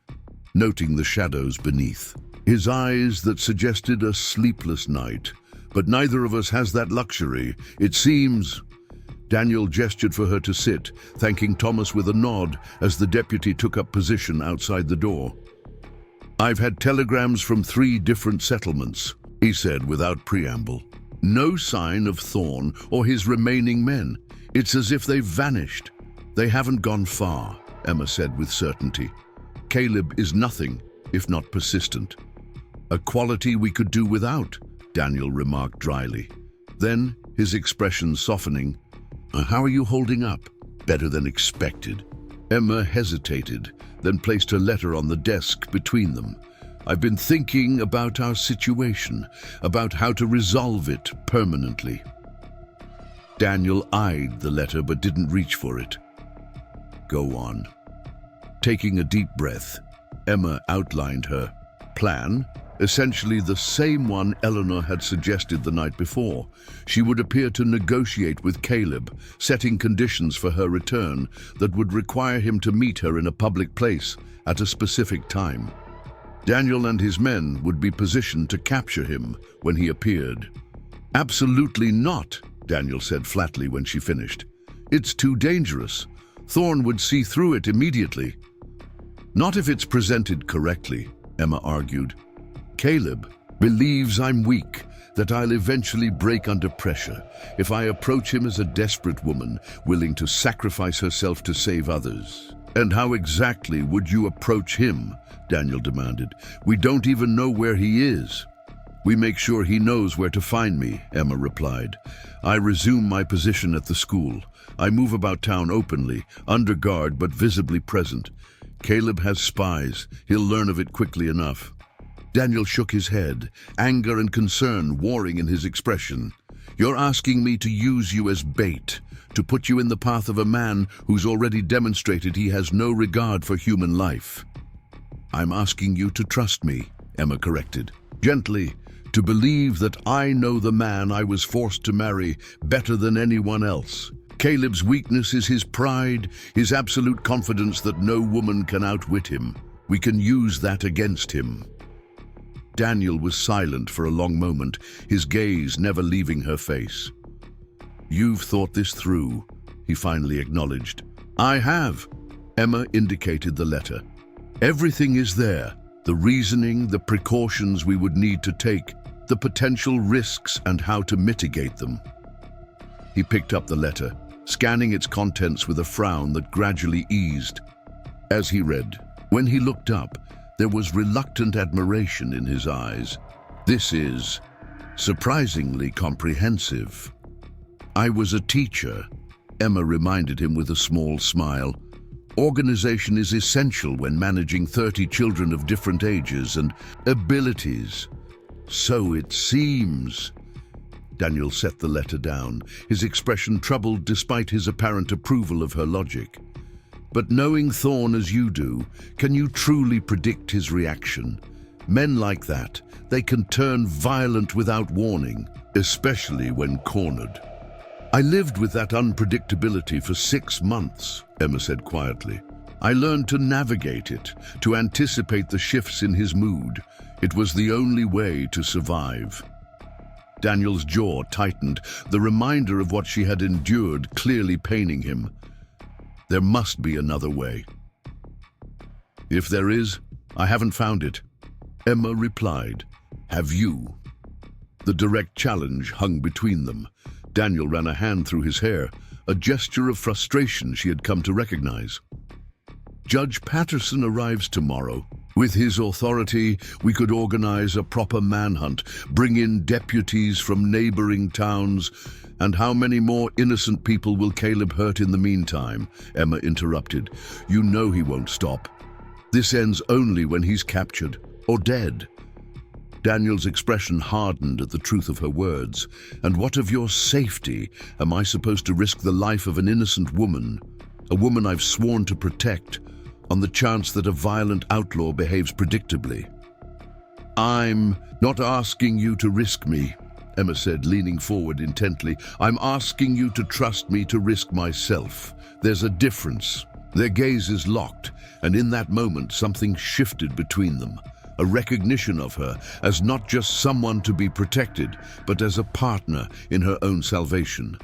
Speaker 1: noting the shadows beneath. His eyes that suggested a sleepless night. "But neither of us has that luxury, it seems." Daniel gestured for her to sit, thanking Thomas with a nod as the deputy took up position outside the door. "I've had telegrams from 3 different settlements," he said without preamble. "No sign of Thorne or his remaining men. It's as if they've vanished." "They haven't gone far," Emma said with certainty. "Caleb is nothing if not persistent." "A quality we could do without," Daniel remarked dryly. Then, his expression softening, "How are you holding up?" "Better than expected." Emma hesitated, then placed her letter on the desk between them. "I've been thinking about our situation, about how to resolve it permanently." Daniel eyed the letter but didn't reach for it. "Go on." Taking a deep breath, Emma outlined her plan, essentially the same one Eleanor had suggested the night before. She would appear to negotiate with Caleb, setting conditions for her return that would require him to meet her in a public place at a specific time. Daniel and his men would be positioned to capture him when he appeared. "Absolutely not," Daniel said flatly when she finished. "It's too dangerous. Thorne would see through it immediately." "Not if it's presented correctly," Emma argued. "Caleb believes I'm weak, that I'll eventually break under pressure if I approach him as a desperate woman willing to sacrifice herself to save others." "And how exactly would you approach him?" Daniel demanded. "We don't even know where he is." "We make sure he knows where to find me," Emma replied. "I resume my position at the school. I move about town openly, under guard but visibly present. Caleb has spies. He'll learn of it quickly enough." Daniel shook his head, anger and concern warring in his expression. "You're asking me to use you as bait, to put you in the path of a man who's already demonstrated he has no regard for human life." "I'm asking you to trust me," Emma corrected, gently, "to believe that I know the man I was forced to marry better than anyone else. Caleb's weakness is his pride, his absolute confidence that no woman can outwit him. We can use that against him." Daniel was silent for a long moment, his gaze never leaving her face. "You've thought this through," he finally acknowledged. "I have." Emma indicated the letter. "Everything is there. The reasoning, the precautions we would need to take, the potential risks and how to mitigate them." He picked up the letter, scanning its contents with a frown that gradually eased. As he read, when he looked up, there was reluctant admiration in his eyes. "This is surprisingly comprehensive." "I was a teacher," Emma reminded him with a small smile. Organization is essential when managing 30 children of different ages and abilities. So it seems. Daniel set the letter down, his expression troubled despite his apparent approval of her logic. But knowing Thorne as you do, can you truly predict his reaction? Men like that, they can turn violent without warning, especially when cornered. I lived with that unpredictability for 6 months, Emma said quietly. I learned to navigate it, to anticipate the shifts in his mood. It was the only way to survive. Daniel's jaw tightened, the reminder of what she had endured clearly paining him. There must be another way. If there is, I haven't found it. Emma replied, Have you? The direct challenge hung between them. Daniel ran a hand through his hair, a gesture of frustration she had come to recognize. Judge Patterson arrives tomorrow. With his authority, we could organize a proper manhunt, bring in deputies from neighboring towns. And how many more innocent people will Caleb hurt in the meantime? Emma interrupted. You know he won't stop. This ends only when he's captured or dead. Daniel's expression hardened at the truth of her words. And what of your safety? Am I supposed to risk the life of an innocent woman? A woman I've sworn to protect, on the chance that a violent outlaw behaves predictably? I'm not asking you to risk me, Emma said, leaning forward intently. I'm asking you to trust me to risk myself. There's a difference. Their gazes locked, and in that moment something shifted between them. A recognition of her as not just someone to be protected, but as a partner in her own salvation.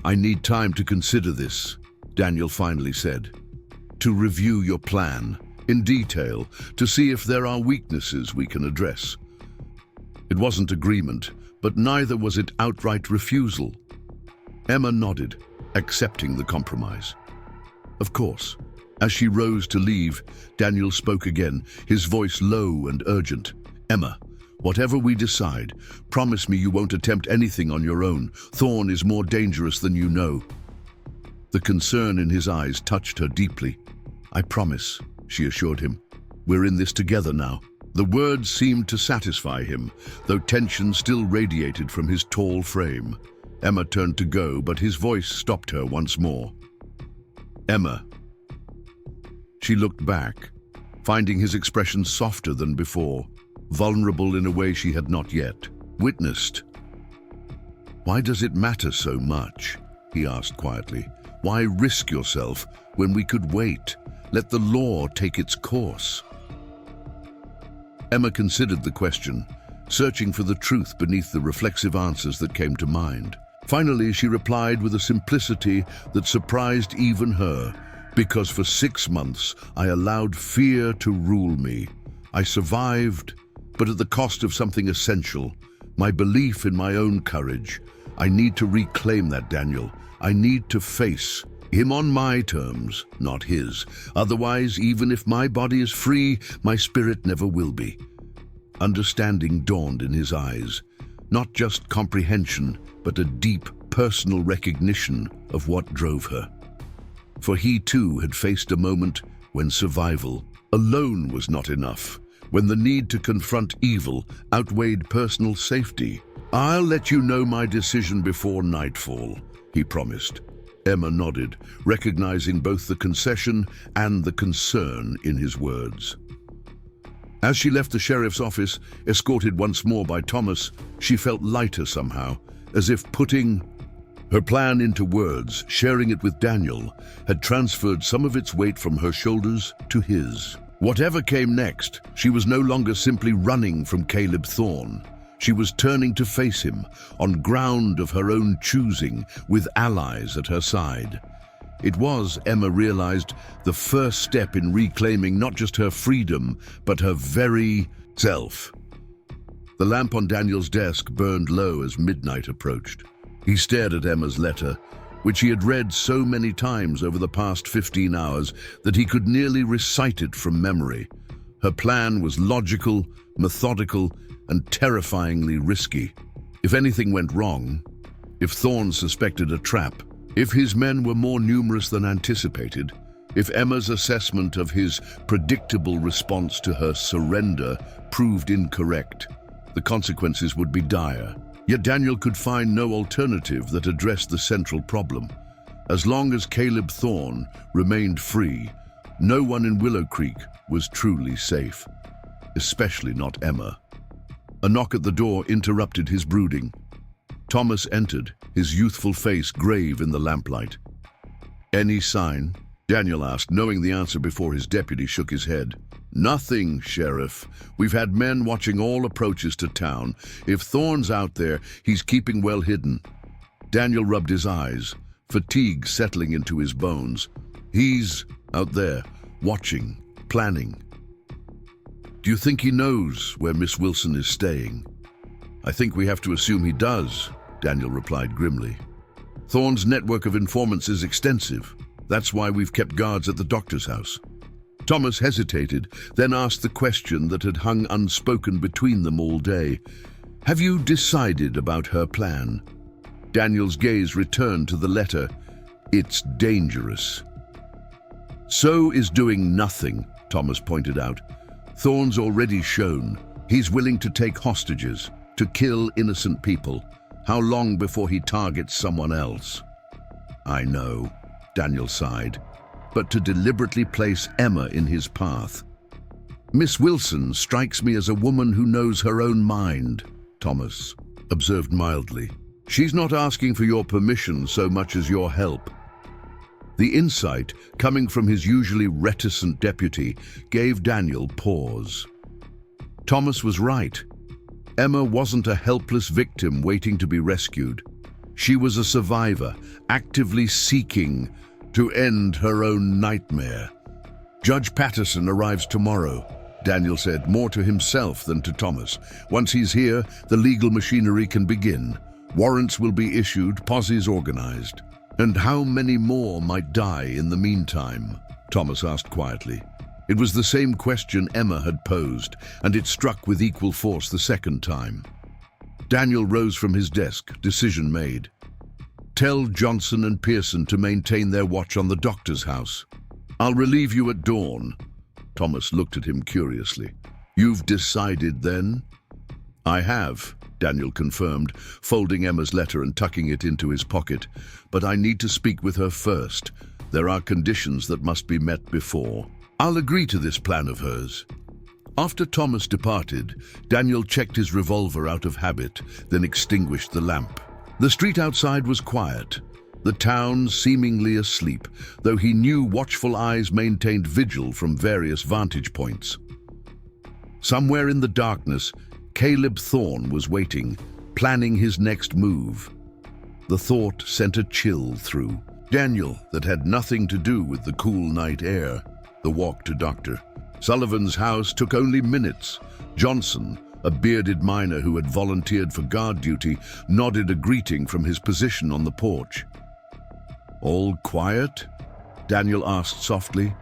Speaker 1: I need time to consider this, Daniel finally said. To review your plan in detail, to see if there are weaknesses we can address. It wasn't agreement, but neither was it outright refusal. Emma nodded, accepting the compromise. Of course. As she rose to leave, Daniel spoke again, his voice low and urgent. Emma, whatever we decide, promise me you won't attempt anything on your own. Thorne is more dangerous than you know. The concern in his eyes touched her deeply. I promise, she assured him. We're in this together now. The words seemed to satisfy him, though tension still radiated from his tall frame. Emma turned to go, but his voice stopped her once more. Emma. She looked back, finding his expression softer than before, vulnerable in a way she had not yet witnessed. Why does it matter so much? He asked quietly. Why risk yourself when we could wait? Let the law take its course. Emma considered the question, searching for the truth beneath the reflexive answers that came to mind. Finally, she replied with a simplicity that surprised even her. Because for 6 months, I allowed fear to rule me. I survived, but at the cost of something essential, my belief in my own courage. I need to reclaim that, Daniel. I need to face him on my terms, not his. Otherwise, even if my body is free, my spirit never will be. Understanding dawned in his eyes. Not just comprehension, but a deep personal recognition of what drove her. For he too had faced a moment when survival alone was not enough, when the need to confront evil outweighed personal safety. I'll let you know my decision before nightfall, he promised. Emma nodded, recognizing both the concession and the concern in his words. As she left the sheriff's office, escorted once more by Thomas, she felt lighter somehow, as if putting her plan into words, sharing it with Daniel, had transferred some of its weight from her shoulders to his. Whatever came next, she was no longer simply running from Caleb Thorne. She was turning to face him, on ground of her own choosing, with allies at her side. It was, Emma realized, the first step in reclaiming not just her freedom, but her very self. The lamp on Daniel's desk burned low as midnight approached. He stared at Emma's letter, which he had read so many times over the past 15 hours that he could nearly recite it from memory. Her plan was logical, methodical, and terrifyingly risky. If anything went wrong, if Thorne suspected a trap, if his men were more numerous than anticipated, If Emma's assessment of his predictable response to her surrender proved incorrect, the consequences would be dire. Yet Daniel could find no alternative that addressed the central problem. As long as Caleb Thorne remained free, no one in Willow Creek was truly safe, especially not Emma. A knock at the door interrupted his brooding. Thomas entered, his youthful face grave in the lamplight. "Any sign?" Daniel asked, knowing the answer before his deputy shook his head. "Nothing, Sheriff. We've had men watching all approaches to town. If Thorne's out there, he's keeping well hidden." Daniel rubbed his eyes, fatigue settling into his bones. "He's out there, watching, planning." "Do you think he knows where Miss Wilson is staying?" "I think we have to assume he does," Daniel replied grimly. "Thorne's network of informants is extensive. That's why we've kept guards at the doctor's house." Thomas hesitated, then asked the question that had hung unspoken between them all day. "Have you decided about her plan?" Daniel's gaze returned to the letter. "It's dangerous." "So is doing nothing," Thomas pointed out. "Thorne's already shown he's willing to take hostages, to kill innocent people. How long before he targets someone else?" "I know," Daniel sighed, "but to deliberately place Emma in his path." "Miss Wilson strikes me as a woman who knows her own mind," Thomas observed mildly. "She's not asking for your permission so much as your help." The insight, coming from his usually reticent deputy, gave Daniel pause. Thomas was right. Emma wasn't a helpless victim waiting to be rescued. She was a survivor, actively seeking to end her own nightmare. "Judge Patterson arrives tomorrow," Daniel said, more to himself than to Thomas. "Once he's here, the legal machinery can begin. Warrants will be issued, posses organized." "And how many more might die in the meantime?" Thomas asked quietly. It was the same question Emma had posed, and it struck with equal force the second time. Daniel rose from his desk, decision made. "Tell Johnson and Pearson to maintain their watch on the doctor's house. I'll relieve you at dawn." Thomas looked at him curiously. "You've decided then?" "I have," Daniel confirmed, folding Emma's letter and tucking it into his pocket. "But I need to speak with her first. There are conditions that must be met before." "I'll agree to this plan of hers." After Thomas departed, Daniel checked his revolver out of habit, then extinguished the lamp. The street outside was quiet, the town seemingly asleep, though he knew watchful eyes maintained vigil from various vantage points. Somewhere in the darkness, Caleb Thorne was waiting, planning his next move. The thought sent a chill through Daniel that had nothing to do with the cool night air, the walk to Dr. Sullivan's house took only minutes. Johnson, a bearded miner who had volunteered for guard duty, nodded a greeting from his position on the porch. "All quiet?" Daniel asked softly.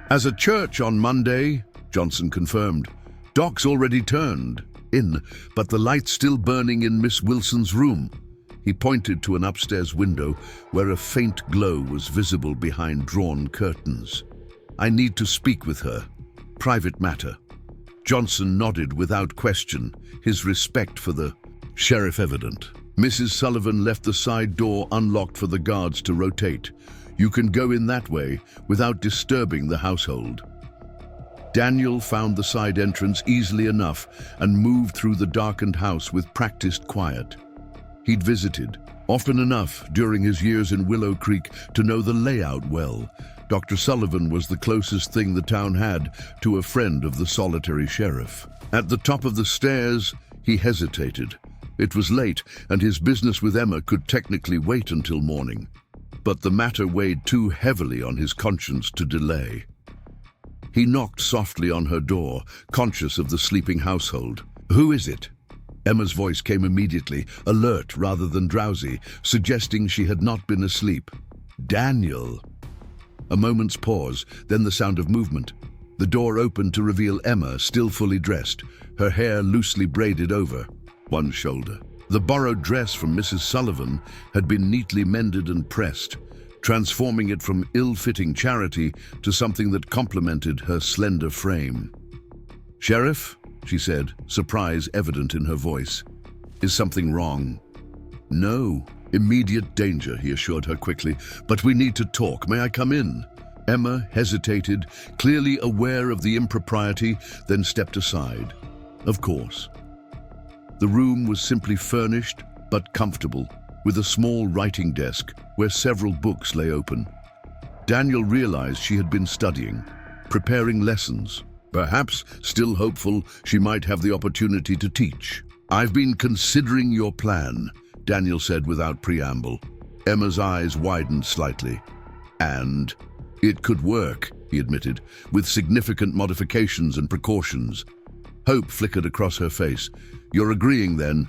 Speaker 1: "As a church on Monday," Johnson confirmed. "Doc's already turned in, but the light's still burning in Miss Wilson's room." He pointed to an upstairs window where a faint glow was visible behind drawn curtains. "I need to speak with her. Private matter." Johnson nodded without question, his respect for the sheriff evident. Mrs. Sullivan left the side door unlocked for the guards to rotate. "You can go in that way without disturbing the household." Daniel found the side entrance easily enough and moved through the darkened house with practiced quiet. He'd visited often enough during his years in Willow Creek to know the layout well. Dr. Sullivan was the closest thing the town had to a friend of the solitary sheriff. At the top of the stairs, he hesitated. It was late, and his business with Emma could technically wait until morning. But the matter weighed too heavily on his conscience to delay. He knocked softly on her door, conscious of the sleeping household. "Who is it?" Emma's voice came immediately, alert rather than drowsy, suggesting she had not been asleep. "Daniel." A moment's pause, then the sound of movement. The door opened to reveal Emma, still fully dressed, her hair loosely braided over one shoulder. The borrowed dress from Mrs. Sullivan had been neatly mended and pressed, transforming it from ill-fitting charity to something that complemented her slender frame. "Sheriff," she said, surprise evident in her voice, "is something wrong?" "No, immediate danger," he assured her quickly, "but we need to talk. May I come in?" Emma hesitated, clearly aware of the impropriety, then stepped aside. Of course. The room was simply furnished, but comfortable, with a small writing desk where several books lay open. Daniel realized she had been studying, preparing lessons, perhaps still hopeful she might have the opportunity to teach. "I've been considering your plan," Daniel said without preamble. Emma's eyes widened slightly. "And it could work," he admitted, "with significant modifications and precautions." Hope flickered across her face. "You're agreeing then?"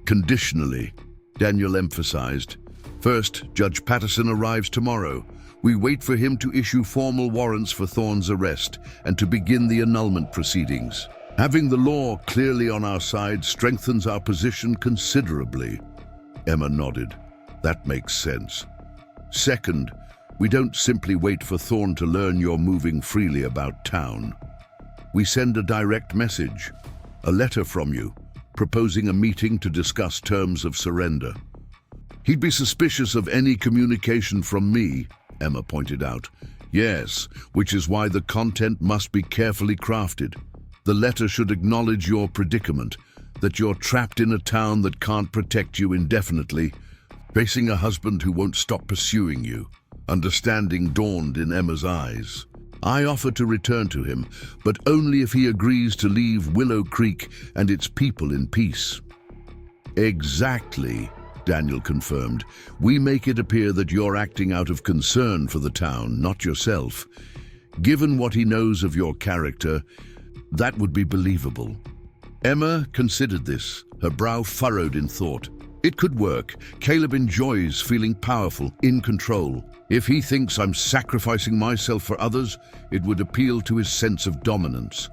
Speaker 1: "Conditionally," Daniel emphasized. "First, Judge Patterson arrives tomorrow. We wait for him to issue formal warrants for Thorne's arrest and to begin the annulment proceedings. Having the law clearly on our side strengthens our position considerably." Emma nodded. "That makes sense." "Second, we don't simply wait for Thorne to learn you're moving freely about town. We send a direct message, a letter from you, proposing a meeting to discuss terms of surrender." "He'd be suspicious of any communication from me," Emma pointed out. "Yes, which is why the content must be carefully crafted. The letter should acknowledge your predicament, that you're trapped in a town that can't protect you indefinitely, facing a husband who won't stop pursuing you." Understanding dawned in Emma's eyes. "I offer to return to him, but only if he agrees to leave Willow Creek and its people in peace." "Exactly," Daniel confirmed. "We make it appear that you're acting out of concern for the town, not yourself. Given what he knows of your character, that would be believable." Emma considered this, her brow furrowed in thought. It could work. Caleb enjoys feeling powerful, in control. If he thinks I'm sacrificing myself for others, it would appeal to his sense of dominance.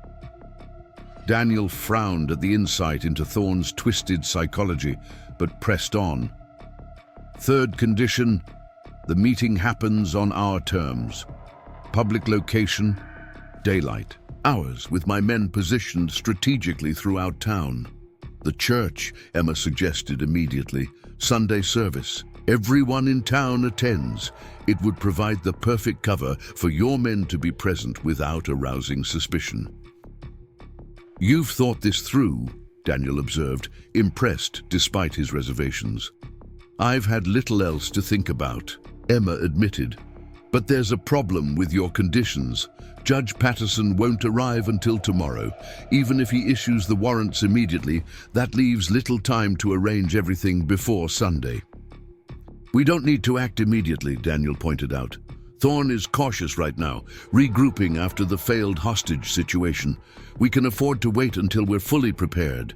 Speaker 1: Daniel frowned at the insight into Thorne's twisted psychology, but pressed on. "Third condition, the meeting happens on our terms. Public location, daylight. Hours, with my men positioned strategically throughout town." "The church," Emma suggested immediately. "Sunday service. Everyone in town attends. It would provide the perfect cover for your men to be present without arousing suspicion." "You've thought this through," Daniel observed, impressed despite his reservations. "I've had little else to think about," Emma admitted. "But there's a problem with your conditions. Judge Patterson won't arrive until tomorrow. Even if he issues the warrants immediately, that leaves little time to arrange everything before Sunday." "We don't need to act immediately," Daniel pointed out. "Thorne is cautious right now, regrouping after the failed hostage situation. We can afford to wait until we're fully prepared."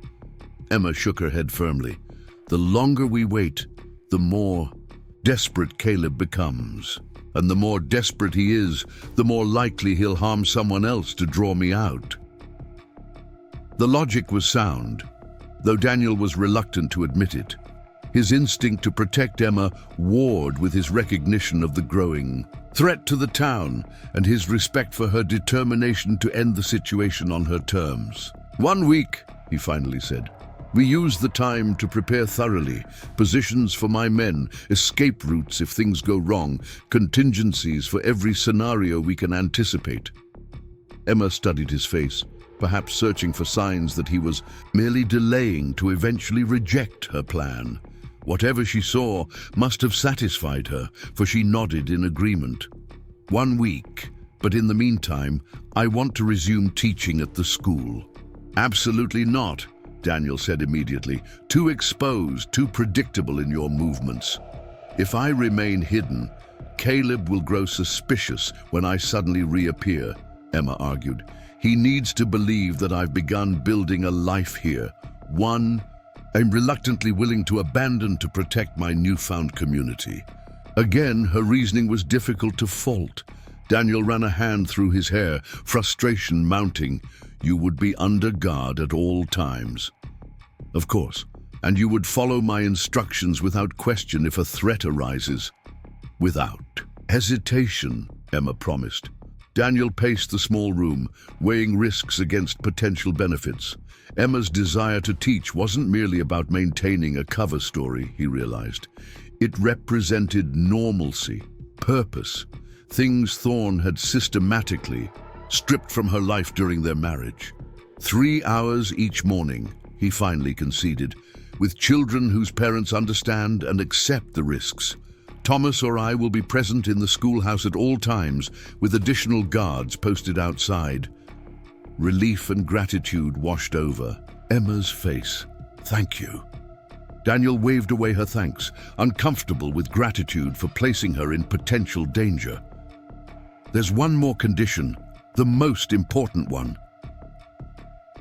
Speaker 1: Emma shook her head firmly. "The longer we wait, the more desperate Caleb becomes. And the more desperate he is, the more likely he'll harm someone else to draw me out." The logic was sound, though Daniel was reluctant to admit it. His instinct to protect Emma warred with his recognition of the growing threat to the town and his respect for her determination to end the situation on her terms. "1 week," he finally said. "We use the time to prepare thoroughly, positions for my men, escape routes if things go wrong, contingencies for every scenario we can anticipate." Emma studied his face, perhaps searching for signs that he was merely delaying to eventually reject her plan. Whatever she saw must have satisfied her, for she nodded in agreement. 1 week, but in the meantime, I want to resume teaching at the school." "Absolutely not," Daniel said immediately. "Too exposed, too predictable in your movements. If I remain hidden, Caleb will grow suspicious when I suddenly reappear," Emma argued. "He needs to believe that I've begun building a life here, one I'm reluctantly willing to abandon to protect my newfound community." Again, her reasoning was difficult to fault. Daniel ran a hand through his hair, frustration mounting. "You would be under guard at all times." "Of course, and you would follow my instructions without question if a threat arises." Without hesitation, Emma promised. Daniel paced the small room, weighing risks against potential benefits. Emma's desire to teach wasn't merely about maintaining a cover story, he realized. It represented normalcy, purpose, things Thorne had systematically stripped from her life during their marriage. 3 hours each morning, he finally conceded, with children whose parents understand and accept the risks. Thomas or I will be present in the schoolhouse at all times, with additional guards posted outside. Relief and gratitude washed over Emma's face. Thank you. Daniel waved away her thanks, uncomfortable with gratitude for placing her in potential danger. There's one more condition, the most important one.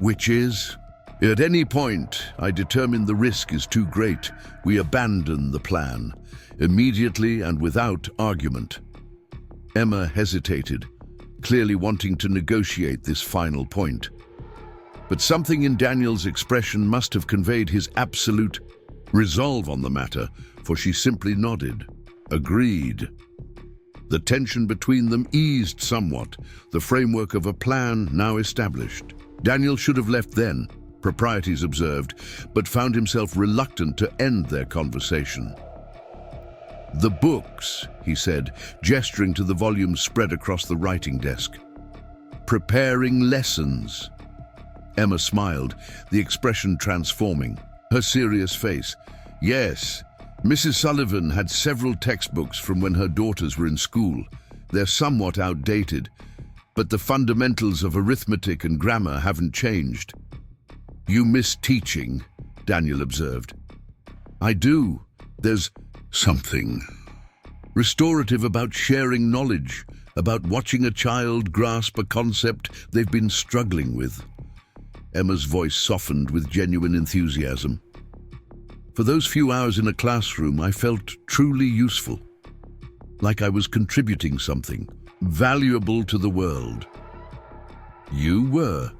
Speaker 1: Which is, at any point I determine the risk is too great, we abandon the plan, immediately and without argument. Emma hesitated, clearly wanting to negotiate this final point. But something in Daniel's expression must have conveyed his absolute resolve on the matter, for she simply nodded. Agreed. The tension between them eased somewhat, the framework of a plan now established. Daniel should have left then, proprieties observed, but found himself reluctant to end their conversation. The books, he said, gesturing to the volumes spread across the writing desk. Preparing lessons. Emma smiled, the expression transforming. Her serious face. Yes, Mrs. Sullivan had several textbooks from when her daughters were in school. They're somewhat outdated, but the fundamentals of arithmetic and grammar haven't changed. You miss teaching, Daniel observed. I do. There's something restorative about sharing knowledge, about watching a child grasp a concept they've been struggling with. Emma's voice softened with genuine enthusiasm. For those few hours in a classroom, I felt truly useful, like I was contributing something valuable to the world. You were,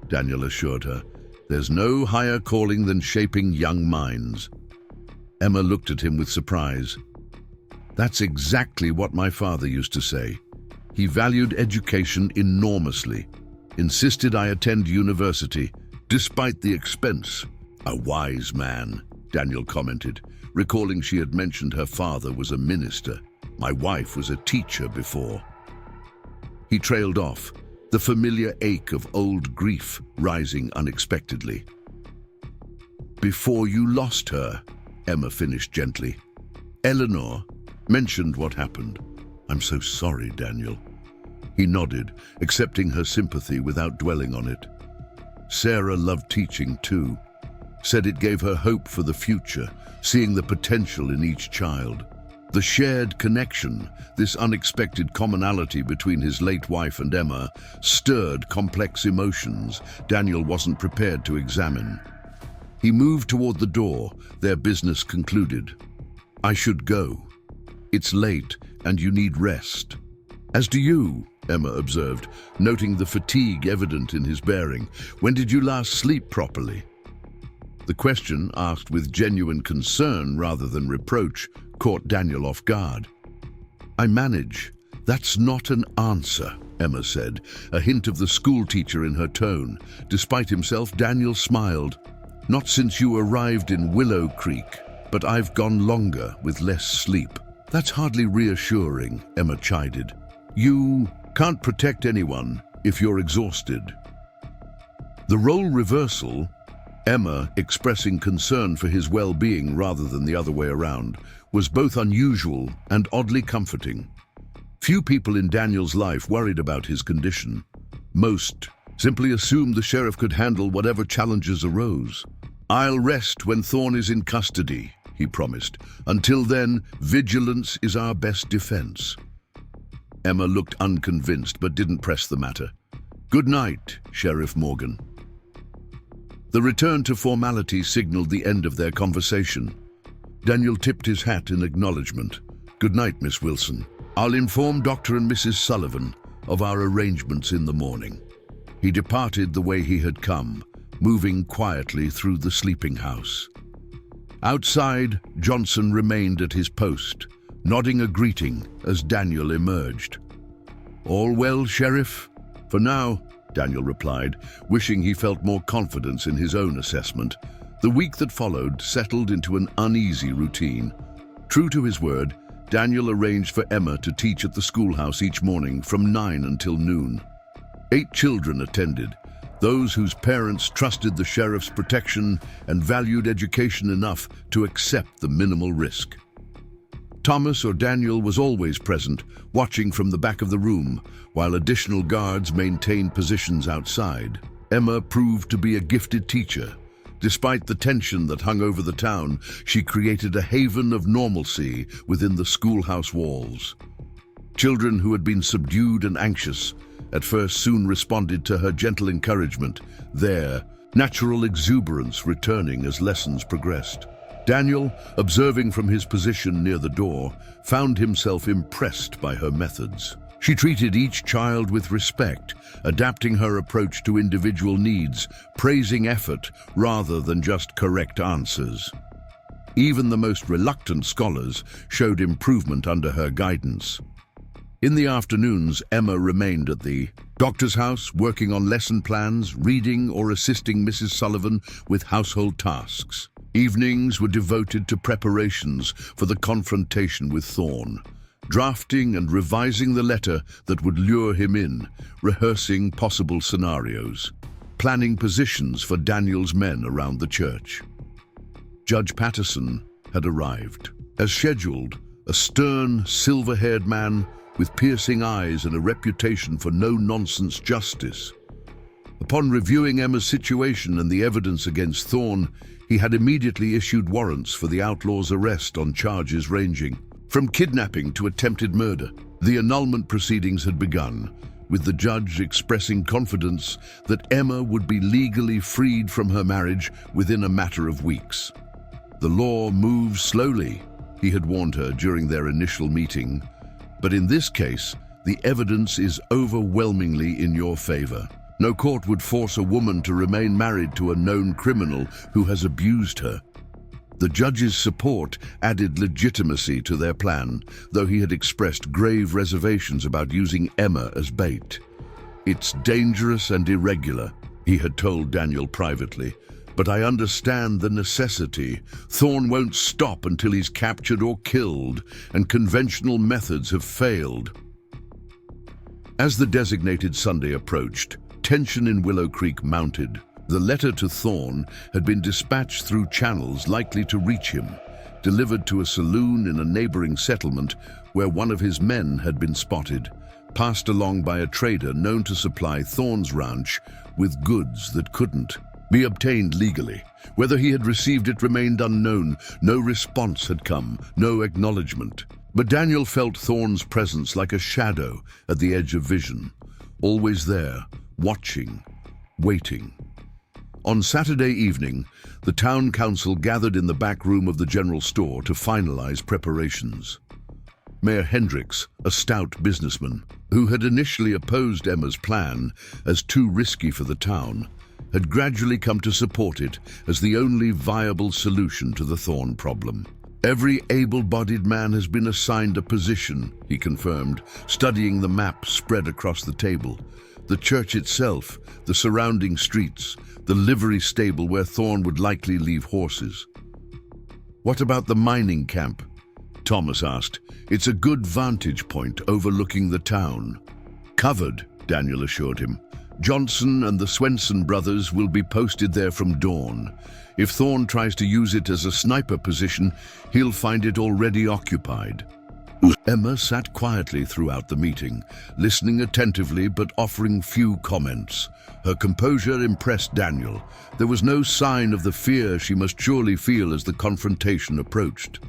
Speaker 1: Daniel assured her. There's no higher calling than shaping young minds. Emma looked at him with surprise. That's exactly what my father used to say. He valued education enormously, insisted I attend university, despite the expense. A wise man, Daniel commented, recalling she had mentioned her father was a minister. My wife was a teacher before. He trailed off, the familiar ache of old grief rising unexpectedly. Before you lost her, Emma finished gently. Eleanor mentioned what happened. I'm so sorry, Daniel. He nodded, accepting her sympathy without dwelling on it. Sarah loved teaching too. Said it gave her hope for the future, seeing the potential in each child. The shared connection, this unexpected commonality between his late wife and Emma, stirred complex emotions Daniel wasn't prepared to examine. He moved toward the door, their business concluded. I should go. It's late, and you need rest. As do you, Emma observed, noting the fatigue evident in his bearing. When did you last sleep properly? The question, asked with genuine concern rather than reproach, caught Daniel off guard. I manage. That's not an answer, Emma said, a hint of the schoolteacher in her tone. Despite himself, Daniel smiled. Not since you arrived in Willow Creek, but I've gone longer with less sleep. That's hardly reassuring, Emma chided. You can't protect anyone if you're exhausted. The role reversal, Emma expressing concern for his well-being rather than the other way around, was both unusual and oddly comforting. Few people in Daniel's life worried about his condition. Most simply assumed the sheriff could handle whatever challenges arose. I'll rest when Thorne is in custody, he promised. Until then, vigilance is our best defense. Emma looked unconvinced but didn't press the matter. Good night, Sheriff Morgan. The return to formality signaled the end of their conversation. Daniel tipped his hat in acknowledgement. Good night, Miss Wilson. I'll inform Dr. and Mrs. Sullivan of our arrangements in the morning. He departed the way he had come, moving quietly through the sleeping house. Outside, Johnson remained at his post, nodding a greeting as Daniel emerged. "All well, Sheriff?" "For now," Daniel replied, wishing he felt more confidence in his own assessment. The week that followed settled into an uneasy routine. True to his word, Daniel arranged for Emma to teach at the schoolhouse each morning from 9 until noon. 8 children attended, those whose parents trusted the sheriff's protection and valued education enough to accept the minimal risk. Thomas or Daniel was always present, watching from the back of the room, while additional guards maintained positions outside. Emma proved to be a gifted teacher. Despite the tension that hung over the town, she created a haven of normalcy within the schoolhouse walls. Children who had been subdued and anxious at first soon responded to her gentle encouragement, their natural exuberance returning as lessons progressed. Daniel, observing from his position near the door, found himself impressed by her methods. She treated each child with respect, adapting her approach to individual needs, praising effort rather than just correct answers. Even the most reluctant scholars showed improvement under her guidance. In the afternoons, Emma remained at the doctor's house, working on lesson plans, reading or assisting Mrs. Sullivan with household tasks. Evenings were devoted to preparations for the confrontation with Thorne, drafting and revising the letter that would lure him in, rehearsing possible scenarios, planning positions for Daniel's men around the church. Judge Patterson had arrived. As scheduled, a stern, silver-haired man with piercing eyes and a reputation for no-nonsense justice. Upon reviewing Emma's situation and the evidence against Thorne, he had immediately issued warrants for the Outlaw's arrest on charges ranging from kidnapping to attempted murder. The annulment proceedings had begun, with the judge expressing confidence that Emma would be legally freed from her marriage within a matter of weeks. "The law moves slowly," he had warned her during their initial meeting, "but in this case, the evidence is overwhelmingly in your favor. No court would force a woman to remain married to a known criminal who has abused her." The judge's support added legitimacy to their plan, though he had expressed grave reservations about using Emma as bait. "It's dangerous and irregular," he had told Daniel privately, "but I understand the necessity. Thorne won't stop until he's captured or killed, and conventional methods have failed." As the designated Sunday approached, tension in Willow Creek mounted. The letter to Thorne had been dispatched through channels likely to reach him, delivered to a saloon in a neighboring settlement where one of his men had been spotted, passed along by a trader known to supply Thorne's ranch with goods that couldn't be obtained legally. Whether he had received it remained unknown. No response had come, no acknowledgement. But Daniel felt Thorne's presence like a shadow at the edge of vision, always there, watching, waiting. On Saturday evening, the town council gathered in the back room of the general store to finalize preparations. Mayor Hendricks, a stout businessman, who had initially opposed Emma's plan as too risky for the town, had gradually come to support it as the only viable solution to the Thorne problem. "Every able-bodied man has been assigned a position," he confirmed, studying the map spread across the table. The church itself, the surrounding streets, the livery stable where Thorne would likely leave horses. "What about the mining camp?" Thomas asked. "It's a good vantage point overlooking the town." "Covered," Daniel assured him. "Johnson and the Swenson brothers will be posted there from dawn. If Thorne tries to use it as a sniper position, he'll find it already occupied." Emma sat quietly throughout the meeting, listening attentively but offering few comments. Her composure impressed Daniel. There was no sign of the fear she must surely feel as the confrontation approached.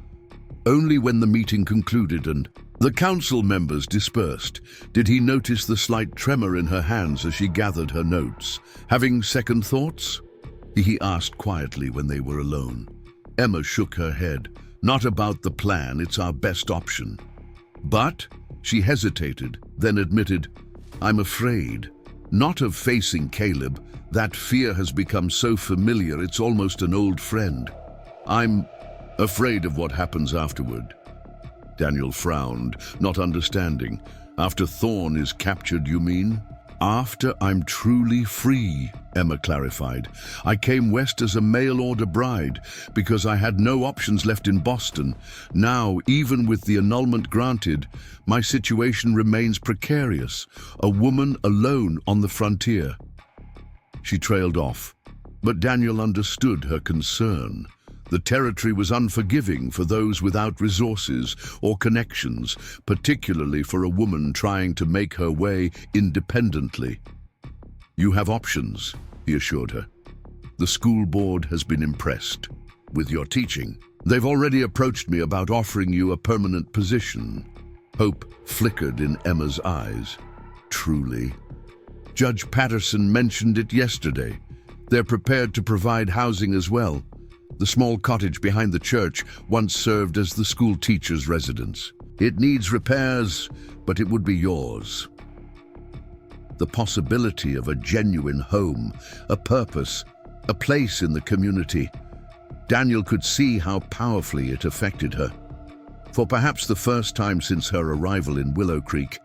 Speaker 1: Only when the meeting concluded and the council members dispersed did he notice the slight tremor in her hands as she gathered her notes. "Having second thoughts?" he asked quietly when they were alone. Emma shook her head. "Not about the plan, it's our best option." "But," she hesitated, then admitted, "I'm afraid. Not of facing Caleb. That fear has become so familiar it's almost an old friend. I'm afraid of what happens afterward." Daniel frowned, not understanding. After Thorne is captured, you mean? After I'm truly free, Emma clarified. I came west as a mail-order bride because I had no options left in Boston. Now, even with the annulment granted, my situation remains precarious. A woman alone on the frontier. She trailed off, but Daniel understood her concern. The territory was unforgiving for those without resources or connections, particularly for a woman trying to make her way independently. You have options, he assured her. The school board has been impressed with your teaching. They've already approached me about offering you a permanent position. Hope flickered in Emma's eyes. Truly. Judge Patterson mentioned it yesterday. They're prepared to provide housing as well. The small cottage behind the church once served as the school teacher's residence. It needs repairs, but it would be yours. The possibility of a genuine home, a purpose, a place in the community. Daniel could see how powerfully it affected her. For perhaps the first time since her arrival in Willow Creek,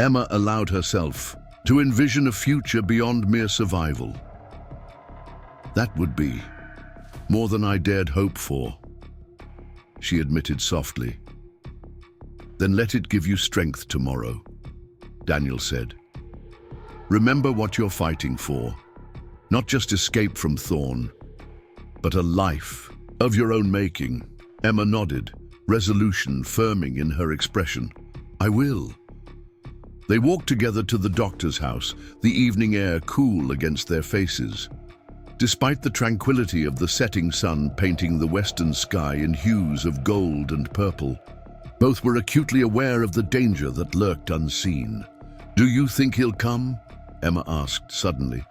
Speaker 1: Emma allowed herself to envision a future beyond mere survival. That would be more than I dared hope for, she admitted softly. Then let it give you strength tomorrow, Daniel said. Remember what you're fighting for. Not just escape from Thorne, but a life of your own making. Emma nodded, resolution firming in her expression. I will. They walked together to the doctor's house, the evening air cool against their faces. Despite the tranquility of the setting sun painting the western sky in hues of gold and purple, both were acutely aware of the danger that lurked unseen. Do you think he'll come? Emma asked suddenly.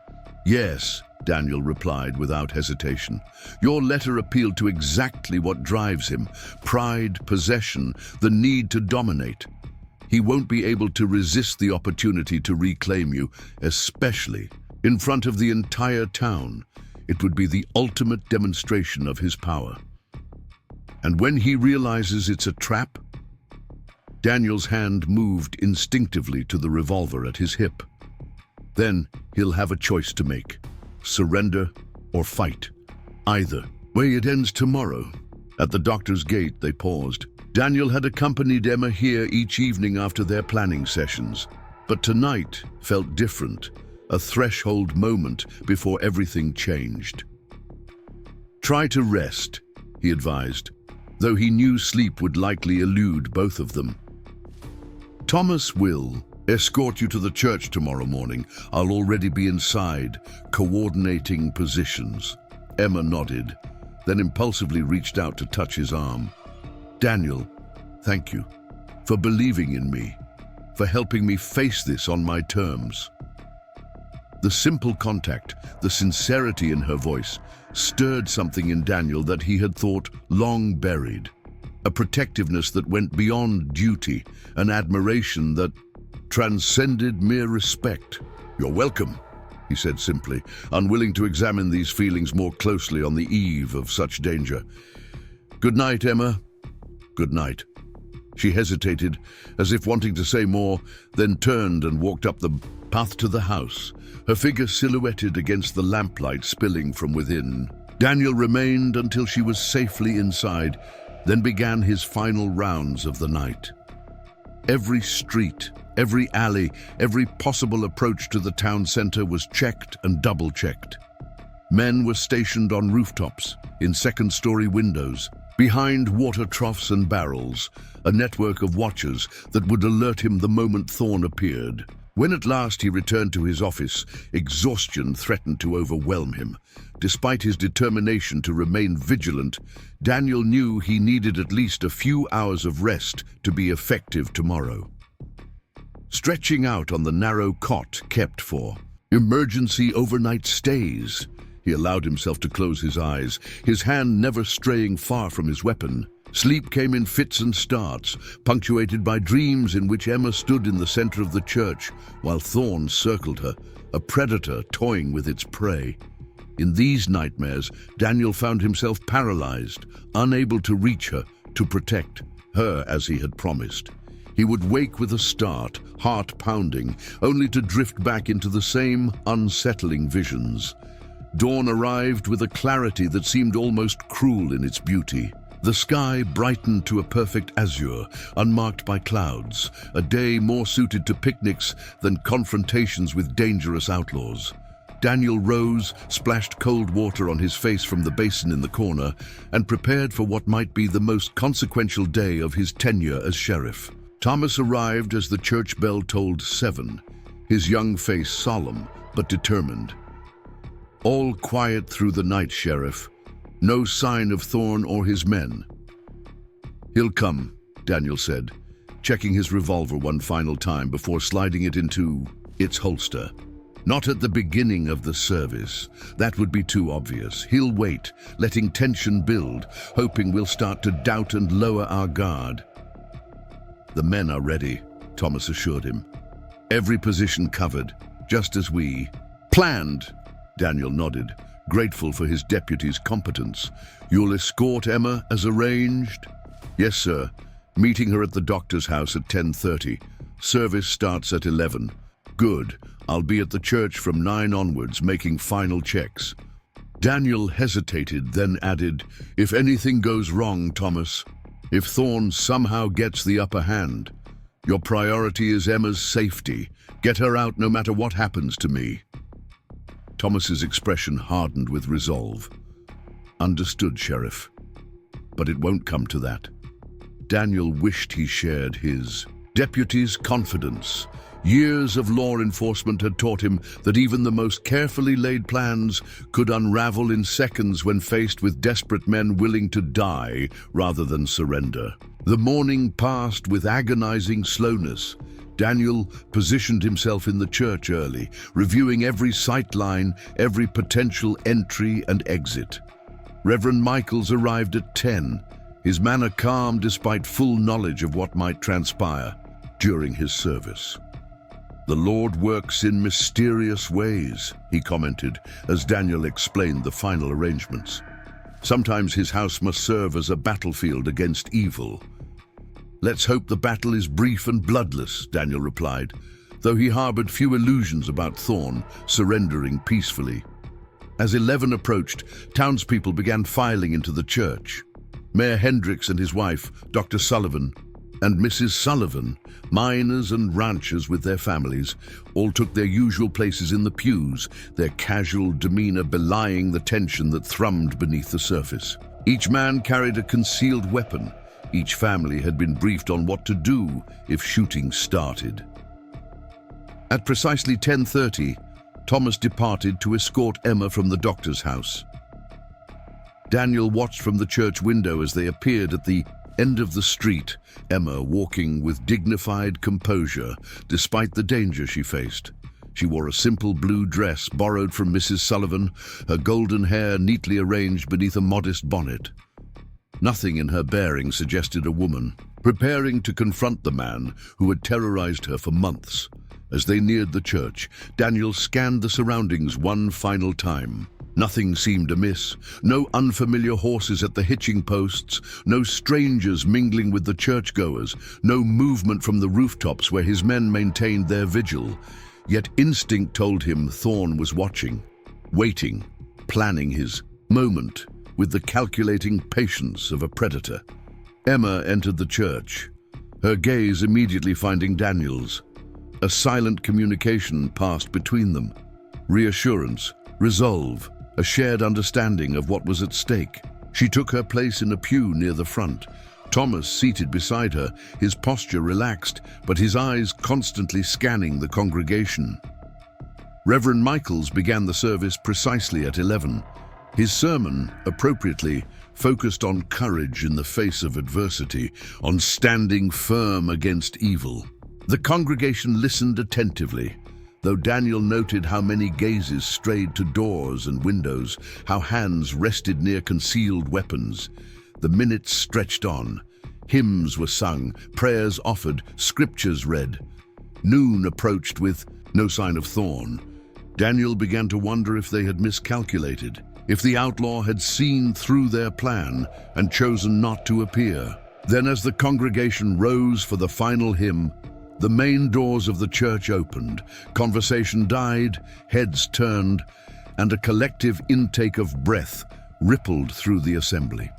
Speaker 1: Yes, Daniel replied without hesitation. Your letter appealed to exactly what drives him: pride, possession, the need to dominate. He won't be able to resist the opportunity to reclaim you, especially in front of the entire town. It would be the ultimate demonstration of his power. And when he realizes it's a trap, Daniel's hand moved instinctively to the revolver at his hip. Then he'll have a choice to make: surrender or fight. Either way, it ends tomorrow. At the doctor's gate, they paused. Daniel had accompanied Emma here each evening after their planning sessions, but tonight felt different. A threshold moment before everything changed. Try to rest, he advised, though he knew sleep would likely elude both of them. Thomas will escort you to the church tomorrow morning. I'll already be inside, coordinating positions. Emma nodded, then impulsively reached out to touch his arm. Daniel, thank you for believing in me, for helping me face this on my terms. The simple contact, the sincerity in her voice, stirred something in Daniel that he had thought long buried. A protectiveness that went beyond duty, an admiration that transcended mere respect. You're welcome, he said simply, unwilling to examine these feelings more closely on the eve of such danger. Good night, Emma. Good night. She hesitated, as if wanting to say more, then turned and walked up the path to the house, her figure silhouetted against the lamplight spilling from within. Daniel remained until she was safely inside, then began his final rounds of the night. Every street, every alley, every possible approach to the town center was checked and double-checked. Men were stationed on rooftops, in second-story windows, behind water troughs and barrels, a network of watchers that would alert him the moment Thorne appeared. When at last he returned to his office, exhaustion threatened to overwhelm him. Despite his determination to remain vigilant, Daniel knew he needed at least a few hours of rest to be effective tomorrow. Stretching out on the narrow cot kept for emergency overnight stays, he allowed himself to close his eyes, his hand never straying far from his weapon. Sleep came in fits and starts, punctuated by dreams in which Emma stood in the center of the church, while Thorne circled her, a predator toying with its prey. In these nightmares, Daniel found himself paralyzed, unable to reach her, to protect her as he had promised. He would wake with a start, heart pounding, only to drift back into the same unsettling visions. Dawn arrived with a clarity that seemed almost cruel in its beauty. The sky brightened to a perfect azure, unmarked by clouds, a day more suited to picnics than confrontations with dangerous outlaws. Daniel rose, splashed cold water on his face from the basin in the corner, and prepared for what might be the most consequential day of his tenure as sheriff. Thomas arrived as the church bell tolled 7, his young face solemn but determined. "All quiet through the night, Sheriff. No sign of Thorne or his men." "He'll come," Daniel said, checking his revolver one final time before sliding it into its holster. "Not at the beginning of the service. That would be too obvious. He'll wait, letting tension build, hoping we'll start to doubt and lower our guard." "The men are ready," Thomas assured him. "Every position covered, just as we planned." Daniel nodded, grateful for his deputy's competence. "You'll escort Emma as arranged?" "Yes, sir. Meeting her at the doctor's house at 10:30. Service starts at 11. "Good. I'll be at the church from 9 onwards, making final checks." Daniel hesitated, then added, "If anything goes wrong, Thomas, if Thorne somehow gets the upper hand, your priority is Emma's safety. Get her out no matter what happens to me." Thomas's expression hardened with resolve. "Understood, Sheriff. But it won't come to that." Daniel wished he shared his deputy's confidence. Years of law enforcement had taught him that even the most carefully laid plans could unravel in seconds when faced with desperate men willing to die rather than surrender. The morning passed with agonizing slowness. Daniel positioned himself in the church early, reviewing every sight line, every potential entry and exit. Reverend Michaels arrived at 10, his manner calm despite full knowledge of what might transpire during his service. "The Lord works in mysterious ways," he commented as Daniel explained the final arrangements. "Sometimes his house must serve as a battlefield against evil." "Let's hope the battle is brief and bloodless," Daniel replied, though he harbored few illusions about Thorne surrendering peacefully. As 11 approached, townspeople began filing into the church. Mayor Hendricks and his wife, Dr. Sullivan, and Mrs. Sullivan, miners and ranchers with their families, all took their usual places in the pews, their casual demeanor belying the tension that thrummed beneath the surface. Each man carried a concealed weapon. Each family had been briefed on what to do if shooting started. At precisely 10:30, Thomas departed to escort Emma from the doctor's house. Daniel watched from the church window as they appeared at the end of the street, Emma walking with dignified composure despite the danger she faced. She wore a simple blue dress borrowed from Mrs. Sullivan, her golden hair neatly arranged beneath a modest bonnet. Nothing in her bearing suggested a woman, preparing to confront the man who had terrorized her for months. As they neared the church, Daniel scanned the surroundings one final time. Nothing seemed amiss. No unfamiliar horses at the hitching posts, no strangers mingling with the churchgoers, no movement from the rooftops where his men maintained their vigil. Yet instinct told him Thorne was watching, waiting, planning his moment with the calculating patience of a predator. Emma entered the church, her gaze immediately finding Daniel's. A silent communication passed between them. Reassurance, resolve, a shared understanding of what was at stake. She took her place in a pew near the front. Thomas seated beside her, his posture relaxed, but his eyes constantly scanning the congregation. Reverend Michaels began the service precisely at 11. His sermon, appropriately, focused on courage in the face of adversity, on standing firm against evil. The congregation listened attentively, though Daniel noted how many gazes strayed to doors and windows, how hands rested near concealed weapons. The minutes stretched on. Hymns were sung, prayers offered, scriptures read. Noon approached with no sign of Thorne. Daniel began to wonder if they had miscalculated, if the outlaw had seen through their plan and chosen not to appear. Then, as the congregation rose for the final hymn, the main doors of the church opened, conversation died, heads turned, and a collective intake of breath rippled through the assembly.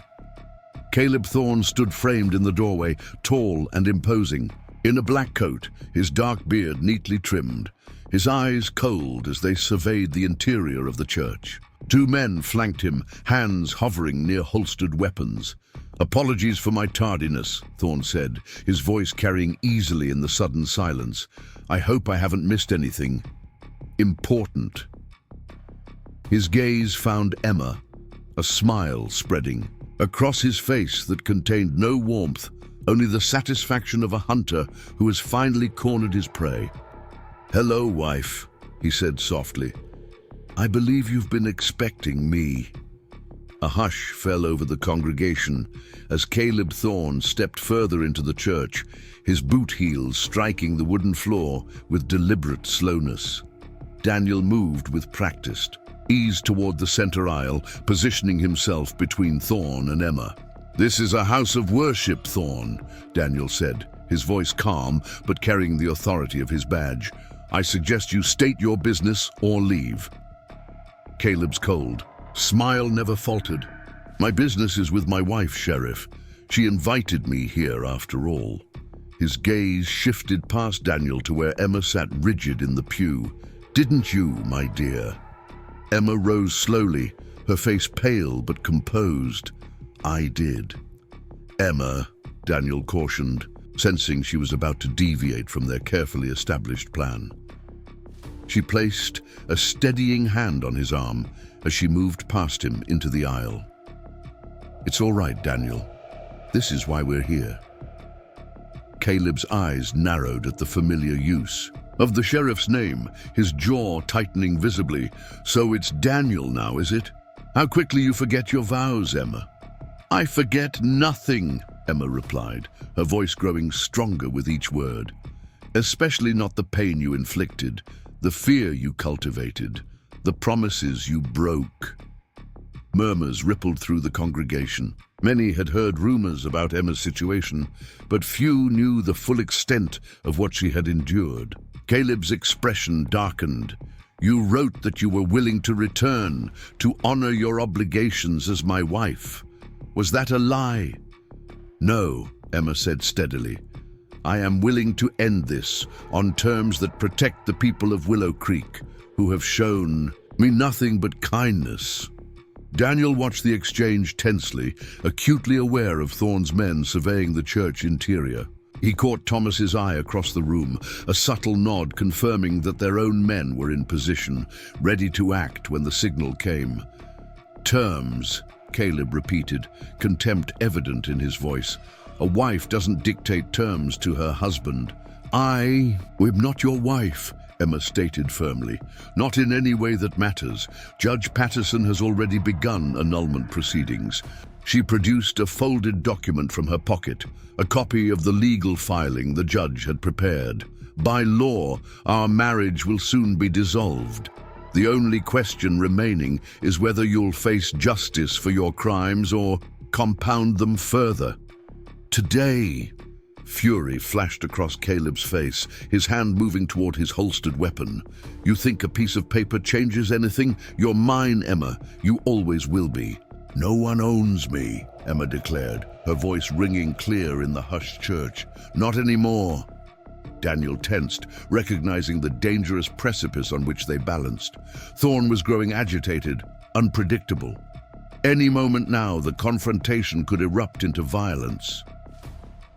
Speaker 1: Caleb Thorne stood framed in the doorway, tall and imposing, in a black coat, his dark beard neatly trimmed, his eyes cold as they surveyed the interior of the church. Two men flanked him, hands hovering near holstered weapons. "Apologies for my tardiness," Thorne said, his voice carrying easily in the sudden silence. "I hope I haven't missed anything important." His gaze found Emma, a smile spreading across his face that contained no warmth, only the satisfaction of a hunter who has finally cornered his prey. "Hello, wife," he said softly. "I believe you've been expecting me." A hush fell over the congregation as Caleb Thorne stepped further into the church, his boot heels striking the wooden floor with deliberate slowness. Daniel moved with practiced ease toward the center aisle, positioning himself between Thorne and Emma. "This is a house of worship, Thorne," Daniel said, his voice calm but carrying the authority of his badge. "I suggest you state your business or leave." Caleb's cold smile never faltered. "My business is with my wife, Sheriff. She invited me here after all." His gaze shifted past Daniel to where Emma sat rigid in the pew. "Didn't you, my dear?" Emma rose slowly, her face pale but composed. "I did." "Emma," Daniel cautioned, sensing she was about to deviate from their carefully established plan. She placed a steadying hand on his arm as she moved past him into the aisle. "It's all right, Daniel. This is why we're here." Caleb's eyes narrowed at the familiar use of the sheriff's name, his jaw tightening visibly. "So it's Daniel now, is it? How quickly you forget your vows, Emma." "I forget nothing," Emma replied, her voice growing stronger with each word. "Especially not the pain you inflicted, the fear you cultivated, the promises you broke." Murmurs rippled through the congregation. Many had heard rumors about Emma's situation, but few knew the full extent of what she had endured. Caleb's expression darkened. "You wrote that you were willing to return, to honor your obligations as my wife. Was that a lie?" "No," Emma said steadily. "I am willing to end this on terms that protect the people of Willow Creek, who have shown me nothing but kindness." Daniel watched the exchange tensely, acutely aware of Thorne's men surveying the church interior. He caught Thomas's eye across the room, a subtle nod confirming that their own men were in position, ready to act when the signal came. "Terms," Caleb repeated, contempt evident in his voice. "A wife doesn't dictate terms to her husband." I'm not your wife," Emma stated firmly. "Not in any way that matters. Judge Patterson has already begun annulment proceedings." She produced a folded document from her pocket, a copy of the legal filing the judge had prepared. "By law, our marriage will soon be dissolved. The only question remaining is whether you'll face justice for your crimes or compound them further." "Today," fury flashed across Caleb's face, his hand moving toward his holstered weapon. "You think a piece of paper changes anything? You're mine, Emma. You always will be." "No one owns me," Emma declared, her voice ringing clear in the hushed church. "Not anymore." Daniel tensed, recognizing the dangerous precipice on which they balanced. Thorne was growing agitated, unpredictable. Any moment now, the confrontation could erupt into violence.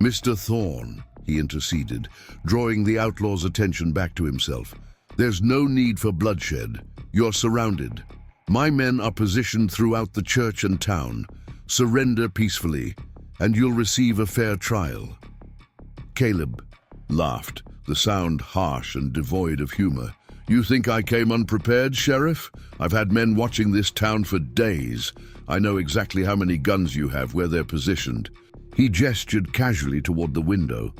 Speaker 1: "Mr. Thorne," he interceded, drawing the outlaw's attention back to himself. "There's no need for bloodshed. You're surrounded. My men are positioned throughout the church and town. Surrender peacefully, and you'll receive a fair trial." Caleb laughed, the sound harsh and devoid of humor. "You think I came unprepared, Sheriff? I've had men watching this town for days. I know exactly how many guns you have, where they're positioned." He gestured casually toward the window.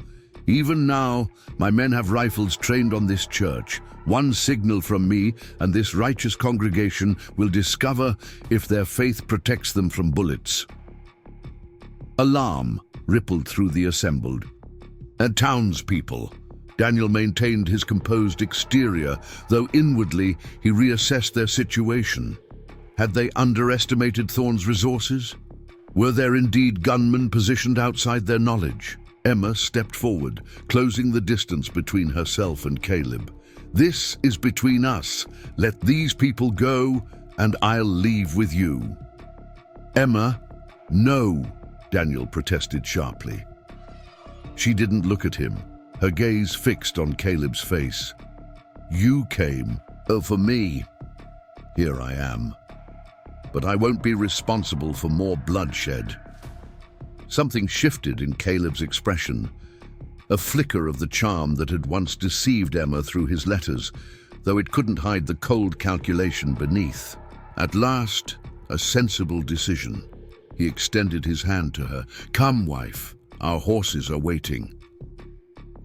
Speaker 1: "Even now, my men have rifles trained on this church. One signal from me, and this righteous congregation will discover if their faith protects them from bullets." Alarm rippled through the assembled. And townspeople. Daniel maintained his composed exterior, though inwardly he reassessed their situation. Had they underestimated Thorne's resources? Were there indeed gunmen positioned outside their knowledge? Emma stepped forward, closing the distance between herself and Caleb. "This is between us. Let these people go, and I'll leave with you." "Emma, no," Daniel protested sharply. She didn't look at him, her gaze fixed on Caleb's face. "You came, for me. Here I am. But I won't be responsible for more bloodshed." Something shifted in Caleb's expression, a flicker of the charm that had once deceived Emma through his letters, though it couldn't hide the cold calculation beneath. At last, a sensible decision. He extended his hand to her. "Come, wife, our horses are waiting."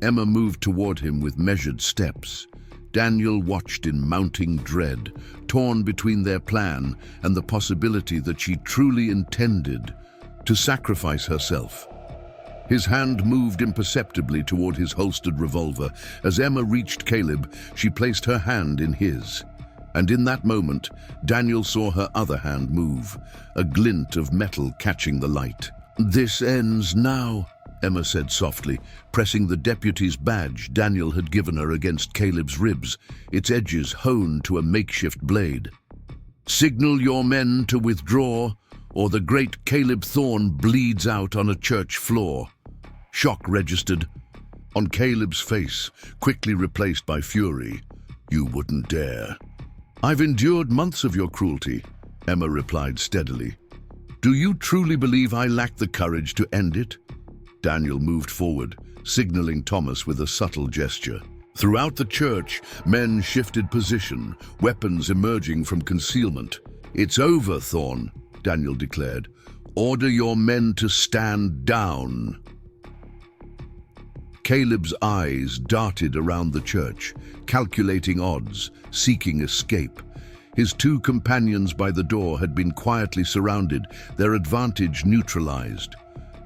Speaker 1: Emma moved toward him with measured steps. Daniel watched in mounting dread, torn between their plan and the possibility that she truly intended to sacrifice herself. His hand moved imperceptibly toward his holstered revolver. As Emma reached Caleb, she placed her hand in his. And in that moment, Daniel saw her other hand move, a glint of metal catching the light. "This ends now," Emma said softly, pressing the deputy's badge Daniel had given her against Caleb's ribs, its edges honed to a makeshift blade. "Signal your men to withdraw, or the great Caleb Thorne bleeds out on a church floor." Shock registered on Caleb's face, quickly replaced by fury. "You wouldn't dare." "I've endured months of your cruelty," Emma replied steadily. "Do you truly believe I lack the courage to end it?" Daniel moved forward, signaling Thomas with a subtle gesture. Throughout the church, men shifted position, weapons emerging from concealment. "It's over, Thorne," Daniel declared. "Order your men to stand down." Caleb's eyes darted around the church, calculating odds, seeking escape. His two companions by the door had been quietly surrounded, their advantage neutralized.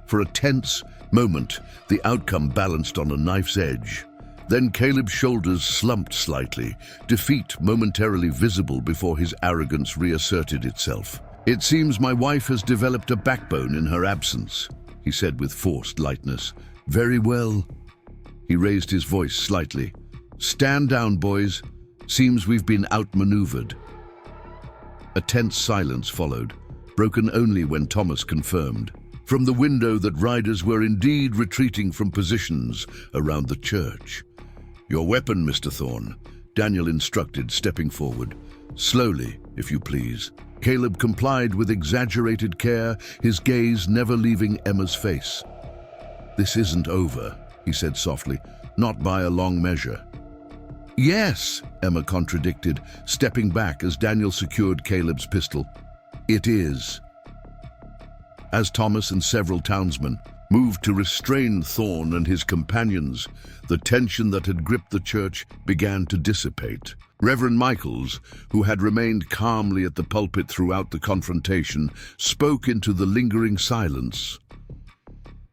Speaker 1: For a tense moment, the outcome balanced on a knife's edge. Then Caleb's shoulders slumped slightly, defeat momentarily visible before his arrogance reasserted itself. "It seems my wife has developed a backbone in her absence," he said with forced lightness. "Very well." He raised his voice slightly. "Stand down, boys. Seems we've been outmaneuvered." A tense silence followed, broken only when Thomas confirmed, from the window, that riders were indeed retreating from positions around the church. "Your weapon, Mr. Thorne," Daniel instructed, stepping forward. "Slowly, if you please." Caleb complied with exaggerated care, his gaze never leaving Emma's face. "This isn't over," he said softly, "not by a long measure." "Yes," Emma contradicted, stepping back as Daniel secured Caleb's pistol. "It is." As Thomas and several townsmen moved to restrain Thorne and his companions, the tension that had gripped the church began to dissipate. Reverend Michaels, who had remained calmly at the pulpit throughout the confrontation, spoke into the lingering silence.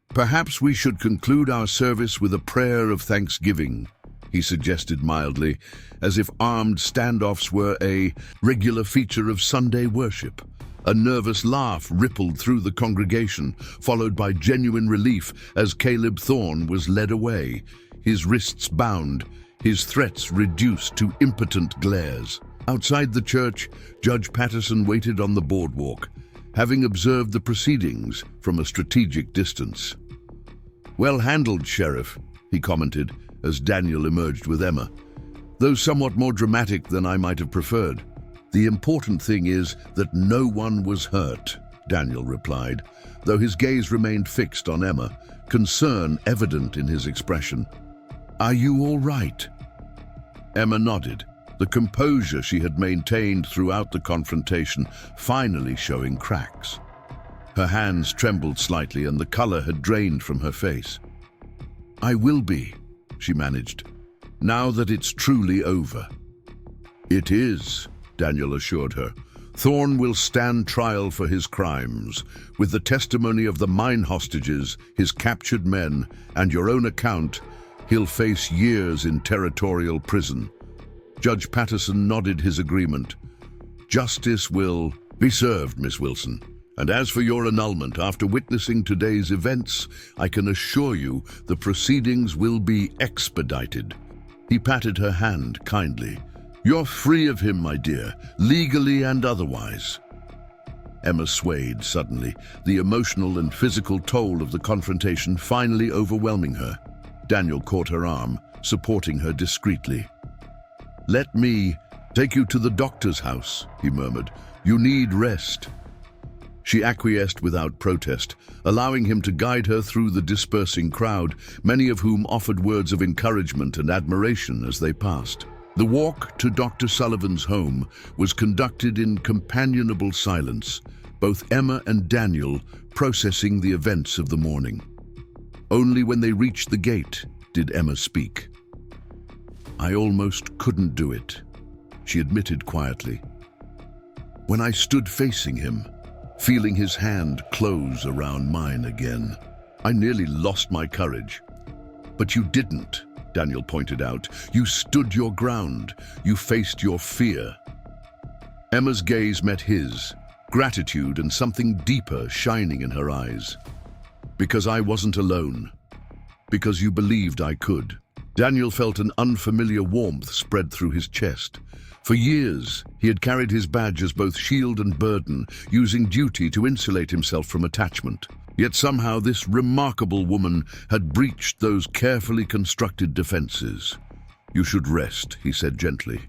Speaker 1: "Perhaps we should conclude our service with a prayer of thanksgiving," he suggested mildly, as if armed standoffs were a regular feature of Sunday worship. A nervous laugh rippled through the congregation, followed by genuine relief as Caleb Thorne was led away, his wrists bound, his threats reduced to impotent glares. Outside the church, Judge Patterson waited on the boardwalk, having observed the proceedings from a strategic distance. "Well handled, Sheriff," he commented as Daniel emerged with Emma, "though somewhat more dramatic than I might have preferred." "The important thing is that no one was hurt," Daniel replied, though his gaze remained fixed on Emma, concern evident in his expression. "Are you all right?" Emma nodded, the composure she had maintained throughout the confrontation finally showing cracks. Her hands trembled slightly and the color had drained from her face. "I will be," she managed, "now that it's truly over." "It is," Daniel assured her, Thorne will stand trial for his crimes. With the testimony of the mine hostages, his captured men, and your own account, he'll face years in territorial prison. Judge Patterson nodded his agreement. Justice will be served, Miss Wilson. And as for your annulment, after witnessing today's events, I can assure you the proceedings will be expedited. He patted her hand kindly. You're free of him, my dear, legally and otherwise. Emma swayed suddenly, the emotional and physical toll of the confrontation finally overwhelming her. Daniel caught her arm, supporting her discreetly. Let me take you to the doctor's house, he murmured. You need rest. She acquiesced without protest, allowing him to guide her through the dispersing crowd, many of whom offered words of encouragement and admiration as they passed. The walk to Dr. Sullivan's home was conducted in companionable silence, both Emma and Daniel processing the events of the morning. Only when they reached the gate did Emma speak. I almost couldn't do it, she admitted quietly. When I stood facing him, feeling his hand close around mine again, I nearly lost my courage. But you didn't, Daniel pointed out. You stood your ground. You faced your fear. Emma's gaze met his, gratitude and something deeper shining in her eyes. Because I wasn't alone. Because you believed I could. Daniel felt an unfamiliar warmth spread through his chest. For years, he had carried his badge as both shield and burden, using duty to insulate himself from attachment. Yet somehow this remarkable woman had breached those carefully constructed defenses. You should rest, he said gently.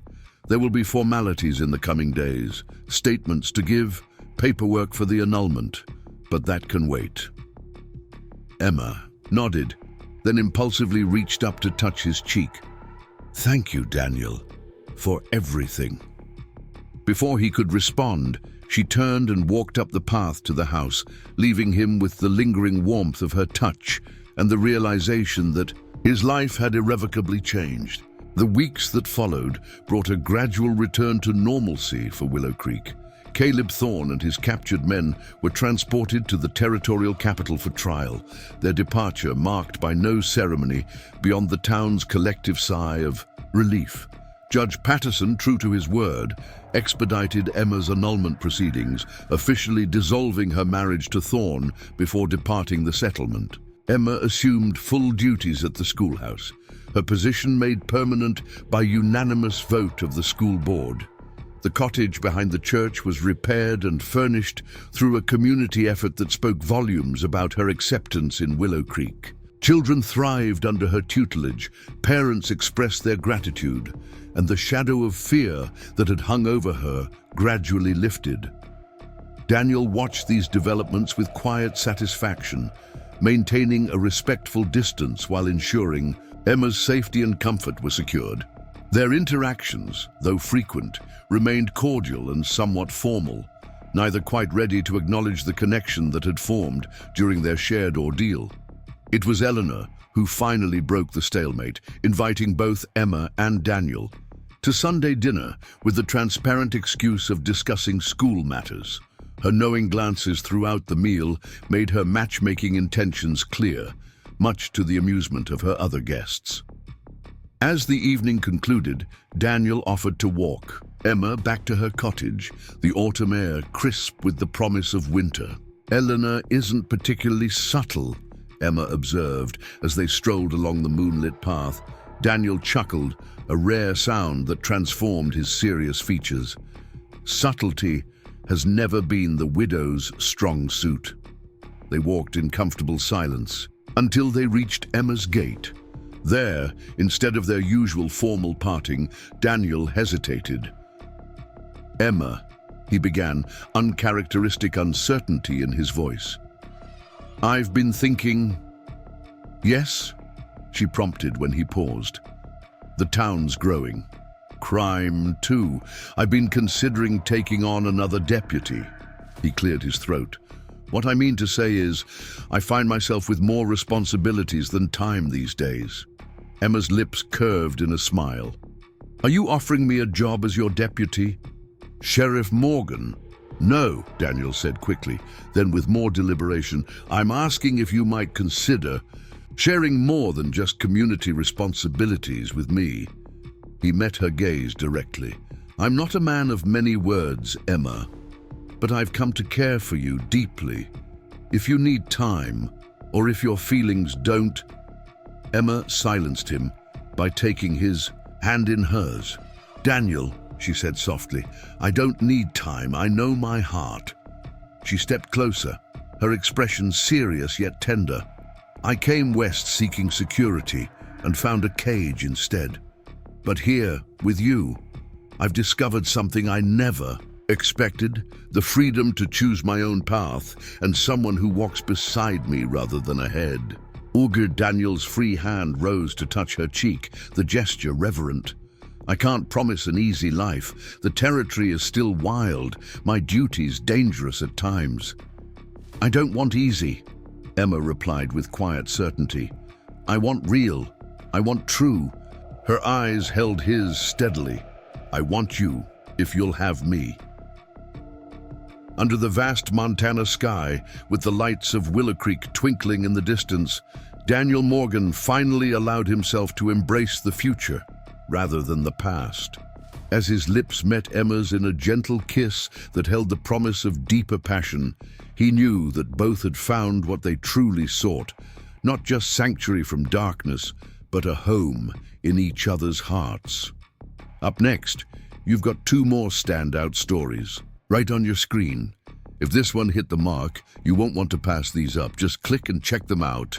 Speaker 1: There will be formalities in the coming days, statements to give, paperwork for the annulment, but that can wait. Emma nodded, then impulsively reached up to touch his cheek. Thank you, Daniel, for everything. Before he could respond, she turned and walked up the path to the house, leaving him with the lingering warmth of her touch and the realization that his life had irrevocably changed. The weeks that followed brought a gradual return to normalcy for Willow Creek. Caleb Thorne and his captured men were transported to the territorial capital for trial, their departure marked by no ceremony beyond the town's collective sigh of relief. Judge Patterson, true to his word, expedited Emma's annulment proceedings, officially dissolving her marriage to Thorne before departing the settlement. Emma assumed full duties at the schoolhouse, her position made permanent by unanimous vote of the school board. The cottage behind the church was repaired and furnished through a community effort that spoke volumes about her acceptance in Willow Creek. Children thrived under her tutelage, parents expressed their gratitude, and the shadow of fear that had hung over her gradually lifted. Daniel watched these developments with quiet satisfaction, maintaining a respectful distance while ensuring Emma's safety and comfort were secured. Their interactions, though frequent, remained cordial and somewhat formal, neither quite ready to acknowledge the connection that had formed during their shared ordeal. It was Eleanor who finally broke the stalemate, inviting both Emma and Daniel to Sunday dinner with the transparent excuse of discussing school matters. Her knowing glances throughout the meal made her matchmaking intentions clear, much to the amusement of her other guests. As the evening concluded, Daniel offered to walk Emma back to her cottage, the autumn air crisp with the promise of winter. Eleanor isn't particularly subtle, Emma observed as they strolled along the moonlit path. Daniel chuckled, a rare sound that transformed his serious features. Subtlety has never been the widow's strong suit. They walked in comfortable silence until they reached Emma's gate. There, instead of their usual formal parting, Daniel hesitated. Emma, he began, uncharacteristic uncertainty in his voice. I've been thinking... Yes? She prompted when he paused. The town's growing. Crime, too. I've been considering taking on another deputy. He cleared his throat. What I mean to say is, I find myself with more responsibilities than time these days. Emma's lips curved in a smile. Are you offering me a job as your deputy? Sheriff Morgan? No, Daniel said quickly. Then with more deliberation, I'm asking if you might consider sharing more than just community responsibilities with me. He met her gaze directly. I'm not a man of many words, Emma, but I've come to care for you deeply. If you need time, or if your feelings don't... Emma silenced him by taking his hand in hers. Daniel, she said softly, I don't need time, I know my heart. She stepped closer, her expression serious yet tender. I came west seeking security and found a cage instead. But here, with you, I've discovered something I never expected, the freedom to choose my own path and someone who walks beside me rather than ahead. Augur Daniel's free hand rose to touch her cheek, the gesture reverent. I can't promise an easy life. The territory is still wild, my duties dangerous at times. I don't want easy, Emma replied with quiet certainty. I want real. I want true. Her eyes held his steadily. I want you, if you'll have me. Under the vast Montana sky, with the lights of Willow Creek twinkling in the distance, Daniel Morgan finally allowed himself to embrace the future rather than the past. As his lips met Emma's in a gentle kiss that held the promise of deeper passion, he knew that both had found what they truly sought, not just sanctuary from darkness, but a home in each other's hearts. Up next, you've got two more standout stories, right on your screen. If this one hit the mark, you won't want to pass these up. Just click and check them out.